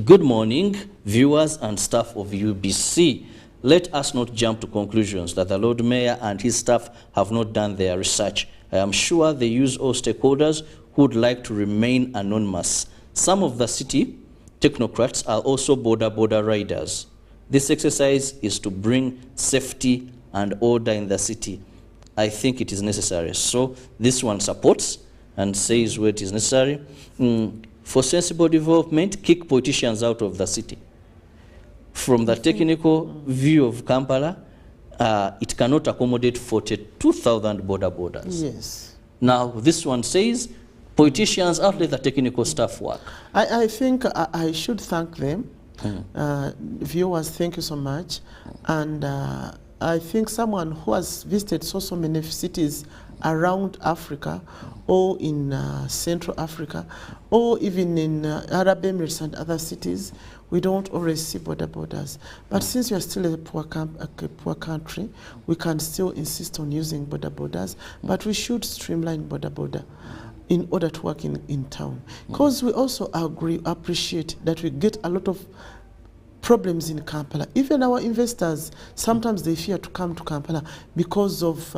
Good morning, viewers and staff of UBC. Let us not jump to conclusions that the Lord Mayor and his staff have not done their research. I am sure they use all stakeholders who would like to remain anonymous. Some of the city technocrats are also Boda Boda riders. This exercise is to bring safety and order in the city. I think it is necessary. So this one supports and says where it is necessary. For sensible development, kick politicians out of the city. From the technical view of Kampala, it cannot accommodate 42,000 Boda Bodas. Yes. Now, this one says, politicians outlet the technical staff work. I think I should thank them. Viewers, thank you so much. And I think someone who has visited so many cities around Africa, or in Central Africa, or even in Arab Emirates and other cities, we don't always see Boda Bodas. But since we are still a poor country, we can still insist on using Boda Bodas, but we should streamline Boda Boda in order to work in town. Because we also appreciate that we get a lot of problems in Kampala. Even our investors, sometimes they fear to come to Kampala because of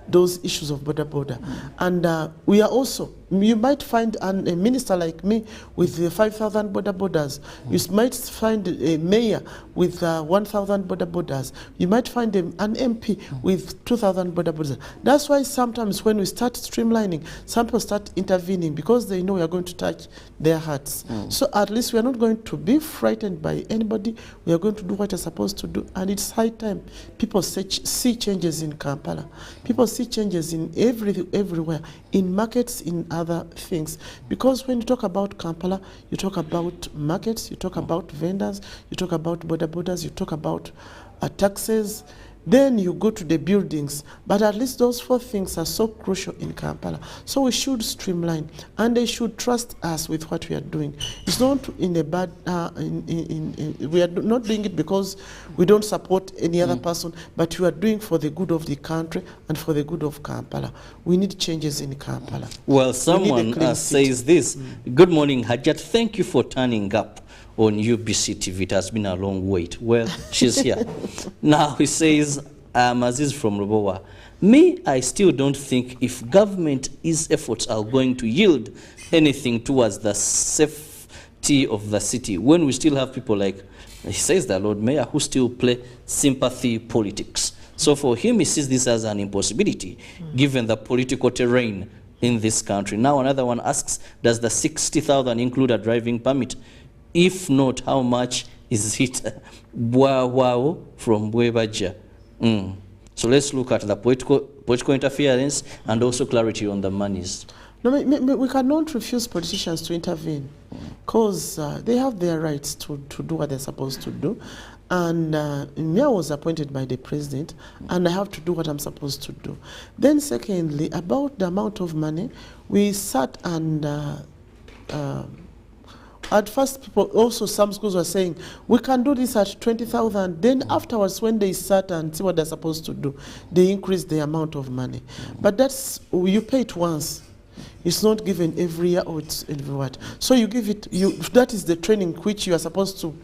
those issues of Boda Boda. And we are also, you might find a minister like me with 5,000 Boda Bodas. You might find a mayor with 1,000 Boda Bodas. You might find an MP with 2,000 Boda Bodas. That's why sometimes when we start streamlining, some people start intervening because they know we are going to touch their hearts. So at least we are not going to be frightened by anybody. We are going to do what we're supposed to do. And it's high time people see changes in Kampala. People see changes in everywhere, in markets, in other things. Because when you talk about Kampala, you talk about markets, you talk about vendors, you talk about Boda Bodas, you talk about taxes, Then you go to the buildings, but at least those 4 things are so crucial in Kampala. So we should streamline, and they should trust us with what we are doing. It's not in a bad, we are not doing it because we don't support any other person, but we are doing for the good of the country and for the good of Kampala. We need changes in Kampala. Well, someone says this. Good morning, Hajat. Thank you for turning up on UBC TV. It has been a long wait. Well, she's here. Now he says, Aziz from Rubowa. Me, I still don't think if government's efforts are going to yield anything towards the safety of the city, when we still have people like, he says the Lord Mayor, who still play sympathy politics. So for him, he sees this as an impossibility, given the political terrain in this country. Now another one asks, does the 60,000 include a driving permit? If not, how much is it? Wow from Bwebaja. So let's look at the political interference and also clarity on the monies. No, we cannot refuse politicians to intervene because they have their rights to do what they're supposed to do. And me, I was appointed by the president, and I have to do what I'm supposed to do. Then secondly, about the amount of money, we sat and at first, people, also some schools were saying, we can do this at 20,000. Then afterwards, when they sat and see what they're supposed to do, they increase the amount of money. But that's, you pay it once. It's not given every year or it's every what. So you give it, that is the training which you are supposed to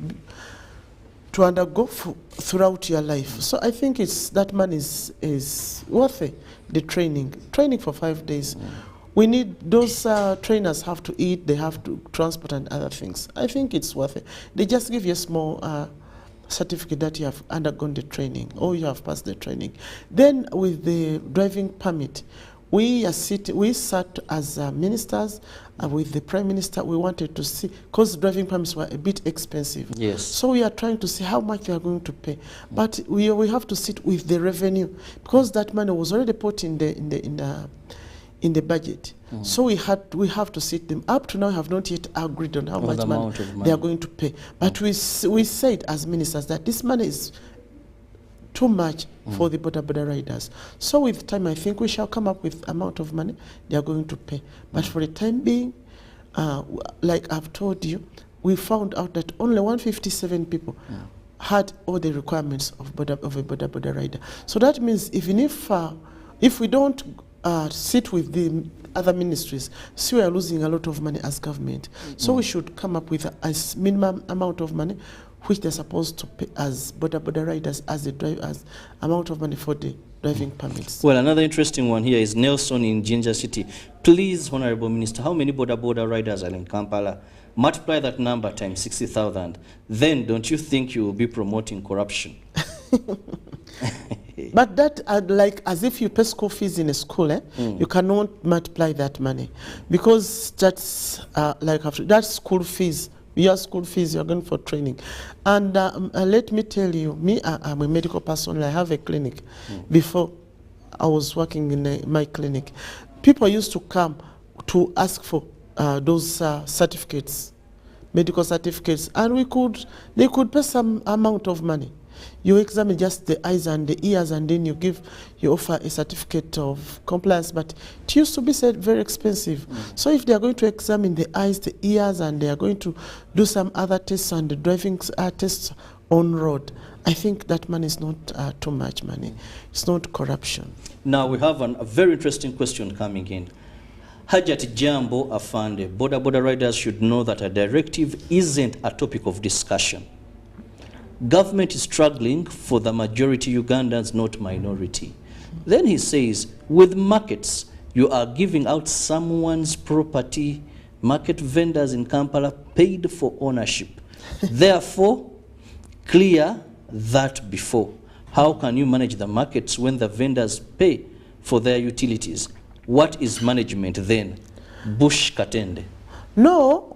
undergo throughout your life. So I think that money is worth it, the training for 5 days. We need, those trainers have to eat, they have to transport and other things. I think it's worth it. They just give you a small certificate that you have undergone the training or you have passed the training. Then with the driving permit, we sat as ministers with the Prime Minister. We wanted to see, because driving permits were a bit expensive. Yes. So we are trying to see how much they are going to pay. But we have to sit with the revenue, because that money was already put in the budget. So we have to sit them. Up to now, have not yet agreed on how much money they are going to pay. But we said as ministers that this money is too much for the Boda Boda riders. So with time, I think we shall come up with amount of money they are going to pay. But for the time being, like I've told you, we found out that only 157 people had all the requirements of a Boda Boda rider. So that means even if we don't sit with the other ministries, so we are losing a lot of money as government. So we should come up with a minimum amount of money which they're supposed to pay as Boda Boda riders, as amount of money for the driving permits. Well, another interesting one here is Nelson in Ginger City. Please, Honorable Minister, how many Boda Boda riders are in Kampala? Multiply that number times 60,000. Then don't you think you will be promoting corruption? But that, like as if you pay school fees in a school, you cannot multiply that money, because that's like that's school fees. Your school fees, you're going for training. And let me tell you, I'm a medical person. I have a clinic. Before I was working in my clinic, people used to come to ask for those certificates, medical certificates, and they could pay some amount of money. You examine just the eyes and the ears, and then you offer a certificate of compliance, but it used to be said very expensive. So if they are going to examine the eyes, the ears, and they are going to do some other tests and the driving tests on road, I think that money is not too much money. It's not corruption. Now we have a very interesting question coming in. Hajat Jambo Afande, Boda Boda riders should know that a directive isn't a topic of discussion. Government is struggling for the majority Ugandans, not minority. Then he says, with markets, you are giving out someone's property. Market vendors in Kampala paid for ownership. Therefore, clear that before. How can you manage the markets when the vendors pay for their utilities? What is management then? Bush Katende. No,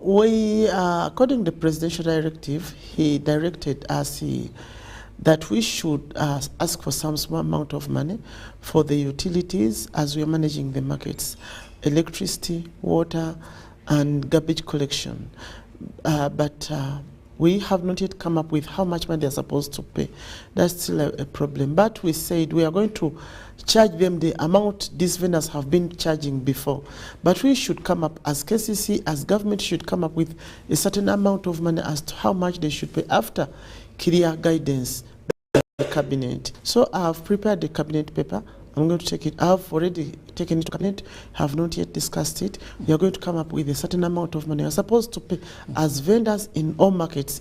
according to the presidential directive, he directed us that we should ask for some small amount of money for the utilities as we are managing the markets, electricity, water, and garbage collection. But We have not yet come up with how much money they're supposed to pay. That's still a problem. But we said we are going to charge them the amount these vendors have been charging before. But we should come up, as KCC, as government, should come up with a certain amount of money as to how much they should pay after clear guidance by the cabinet. So I have prepared the cabinet paper. I'm going to take it. I have already taken it to cabinet, have not yet discussed it. We are going to come up with a certain amount of money. We are supposed to pay as vendors in all markets,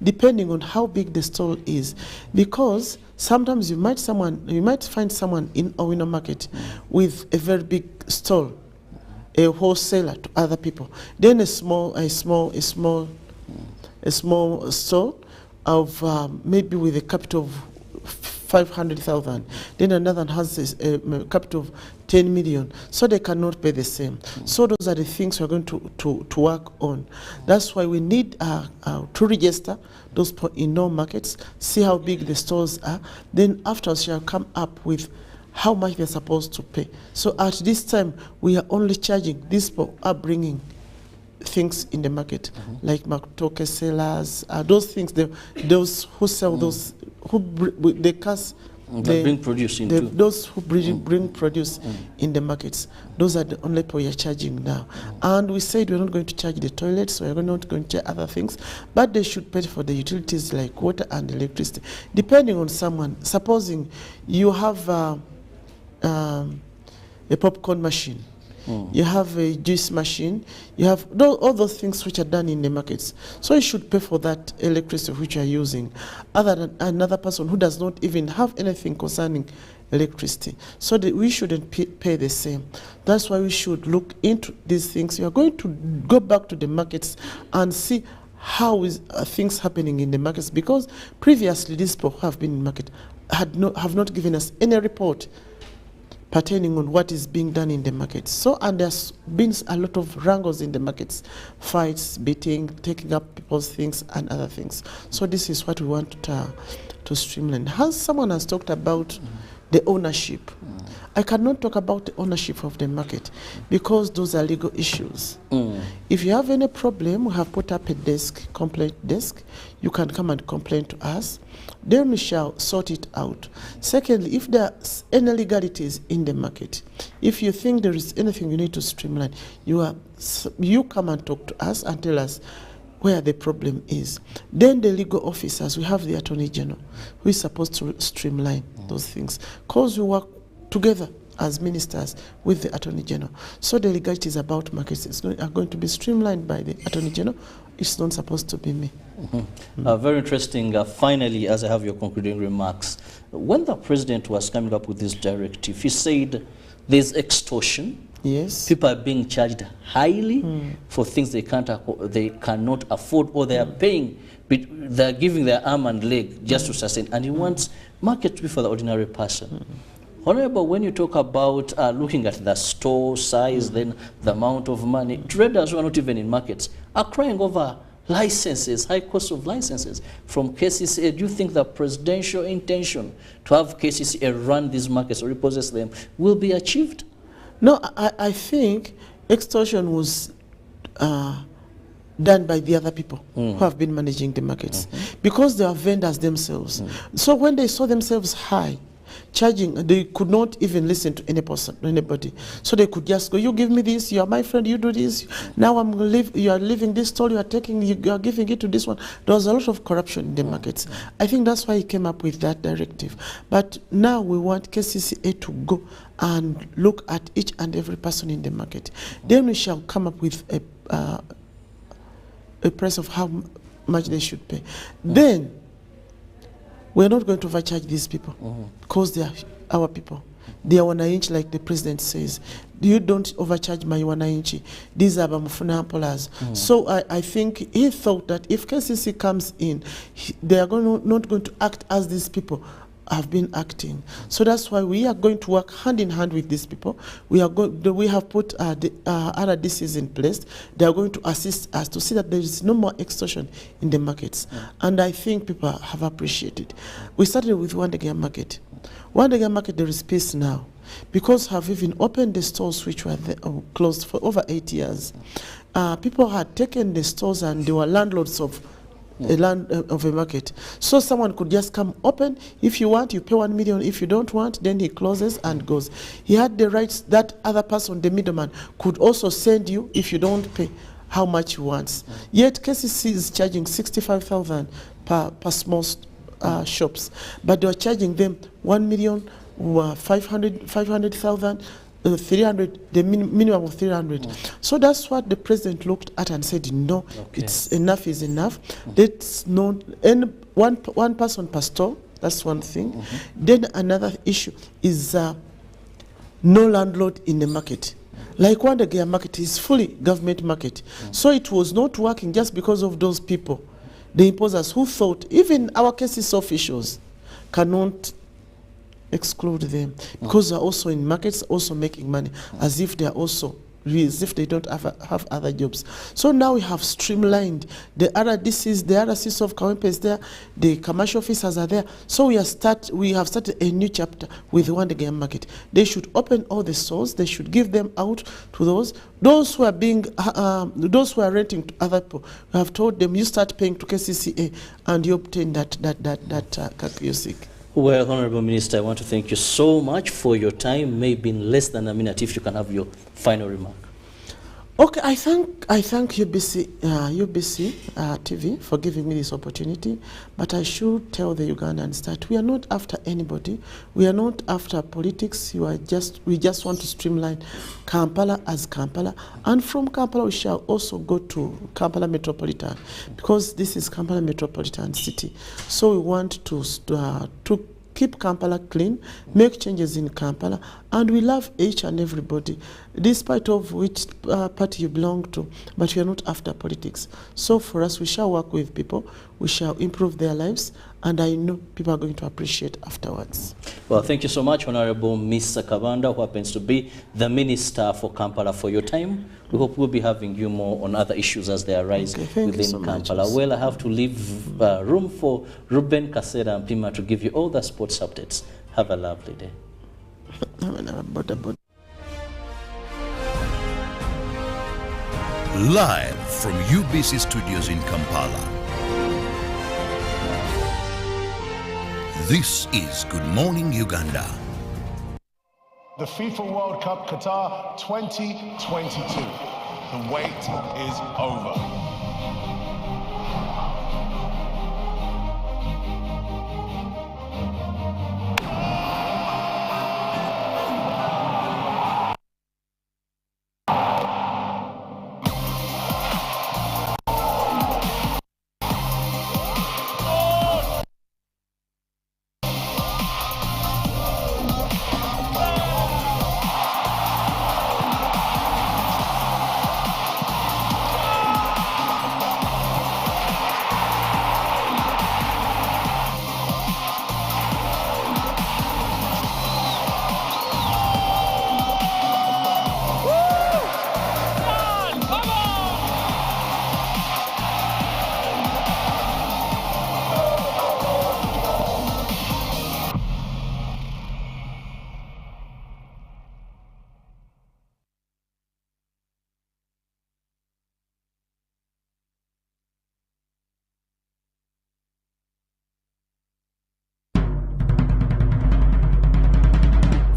depending on how big the stall is. Because sometimes you might find someone in Owino market with a very big stall, a wholesaler to other people. Then a small stall of maybe with a capital of 500,000. Then another has a capital of 10 million. So they cannot pay the same. So those are the things we're going to work on. That's why we need to register those in all markets, see how big the stores are. Then afterwards, you'll come up with how much they're supposed to pay. So at this time, we are only charging these people are bringing things in the market, like Maktoke sellers, those things, those who sell those, they cast, bring produce into. Those who bring produce in the markets, those are the only people we are charging now. And we said we're not going to charge the toilets, so we're not going to charge other things, but they should pay for the utilities like water and electricity, depending on someone. Supposing you have a popcorn machine, you have a juice machine, you have all those things which are done in the markets. So you should pay for that electricity which you are using, other than another person who does not even have anything concerning electricity. So that we shouldn't pay the same. That's why we should look into these things. We are going to go back to the markets and see how is things happening in the markets, because previously these people who have been in the market have not given us any report pertaining on what is being done in the markets. So, and there's been a lot of wrangles in the markets, fights, beating, taking up people's things and other things. So this is what we want to streamline. Someone has talked about the ownership. I cannot talk about the ownership of the market because those are legal issues. If you have any problem, we have put up a desk, complaint desk. You can come and complain to us. Then we shall sort it out. Secondly, if there are any legalities in the market, if you think there is anything you need to streamline, you come and talk to us and tell us where the problem is. Then the legal officers, we have the Attorney General, who is supposed to streamline those things, because we work together as ministers with the Attorney General. So the legalities about markets are going to be streamlined by the Attorney General. It's not supposed to be me. Very interesting. Finally, as I have your concluding remarks, when the president was coming up with this directive, he said there's extortion. Yes. People are being charged highly for things they cannot afford, or they are paying, they're giving their arm and leg just to sustain. And he wants market to be for the ordinary person. However, when you talk about looking at the store size, then the amount of money, traders who are not even in markets are crying over licenses, high cost of licenses from KCCA. Do you think the presidential intention to have KCCA run these markets or repossess them will be achieved? No, I think extortion was done by the other people who have been managing the markets, because they are vendors themselves. So when they saw themselves high, charging, they could not even listen to anybody. So they could just go, you give me this, you are my friend, you do this, now you are leaving this store, you are giving it to this one. There was a lot of corruption in the markets. I think that's why he came up with that directive. But now we want KCCA to go and look at each and every person in the market. Then we shall come up with a price of how much they should pay. Then we're not going to overcharge these people because they are our people. They are wananchi, like the president says. You don't overcharge my wananchi. These are Bamufunapolas. So I think he thought that if KCC comes in, they are not going to act as these people have been acting. So that's why we are going to work hand in hand with these people. We have put the other DCs in place. They are going to assist us to see that there is no more extortion in the markets. And I think people have appreciated. We started with Wandegea Market. Wandegea Market, there is peace now, because have even opened the stores which were closed for over 8 years. People had taken the stores and they were landlords of a land of a market. So someone could just come open. If you want, you pay 1 million. If you don't want, then he closes and goes. He had the rights that other person, the middleman, could also send you if you don't pay how much he wants. Yet KCC is charging 65,000 per small shops, but they are charging them 1,500,000. 300, the minimum of 300. So that's what the president looked at and said, no, it's enough is enough. Let's not, and one person per store, that's one thing. Then another issue is no landlord in the market. Like Wandagea market is fully government market. So it was not working just because of those people, the imposers who thought even our cases officials cannot exclude them because they're also in markets, also making money, as if they are also, as if they don't have other jobs. So now we have streamlined the RDCs, the RCs of Kawempe is there, the commercial officers are there. So we have started a new chapter with Wandagea market. They should open all the stores. They should give them out to those who are being, those who are renting to other people. We have told them, you start paying to KCCA and you obtain that KCC. Well, Honorable Minister, I want to thank you so much for your time. Maybe in less than a minute, if you can have your final remark. Okay, I thank UBC TV for giving me this opportunity, but I should tell the Ugandans that we are not after anybody. We are not after politics. We just want to streamline Kampala as Kampala, and from Kampala we shall also go to Kampala Metropolitan, because this is Kampala Metropolitan City. So we want to keep Kampala clean, make changes in Kampala, and we love each and everybody, despite of which party you belong to, but we are not after politics. So for us, we shall work with people, we shall improve their lives, and I know people are going to appreciate afterwards. Well, thank you so much, Honorable Mr. Kabanda, who happens to be the Minister for Kampala, for your time. We hope we'll be having you more on other issues as they arise within Kampala. Well, I have to leave room for Ruben, Kasera, and Pima to give you all the sports updates. Have a lovely day. Live from UBC Studios in Kampala. This is Good Morning Uganda. The FIFA World Cup Qatar 2022. The wait is over.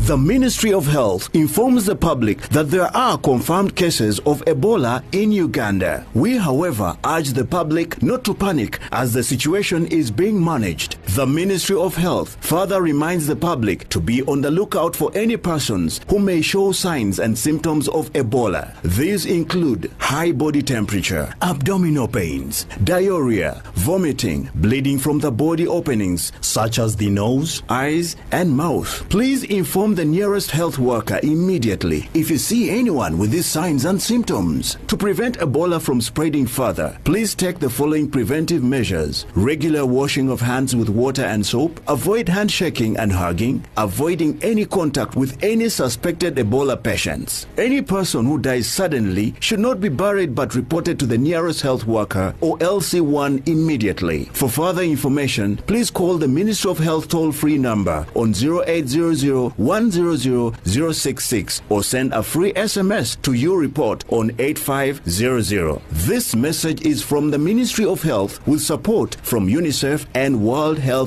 The Ministry of Health informs the public that there are confirmed cases of Ebola in Uganda. We, however, urge the public not to panic as the situation is being managed. The Ministry of Health further reminds the public to be on the lookout for any persons who may show signs and symptoms of Ebola. These include high body temperature, abdominal pains, diarrhea, vomiting, bleeding from the body openings such as the nose, eyes, and mouth. Please inform the nearest health worker immediately if you see anyone with these signs and symptoms. To prevent Ebola from spreading further, please take the following preventive measures: regular washing of hands with water and soap, avoid handshaking and hugging, avoiding any contact with any suspected Ebola patients. Any person who dies suddenly should not be buried but reported to the nearest health worker or LC1 immediately. For further information, please call the Ministry of Health toll-free number on 0800 100-066 or send a free SMS to your report on 8500. This message is from the Ministry of Health with support from UNICEF and World Health